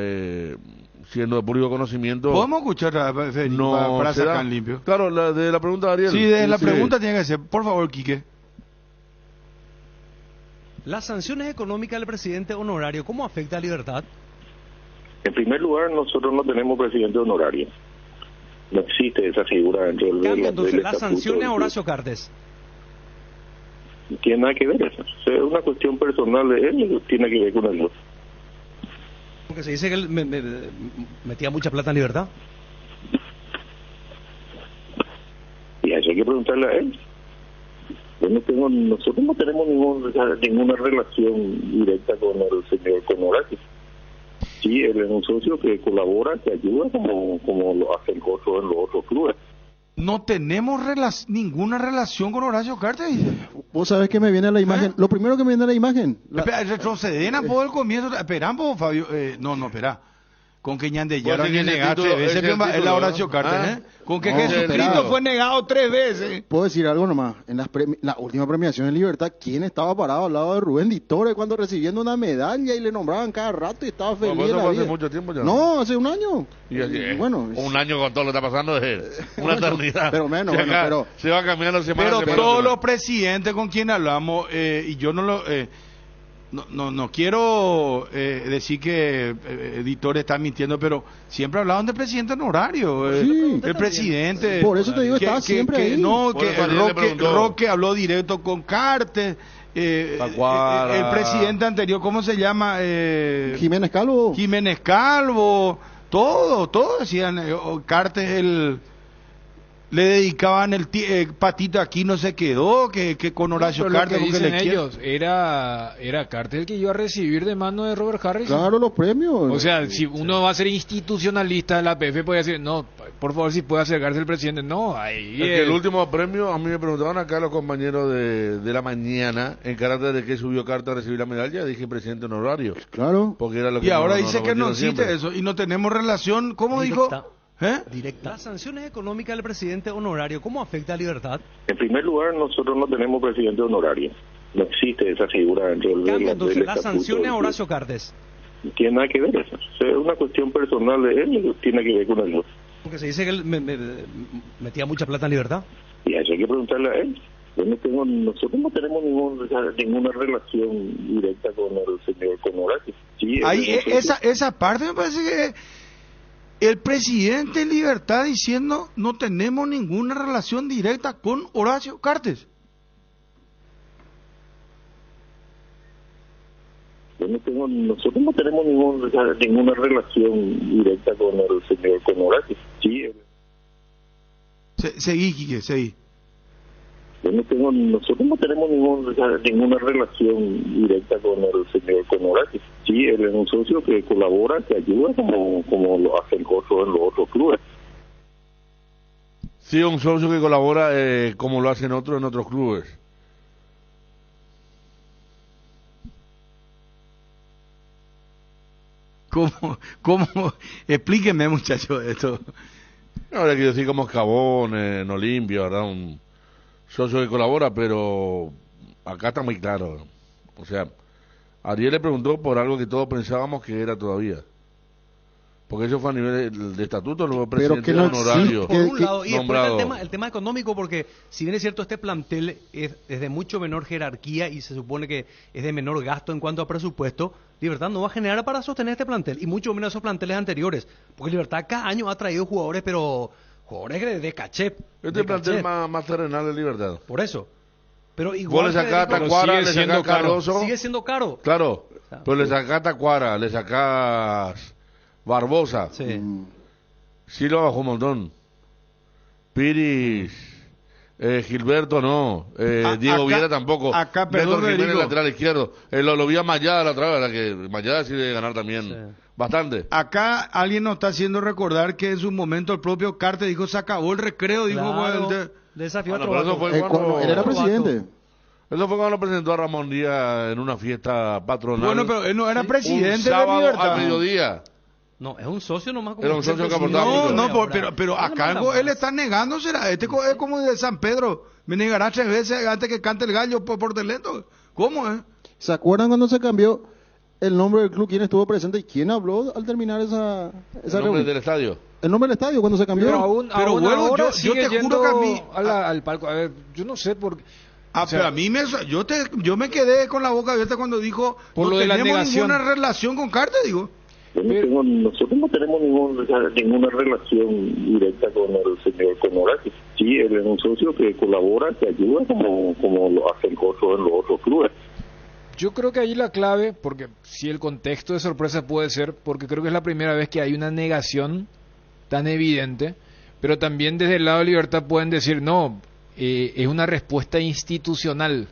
siendo de público conocimiento... ¿Podemos escuchar a Federico no para se da. sacar limpio? Claro, de la pregunta de Ariel. Sí, de la Sí. pregunta tiene que ser. Por favor, Quique. Las sanciones económicas del presidente honorario, ¿cómo afecta a Libertad? En primer lugar, nosotros no tenemos presidente honorario. No existe esa figura dentro del Cambia entonces del las estatuto sanciones a del Horacio Cartes. club. Tiene nada que ver eso. Es una cuestión personal de él, tiene que ver con el... Porque se dice que él metía mucha plata en Libertad. Y eso hay que preguntarle a él. Nosotros no tenemos ninguna relación directa con el señor Horacio. Sí, él es un socio que colabora, que ayuda, como lo hacen otros en los otros clubes. No tenemos ninguna relación con Horacio Cartes, dice. Vos sabés que me viene a la imagen. Lo primero que me viene a la imagen. Espera, retroceden a poco el comienzo. Esperamos, Fabio. No, espera. Con que Ñandeyara Pues fue ese negado título, 3 veces, ese es la título, Horacio ¿no? Cartes, Ah. ¿eh? Con que No, Jesucristo claro. fue negado 3 veces. Puedo decir algo nomás. En la última premiación en Libertad, ¿quién estaba parado al lado de Rubén Ditore cuando recibiendo una medalla y le nombraban cada rato y estaba feliz? Bueno, de eso la fue hace vida? mucho tiempo ya. No, hace un año. Y así es. Bueno, un año con todo lo que está pasando es una Bueno, eternidad. pero menos, Se bueno, acá- pero- se va cambiando semana Pero a semana. todos los presidentes con quien hablamos, y yo no lo... no quiero decir que Ditore está mintiendo, pero siempre hablaban de presidente honorario. Sí. El presidente. Por eso te digo, estaba siempre ahí. No, Por que eso Ariel le preguntó. Roque habló directo con Cartes. Tacuara. El presidente anterior, ¿cómo se llama? Jiménez Calvo. Jiménez Calvo. Todo decían. Cartes, le dedicaban el Patito aquí no se quedó, que con Horacio Pero lo Cartes, que porque dicen le quiere. ellos, era Cartes el que iba a recibir de mano de Robert Harrison. Claro, los premios. O sea, si uno va a ser institucionalista de la PF, puede decir, no, por favor, si puede acercarse el presidente. No, ahí Es que el último premio, a mí me preguntaban acá los compañeros de la mañana, en carácter de que subió carta a recibir la medalla, dije presidente honorario. Claro. Porque era lo que Y ahora nos dice que no metieron existe siempre. eso y no tenemos relación. ¿Cómo Directa. dijo? ¿Eh? Directa. Las sanciones económicas del presidente honorario, ¿cómo afecta a Libertad? En primer lugar, nosotros no tenemos presidente honorario. No existe esa figura dentro Cambia entonces del las estatuto sanciones del a club. Horacio Cartes. Tiene nada que ver eso. Es una cuestión personal de él, tiene que ver con el... Porque se dice que él metía mucha plata en Libertad. Y eso hay que preguntarle a él. Nosotros no tenemos ninguna relación directa con el señor Horacio. Sí, Ahí, él es un socio. esa parte me parece que el presidente en libertad diciendo no tenemos ninguna relación directa con Horacio Cartes. Nosotros no tenemos ninguna relación directa con el señor Horacio. Sí, Seguí, Quique, seguí. nosotros no tenemos ninguna relación directa con el señor Horacio. Sí, él es un socio que colabora, que ayuda, como lo hacen otros en los otros clubes. Sí, un socio que colabora como lo hacen otros en otros clubes. ¿Cómo? Explíqueme, muchachos, esto. Ahora quiero decir como Escabón, en Olimpia, ¿verdad? Un socio que colabora, pero acá está muy claro. O sea, Ariel le preguntó por algo que todos pensábamos que era todavía. Porque eso fue a nivel de estatuto, luego presidente que no honorario. Por un lado, y después nombrado. el tema económico, porque si bien es cierto, este plantel es de mucho menor jerarquía y se supone que es de menor gasto en cuanto a presupuesto, Libertad no va a generar para sostener este plantel, y mucho menos esos planteles anteriores, porque Libertad cada año ha traído jugadores, pero jugadores de caché. Este plantel más terrenal de Libertad. Por eso. Pero igual Vos le sacás a Tacuara, le sacás a Cardoso. Sigue siendo caro. Claro, pero le sacás a Tacuara, le sacás Barbosa. Sí. Sí lo bajó un montón. Piris, Gilberto no, Diego acá- Viera tampoco. acá, perdón, Néstor Jiménez, Federico. lateral izquierdo. Lo vi a Mayada la otra vez, ¿verdad? Que Mayada sí debe ganar también bastante. Acá alguien nos está haciendo recordar que en su momento el propio Cartes dijo, se acabó el recreo, dijo. Claro, bueno, desafío a Bueno, pero eso Trovato. fue cuando... Él era presidente. Eso fue cuando lo presentó a Ramón Díaz en una fiesta patronal. Bueno, pero él no era presidente un de sábado Libertad. al mediodía. No, es un socio nomás. Como Era un socio que aportaba No, mucho. no, pero acá él está negando, será. Este es como de San Pedro. Me negará 3 veces antes que cante el gallo por talento. ¿Cómo es? ¿Se acuerdan cuando se cambió el nombre del club? ¿Quién estuvo presente y quién habló al terminar esa ¿El nombre reunión? del estadio? El nombre del estadio cuando se cambió. Pero aún bueno, ahora yo sigue te juro yendo que a mí- al palco. A ver, yo no sé por qué. Pero a mí yo me quedé con la boca abierta cuando dijo Por no lo de la tenemos negación. ninguna relación con Carter, digo. Nosotros no tenemos ninguna relación directa con el señor Conora, que sí, él es un socio que colabora, que ayuda, como lo hacen cosas en los otros clubes. Yo creo que ahí la clave, porque si el contexto de sorpresa puede ser, porque creo que es la primera vez que hay una negación tan evidente, pero también desde el lado de Libertad pueden decir, no, es una respuesta institucional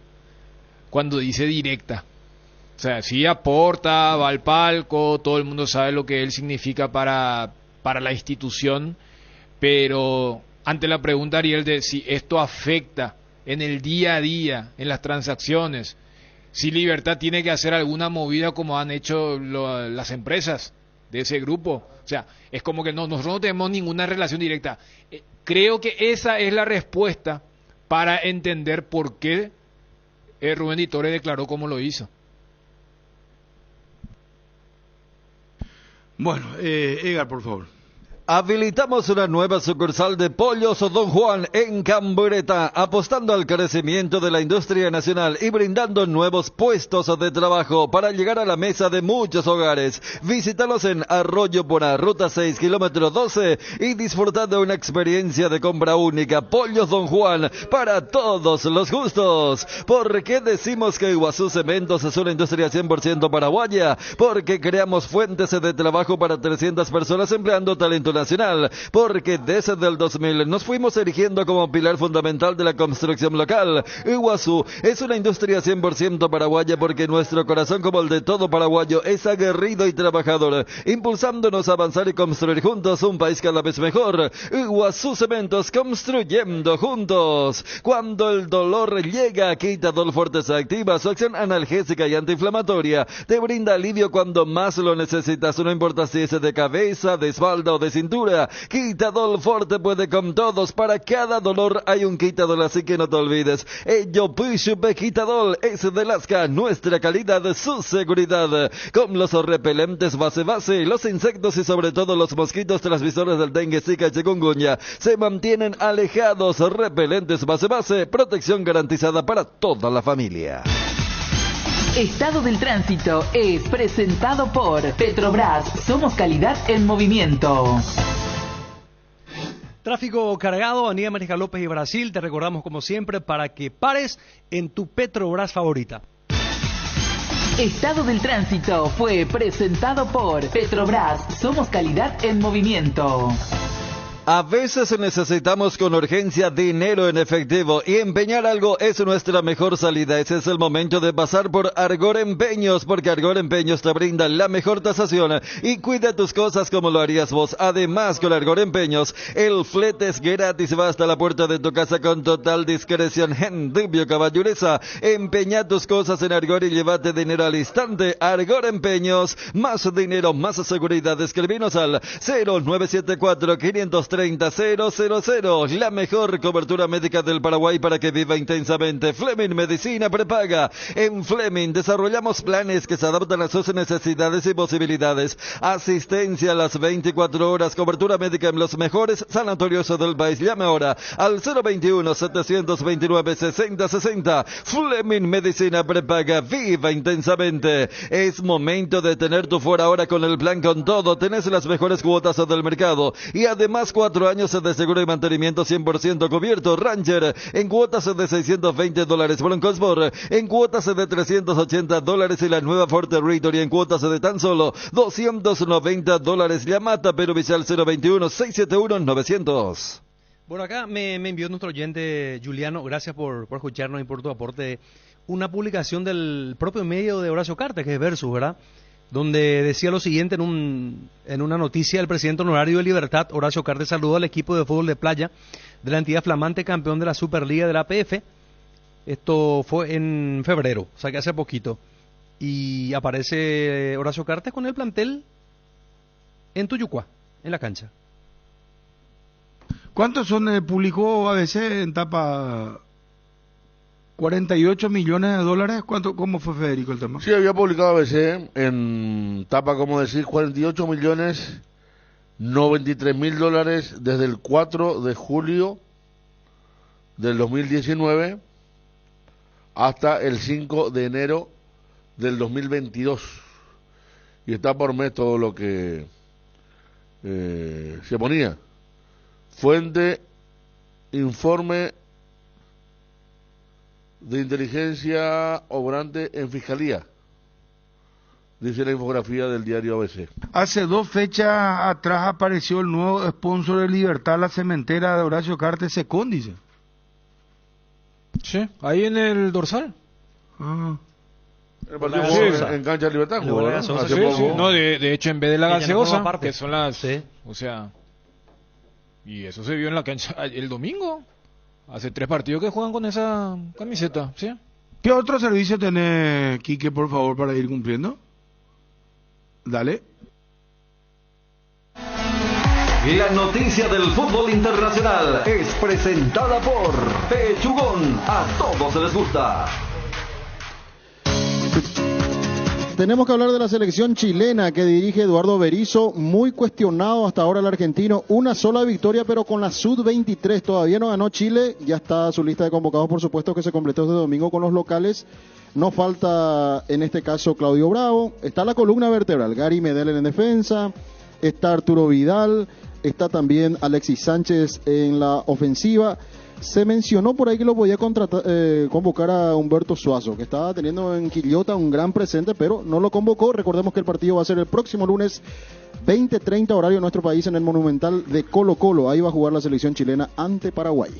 cuando dice directa. O sea, sí aporta, va al palco, todo el mundo sabe lo que él significa para la institución, pero ante la pregunta, Ariel, de si esto afecta en el día a día, en las transacciones, si Libertad tiene que hacer alguna movida como han hecho las empresas de ese grupo. O sea, es como que nosotros no tenemos ninguna relación directa. Creo que esa es la respuesta para entender por qué Rubén Di Torre declaró como lo hizo. Bueno, Edgar, por favor. Habilitamos una nueva sucursal de Pollos Don Juan en Cambureta, apostando al crecimiento de la industria nacional y brindando nuevos puestos de trabajo para llegar a la mesa de muchos hogares. Visítalos en Arroyo Pona, ruta 6, kilómetro 12 y disfrutar de una experiencia de compra única. Pollos Don Juan, para todos los gustos. ¿Por qué decimos que Iguazú Cementos es una industria 100% paraguaya? Porque creamos fuentes de trabajo para 300 personas empleando talento nacional, porque desde el 2000 nos fuimos erigiendo como pilar fundamental de la construcción local. Iguazú es una industria 100% paraguaya porque nuestro corazón, como el de todo paraguayo, es aguerrido y trabajador, impulsándonos a avanzar y construir juntos un país cada vez mejor. Iguazú Cementos, construyendo juntos. Cuando el dolor llega, Quitadol Forte se activa. Su acción analgésica y antiinflamatoria te brinda alivio cuando más lo necesitas, no importa si es de cabeza, de espalda o de cintura. Quitadol Forte puede con todos. Para cada dolor hay un Quitadol, así que no te olvides. Ello Pishupe Quitadol es de Lasca, nuestra calidad, su seguridad. Con los repelentes base, los insectos y sobre todo los mosquitos transmisores del dengue, zika y chikungunya se mantienen alejados. Repelentes base, protección garantizada para toda la familia. Estado del Tránsito es presentado por Petrobras. Somos calidad en movimiento. Tráfico cargado, Avenida Mariscal López y Brasil. Te recordamos como siempre para que pares en tu Petrobras favorita. Estado del Tránsito fue presentado por Petrobras. Somos calidad en movimiento. A veces necesitamos con urgencia dinero en efectivo y empeñar algo es nuestra mejor salida. Ese es el momento de pasar por Argor Empeños, porque Argor Empeños te brinda la mejor tasación y cuida tus cosas como lo harías vos. Además, con Argor Empeños, el flete es gratis, va hasta la puerta de tu casa con total discreción. Hendibio Caballureza, empeña tus cosas en Argor y llévate dinero al instante. Argor Empeños, más dinero, más seguridad. Escribinos al 0974 530 000, la mejor cobertura médica del Paraguay para que viva intensamente. Fleming Medicina Prepaga. En Fleming desarrollamos planes que se adaptan a sus necesidades y posibilidades. Asistencia a las 24 horas, cobertura médica en los mejores sanatorios del país. Llame ahora al 021-729-6060. Fleming Medicina Prepaga, viva intensamente. Es momento de tener tu fuera ahora con el plan Con Todo. Tenés las mejores cuotas del mercado y además 4 años de seguro y mantenimiento 100% cubierto. Ranger en cuotas de $620, Broncosport en cuotas de $380 y la nueva Ford Territory en cuotas de tan solo $290. Yamata Peruvial 021-671-900. Bueno, acá me envió nuestro oyente Juliano, gracias por escucharnos y por tu aporte, una publicación del propio medio de Horacio Cartes, que es Versus, ¿verdad?, donde decía lo siguiente en una noticia: el presidente honorario de Libertad, Horacio Cartes, saludó al equipo de fútbol de playa de la entidad flamante campeón de la Superliga de la APF Esto fue en febrero, o sea que hace poquito. Y aparece Horacio Cartes con el plantel en Tuyucuá, en la cancha. ¿Cuántos son? Publicó ABC en tapa 48 millones de dólares. ¿Cómo fue, Federico, el tema? Sí, había publicado ABC en tapa, como decir, 48 millones 93 mil dólares desde el 4 de julio del 2019 hasta el 5 de enero del 2022. Y está por mes todo lo que se ponía. Fuente, informe de inteligencia obrante en fiscalía, dice la infografía del diario ABC. Hace 2 fechas atrás apareció el nuevo sponsor de Libertad, la cementera de Horacio Cartes Secón, dice. Sí, ahí en el dorsal. El partido en Cancha Libertad jugó, ¿no? Hace poco. No, de hecho, en vez de la gaseosa, que son las... O sea... Y eso se vio en la cancha el domingo. Hace 3 partidos que juegan con esa camiseta, ¿sí? ¿Qué otro servicio tenés, Quique, por favor, para ir cumpliendo? Dale. La noticia del fútbol internacional es presentada por Pechugón. A todos les gusta. Tenemos que hablar de la selección chilena que dirige Eduardo Berizzo, muy cuestionado hasta ahora el argentino. Una sola victoria, pero con la Sub-23 todavía no ganó Chile. Ya está su lista de convocados, por supuesto, que se completó este domingo con los locales. No falta, en este caso, Claudio Bravo. Está la columna vertebral, Gary Medel en defensa. Está Arturo Vidal. Está también Alexis Sánchez en la ofensiva. Se mencionó por ahí que lo podía convocar a Humberto Suazo, que estaba teniendo en Quillota un gran presente, pero no lo convocó. Recordemos que el partido va a ser el próximo lunes 20:30 horario en nuestro país en el Monumental de Colo Colo. Ahí va a jugar la selección chilena ante Paraguay.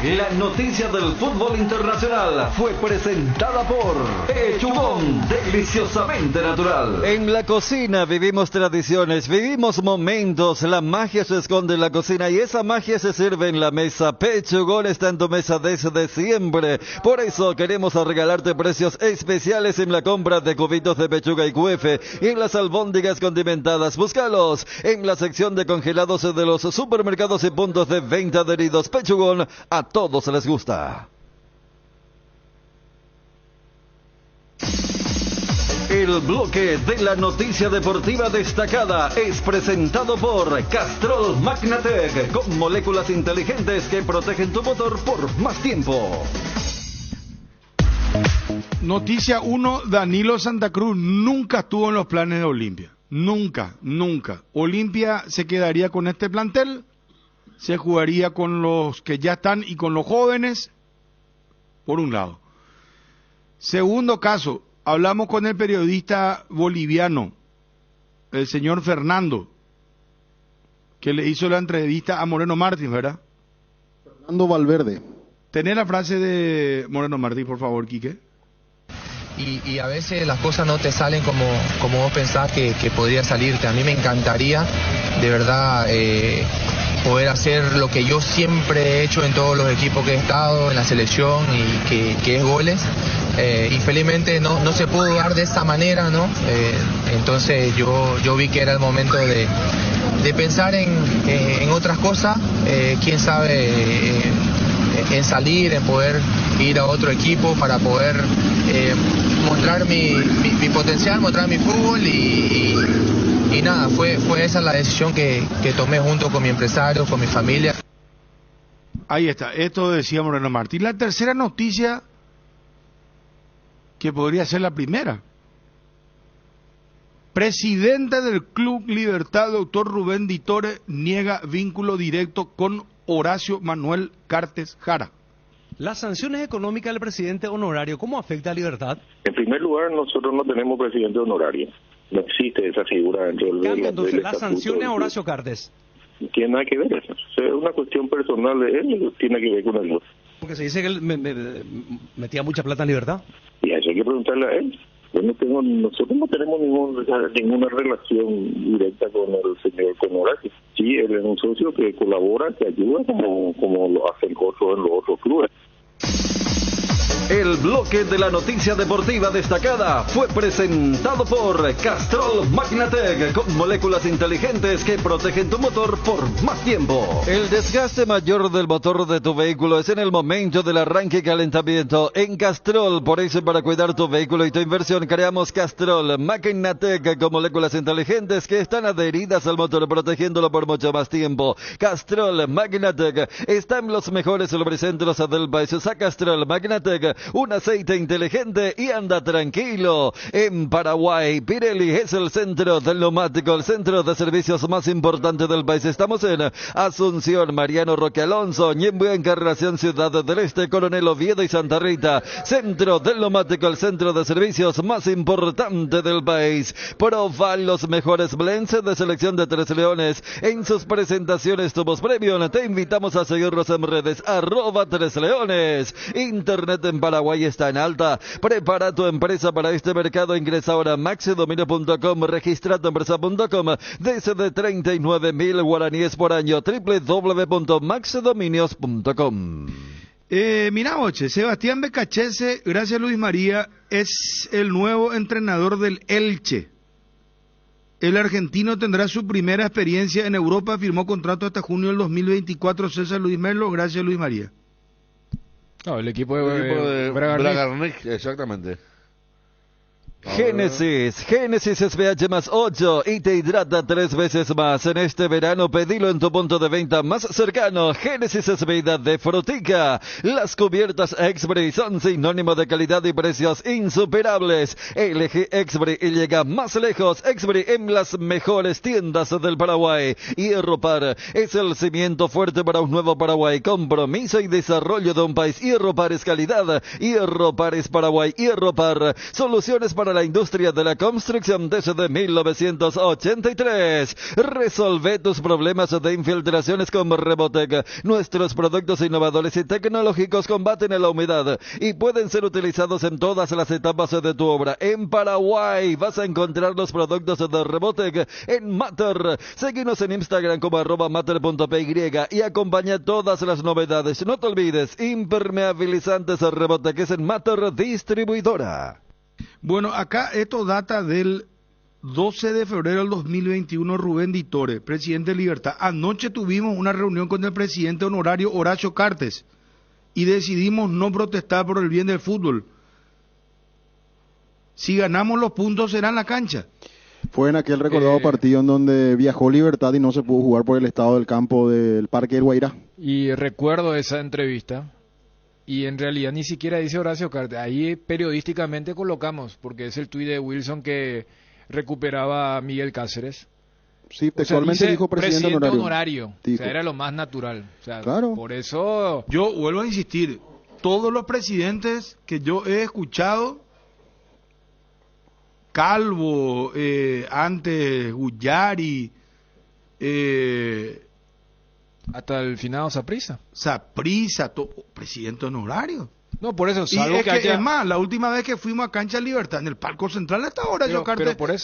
La noticia del fútbol internacional fue presentada por Pechugón, deliciosamente natural. En la cocina vivimos tradiciones, vivimos momentos, la magia se esconde en la cocina y esa magia se sirve en la mesa. Pechugón está en tu mesa desde siempre, por eso queremos regalarte precios especiales en la compra de cubitos de pechuga y cuefe y en las albóndigas condimentadas. Búscalos en la sección de congelados de los supermercados y puntos de venta adheridos. Pechugón, a todos les gusta. El bloque de la noticia deportiva destacada es presentado por Castrol Magnatec, con moléculas inteligentes que protegen tu motor por más tiempo. Noticia 1, Danilo Santa Cruz nunca estuvo en los planes de Olimpia. Nunca. Olimpia se quedaría con este plantel, se jugaría con los que ya están y con los jóvenes, por un lado. Segundo caso, hablamos con el periodista boliviano, el señor Fernando, que le hizo la entrevista a Moreno Martín, ¿verdad? Fernando Valverde. ¿Tenés la frase de Moreno Martín, por favor, Quique? Y a veces las cosas no te salen como vos pensás que podría salirte. A mí me encantaría, de verdad, poder hacer lo que yo siempre he hecho en todos los equipos que he estado, en la selección, y que es goles. Infelizmente no se pudo dar de esa manera, ¿no? Entonces yo vi que era el momento de pensar en otras cosas, quién sabe, en salir, en poder ir a otro equipo para poder mostrar mi potencial, mostrar mi fútbol y nada, fue esa la decisión que tomé junto con mi empresario, con mi familia. Ahí está, esto decía Moreno Martín. La tercera noticia, que podría ser la primera. Presidente del Club Libertad, doctor Rubén Ditore, niega vínculo directo con Horacio Manuel Cartes Jara. Las sanciones económicas del presidente honorario, ¿cómo afecta a Libertad? En primer lugar, nosotros no tenemos presidente honorario. No existe esa figura dentro del entonces, las sanciones a Horacio Cartes. Tiene nada que ver eso. Es una cuestión personal de él, tiene que ver con el... Porque se dice que él metía mucha plata en Libertad. Y eso hay que preguntarle a él. Nosotros no tenemos ninguna relación directa con el señor Horacio. Sí, él es un socio que colabora, que ayuda, como lo hacen otros en los otros clubes. El bloque de la noticia deportiva destacada fue presentado por Castrol Magnatec, con moléculas inteligentes que protegen tu motor por más tiempo. El desgaste mayor del motor de tu vehículo es en el momento del arranque y calentamiento. En Castrol, por eso, para cuidar tu vehículo y tu inversión, creamos Castrol Magnatec con moléculas inteligentes que están adheridas al motor, protegiéndolo por mucho más tiempo. Castrol Magnatec está en los mejores lubricentros del país. Usa Castrol Magnatec, un aceite inteligente, y anda tranquilo. En Paraguay, Pirelli es el centro del neumático, el centro de servicios más importante del país. Estamos en Asunción, Mariano Roque Alonso, Ñemby, Encarnación, Ciudad del Este, Coronel Oviedo y Santa Rita. Centro del neumático, el centro de servicios más importante del país. Proba los mejores blends de selección de Tres Leones en sus presentaciones Tubos Premium. Te invitamos a seguirnos en redes @Tres Leones. Internet en Paraguay está en alta. Prepara tu empresa para este mercado. Ingresa ahora a maxidominio.com, registra tu empresa.com desde 39.000 guaraníes por año. www.maxidominios.com. Mira, Oche, Sebastián Becachese, gracias Luis María, es el nuevo entrenador del Elche. El argentino tendrá su primera experiencia en Europa, firmó contrato hasta junio del 2024. César Luis Merlo, gracias Luis María. No, el equipo de Bragarnik, exactamente. Génesis SPH más 8 y te hidrata 3 veces más. En este verano pedilo en tu punto de venta más cercano. Génesis es vida de frutica. Las cubiertas Exbri son sinónimo de calidad y precios insuperables. Elegí Exbri y llega más lejos. Exbri en las mejores tiendas del Paraguay. Hierropar es el cimiento fuerte para un nuevo Paraguay. Compromiso y desarrollo de un país. Hierropar es calidad. Hierropar es Paraguay. Hierropar, soluciones para la industria de la construcción desde 1983. Resolve tus problemas de infiltraciones con Rebotec. Nuestros productos innovadores y tecnológicos combaten la humedad y pueden ser utilizados en todas las etapas de tu obra. En Paraguay vas a encontrar los productos de Rebotec en Mater. Síguenos en Instagram como @mater.py y acompaña todas las novedades. No te olvides, impermeabilizantes Rebotec es en Mater Distribuidora. Bueno, acá esto data del 12 de febrero del 2021, Rubén Ditore, presidente de Libertad. Anoche tuvimos una reunión con el presidente honorario Horacio Cartes y decidimos no protestar por el bien del fútbol. Si ganamos los puntos será en la cancha. Fue en aquel recordado partido en donde viajó Libertad y no se pudo jugar por el estado del campo del Parque del Guairá. Y recuerdo esa entrevista. Y en realidad ni siquiera dice Horacio Cartes, ahí periodísticamente colocamos, porque es el tuit de Wilson que recuperaba a Miguel Cáceres. Sí, textualmente, o sea, dijo presidente honorario. O sea, era lo más natural. O sea, claro. Por eso... Yo vuelvo a insistir, todos los presidentes que yo he escuchado, Calvo, antes Guyari, hasta el finado Saprissa, presidente honorario. No, por eso, salvo que haya... Es más, la última vez que fuimos a Cancha Libertad, en el Palco Central, hasta ahora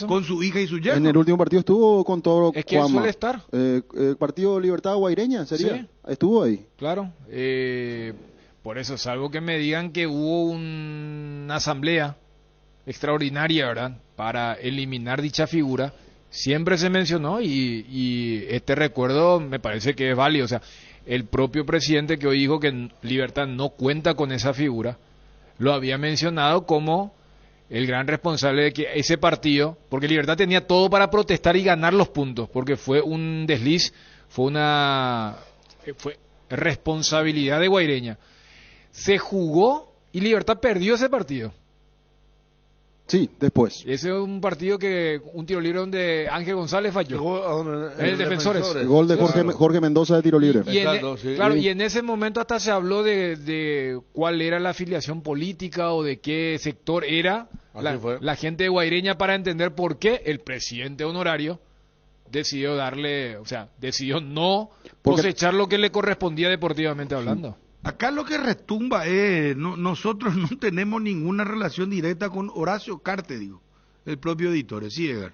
con su hija y su yerno. En el último partido estuvo con todo. Es que él suele estar. Partido Libertad Guaireña, ¿sería? Sí. Estuvo ahí. Claro. Por eso, salvo que me digan que hubo una asamblea extraordinaria, ¿verdad?, para eliminar dicha figura. Siempre se mencionó y este recuerdo me parece que es válido. O sea, el propio presidente que hoy dijo que Libertad no cuenta con esa figura, lo había mencionado como el gran responsable de que ese partido, porque Libertad tenía todo para protestar y ganar los puntos, porque fue un desliz, fue responsabilidad de Guaireña. Se jugó y Libertad perdió ese partido. Sí, después. Ese es un partido un tiro libre donde Ángel González falló. El Defensores. El gol de Jorge Mendoza de tiro libre. Y en ese momento hasta se habló de cuál era la afiliación política o de qué sector era la gente de Guaireña, para entender por qué el presidente honorario decidió decidió no cosechar lo que le correspondía deportivamente hablando. Acá lo que retumba es, nosotros no tenemos ninguna relación directa con Horacio Cartes, digo, el propio editor, sí, Edgar.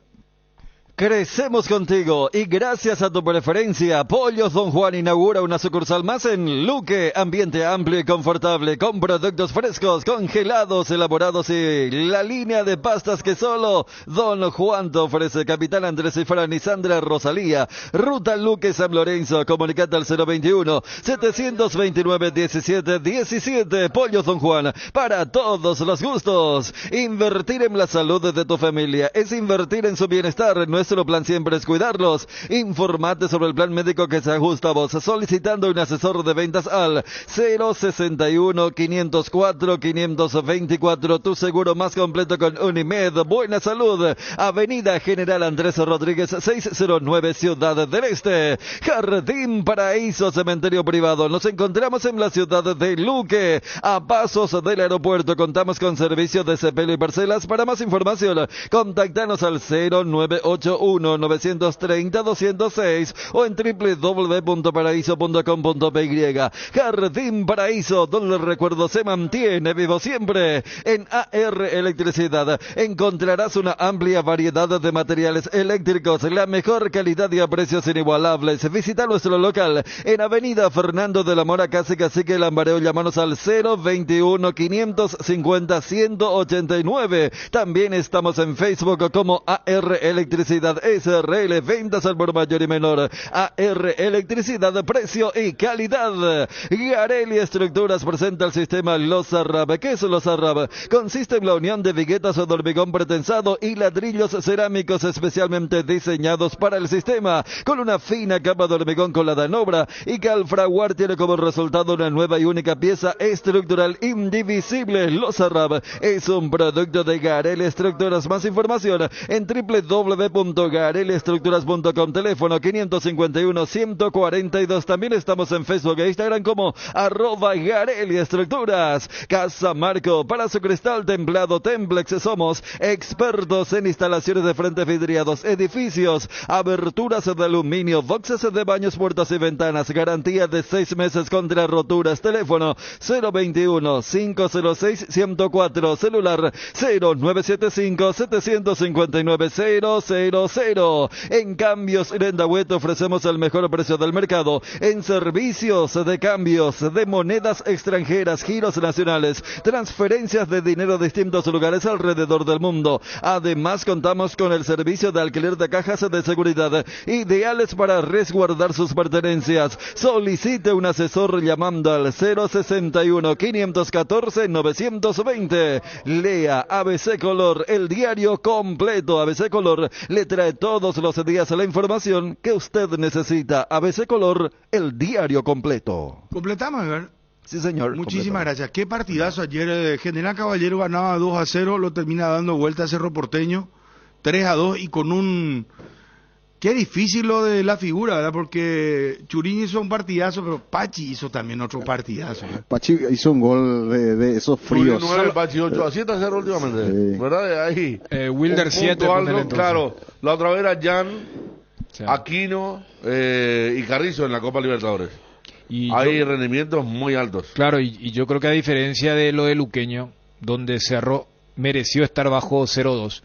Crecemos contigo y gracias a tu preferencia, Pollos Don Juan inaugura una sucursal más en Luque. Ambiente amplio y confortable con productos frescos, congelados, elaborados y la línea de pastas que solo Don Juan te ofrece. Capitán Andrés y Fran y Sandra Rosalía. Ruta Luque San Lorenzo. Comunicate al 021-729-1717. Pollos Don Juan, para todos los gustos. Invertir en la salud de tu familia es invertir en su bienestar. Nuestro plan siempre es cuidarlos. Informate sobre el plan médico que se ajusta a vos solicitando un asesor de ventas al 061-504-524. Tu seguro más completo con Unimed. Buena salud. Avenida General Andrés Rodríguez 609 Ciudad del Este. Jardín Paraíso Cementerio Privado. Nos encontramos en la ciudad de Luque, a pasos del aeropuerto. Contamos con servicio de sepelio y parcelas. Para más información, contáctanos al 0981-930-206 o en www.paraíso.com.py. Jardín Paraíso, donde el recuerdo se mantiene vivo siempre. En AR Electricidad encontrarás una amplia variedad de materiales eléctricos, la mejor calidad y a precios inigualables. Visita nuestro local en Avenida Fernando de la Mora, casi Cacique Lambareo. Llámanos al 021-550-189. También estamos en Facebook como AR Electricidad SRL, ventas al por mayor y menor. AR Electricidad, precio y calidad. Gareli Estructuras presenta el sistema Lozarrab. ¿Qué es Lozarrab? Consiste en la unión de viguetas o de hormigón pretensado y ladrillos cerámicos especialmente diseñados para el sistema, con una fina capa de hormigón colada en obra y que al fraguar tiene como resultado una nueva y única pieza estructural indivisible. Lozarrab es un producto de Gareli Estructuras. Más información en www.gareliestructuras.com. Teléfono 551-142. También estamos en Facebook e Instagram como @Gareli Estructuras. Casa Marco, para su cristal templado Templex. Somos expertos en instalaciones de frentes vidriados, edificios, aberturas de aluminio, boxes de baños, puertas y ventanas. Garantía de 6 meses contra roturas. Teléfono 021-506-104. Celular 0975-759-000. En Cambios Rendahuete ofrecemos el mejor precio del mercado en servicios de cambios de monedas extranjeras, giros nacionales, transferencias de dinero a distintos lugares alrededor del mundo. Además, contamos con el servicio de alquiler de cajas de seguridad, ideales para resguardar sus pertenencias. Solicite un asesor llamando al 061-514-920. Lea ABC Color, el diario completo. ABC Color le trae todos los días la información que usted necesita. ABC Color, el diario completo. Completamos, ¿verdad? Sí, señor. Muchísimas gracias. Qué partidazo ayer. General Caballero ganaba 2-0, lo termina dando vuelta a Cerro Porteño, 3-2 y con un... Qué difícil lo de la figura, ¿verdad? Porque Churín hizo un partidazo, pero Pachi hizo también otro partidazo, ¿verdad? Pachi hizo un gol de esos fríos. 9, Pachi 8, así está cerro últimamente, sí. ¿Verdad? Ahí. Wilder 7. Claro, la otra vez era Jan, sí. Aquino y Carrizo en la Copa Libertadores. Y hay rendimientos muy altos. Claro, y yo creo que a diferencia de lo de Luqueño, donde Cerro mereció estar bajo 0-2,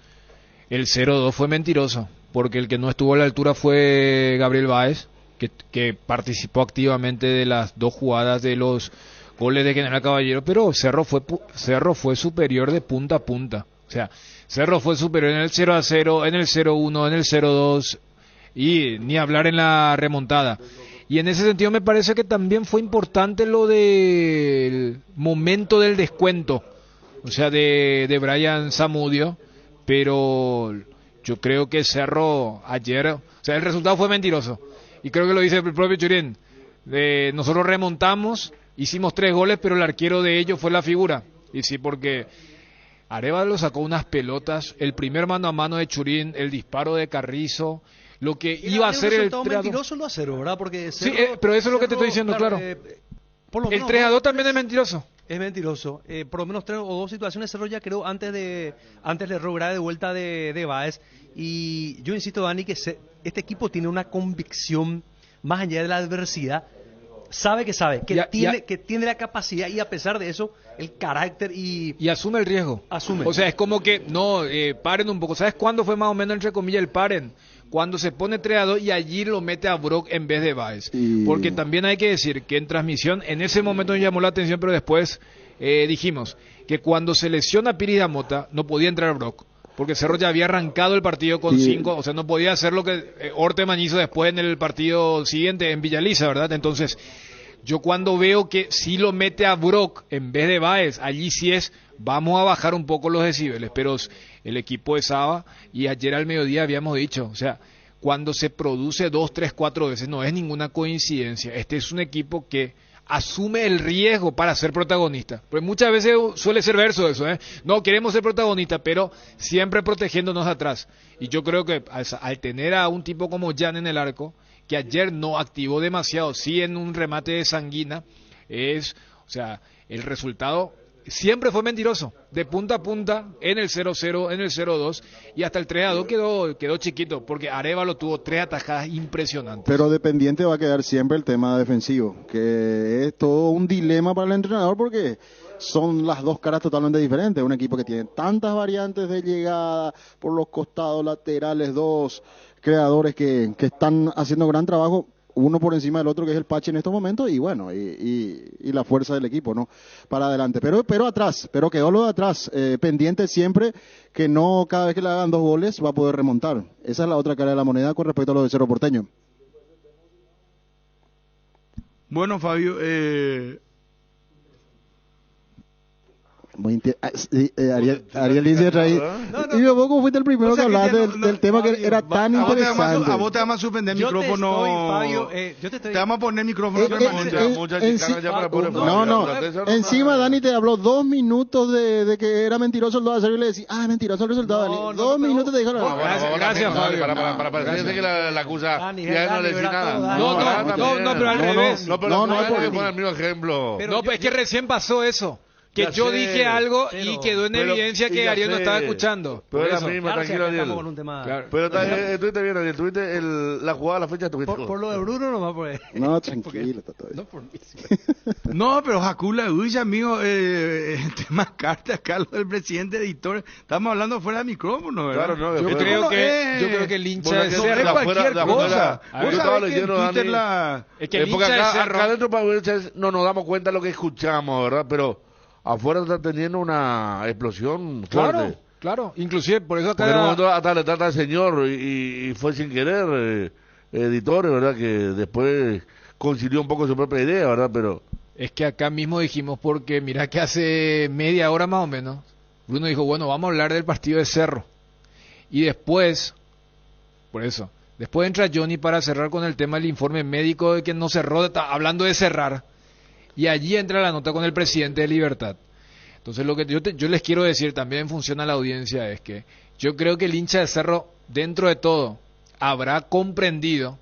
el 0-2 fue mentiroso, porque el que no estuvo a la altura fue Gabriel Báez, que participó activamente de las 2 jugadas de los goles de General Caballero, pero Cerro fue superior de punta a punta. O sea, Cerro fue superior en el 0-0, en el 0-1, en el 0-2, y ni hablar en la remontada. Y en ese sentido me parece que también fue importante lo del momento del descuento, o sea, de Brian Zamudio, pero yo creo que Cerro ayer, o sea, el resultado fue mentiroso, y creo que lo dice el propio Churín. Nosotros remontamos, hicimos 3 goles, pero el arquero de ellos fue la figura, y sí, porque Arévalo sacó unas pelotas, el primer mano a mano de Churín, el disparo de Carrizo, lo que iba a ser el 3-2. Mentiroso lo a 0, ¿verdad? Porque Cerro, sí, pero eso es lo que te estoy diciendo, claro. Por lo menos, el 3-2 también es mentiroso. Es mentiroso. Por lo menos 3 o 2 situaciones Cerro ya creo antes del error grave de vuelta de Báez. Y yo insisto, Dani, que este equipo tiene una convicción más allá de la adversidad. Sabe que tiene la capacidad, y a pesar de eso, el carácter y asume el riesgo. Asume. O sea, es como que, no, paren un poco. ¿Sabes cuándo fue más o menos, entre comillas, el paren? cuando se pone 3-2 y allí lo mete a Brock en vez de Baez. Porque también hay que decir que en transmisión, en ese momento me llamó la atención, pero después dijimos que cuando se lesiona Piris Damota no podía entrar Brock. Porque Cerro ya había arrancado el partido con 5, o sea, no podía hacer lo que Orteman hizo después en el partido siguiente en Villaliza, ¿verdad? Entonces, yo cuando veo que sí lo mete a Brock en vez de Baez, allí sí vamos a bajar un poco los decibeles, pero el equipo de Saba, y ayer al mediodía habíamos dicho, o sea, cuando se produce 2, 3, 4 veces, no es ninguna coincidencia, este es un equipo que asume el riesgo para ser protagonista. Pues muchas veces suele ser verso eso, no queremos ser protagonistas, pero siempre protegiéndonos atrás. Y yo creo que al tener a un tipo como Jan en el arco, que ayer no activó demasiado, sí en un remate de Sanguina, o sea, el resultado siempre fue mentiroso, de punta a punta, en el 0-0, en el 0-2, y hasta el 3-2 quedó chiquito, porque Arévalo tuvo 3 atajadas impresionantes. Pero dependiente va a quedar siempre el tema defensivo, que es todo un dilema para el entrenador, porque son las dos caras totalmente diferentes. Un equipo que tiene tantas variantes de llegada por los costados laterales, dos creadores que están haciendo gran trabajo, uno por encima del otro, que es el Pache en estos momentos, y bueno, y la fuerza del equipo, ¿no? Para adelante. Pero atrás, pero quedó lo de atrás, pendiente siempre que no cada vez que le hagan 2 goles va a poder remontar. Esa es la otra cara de la moneda con respecto a lo de Cerro Porteño. Bueno, Fabio, Ariel dice ahí, y vos como fuiste el primero que hablaste del tema que era tan interesante. A vos te vamos a suspender el micrófono. Te vamos a poner el micrófono. Encima Dani te habló 2 minutos de que era mentiroso el 2-0 y le decís, mentiroso el resultado, Dani. 2 minutos te dijeron. Gracias, Fabio. Para parecer que la acusa ya no le decís nada. No, pero al revés. No, pero no hay que poner el mismo ejemplo. No, es que recién pasó eso. Que yo dije algo y quedó en evidencia que Ariel no estaba escuchando. Pero era mismo, tranquilo, Ariel. Pero estuviste bien, Ariel. Tuviste la jugada, la fecha, estuviste. Por lo de Bruno nomás, por ahí. No, tranquilo, está todo bien. No, por mí. No, pero Jacula, uy, amigo, tema carta acá, lo del presidente editor. Estamos hablando fuera de micrófono, ¿verdad? Claro, no, yo creo que el hincha es cualquier cosa. Yo estaba leyendo, Dani. Es que el porque hincha acá dentro no nos damos cuenta de lo que escuchamos, ¿verdad? Pero afuera está teniendo una explosión fuerte. Claro, inclusive por eso acá... En un momento hasta le trata al señor y fue sin querer, editores, ¿verdad? Que después concilió un poco su propia idea, ¿verdad? Pero... Es que acá mismo dijimos, porque mira que hace media hora más o menos, Bruno dijo, bueno, vamos a hablar del partido de Cerro. Y después, por eso, después entra Johnny para cerrar con el tema del informe médico de que no cerró, hablando de cerrar. Y allí entra la nota con el presidente de Libertad. Entonces lo que yo les quiero decir también en función a la audiencia es que yo creo que el hincha de Cerro, dentro de todo, habrá comprendido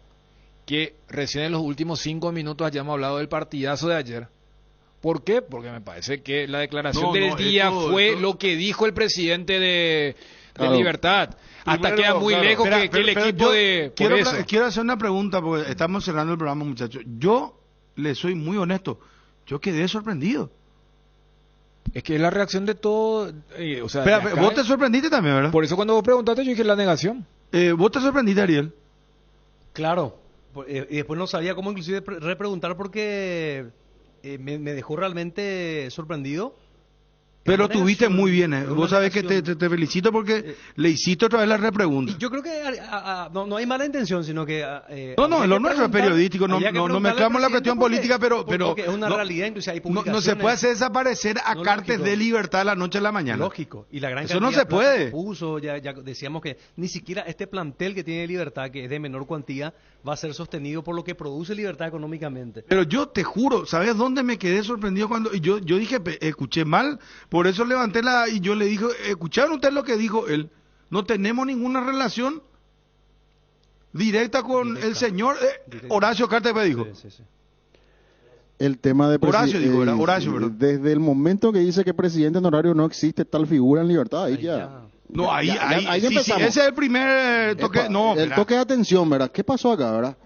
que recién en los últimos 5 minutos hayamos hablado del partidazo de ayer. ¿Por qué? Porque me parece que la declaración del día fue lo que dijo el presidente de Libertad. Hasta queda muy lejos que el equipo de... Quiero hacer una pregunta, porque estamos cerrando el programa, muchachos. Yo le soy muy honesto. Yo quedé sorprendido. Es que es la reacción de todo. Vos te sorprendiste también, ¿verdad? Por eso cuando vos preguntaste yo dije la negación. ¿Vos te sorprendiste, Ariel? Claro. Y después no sabía cómo inclusive repreguntar porque me dejó realmente sorprendido. Pero tuviste muy bien, Vos sabés que te felicito porque le hiciste otra vez la repregunta. Yo creo que no hay mala intención, sino que... lo nuestro es periodístico, no mezclamos la cuestión política, pero porque es una realidad, incluso hay publicaciones. No se puede hacer desaparecer a Cartes de Libertad de la noche a la mañana. Lógico. Y la gran eso no se puede. Puso, ya decíamos que ni siquiera este plantel que tiene Libertad, que es de menor cuantía, va a ser sostenido por lo que produce Libertad económicamente. Pero yo te juro, ¿sabes dónde me quedé sorprendido cuando yo dije, escuché mal? Por eso levanté y yo le dije, ¿escucharon ustedes lo que dijo él? No tenemos ninguna relación directa con el señor Horacio Cartes me dijo. Sí. El tema de Horacio dijo, era Horacio, ¿verdad? Desde el momento que dice que presidente honorario no existe tal figura en Libertad, ahí ya. No, ahí empezamos. ese es el primer toque. El toque de atención, ¿verdad? ¿Qué pasó acá, verdad?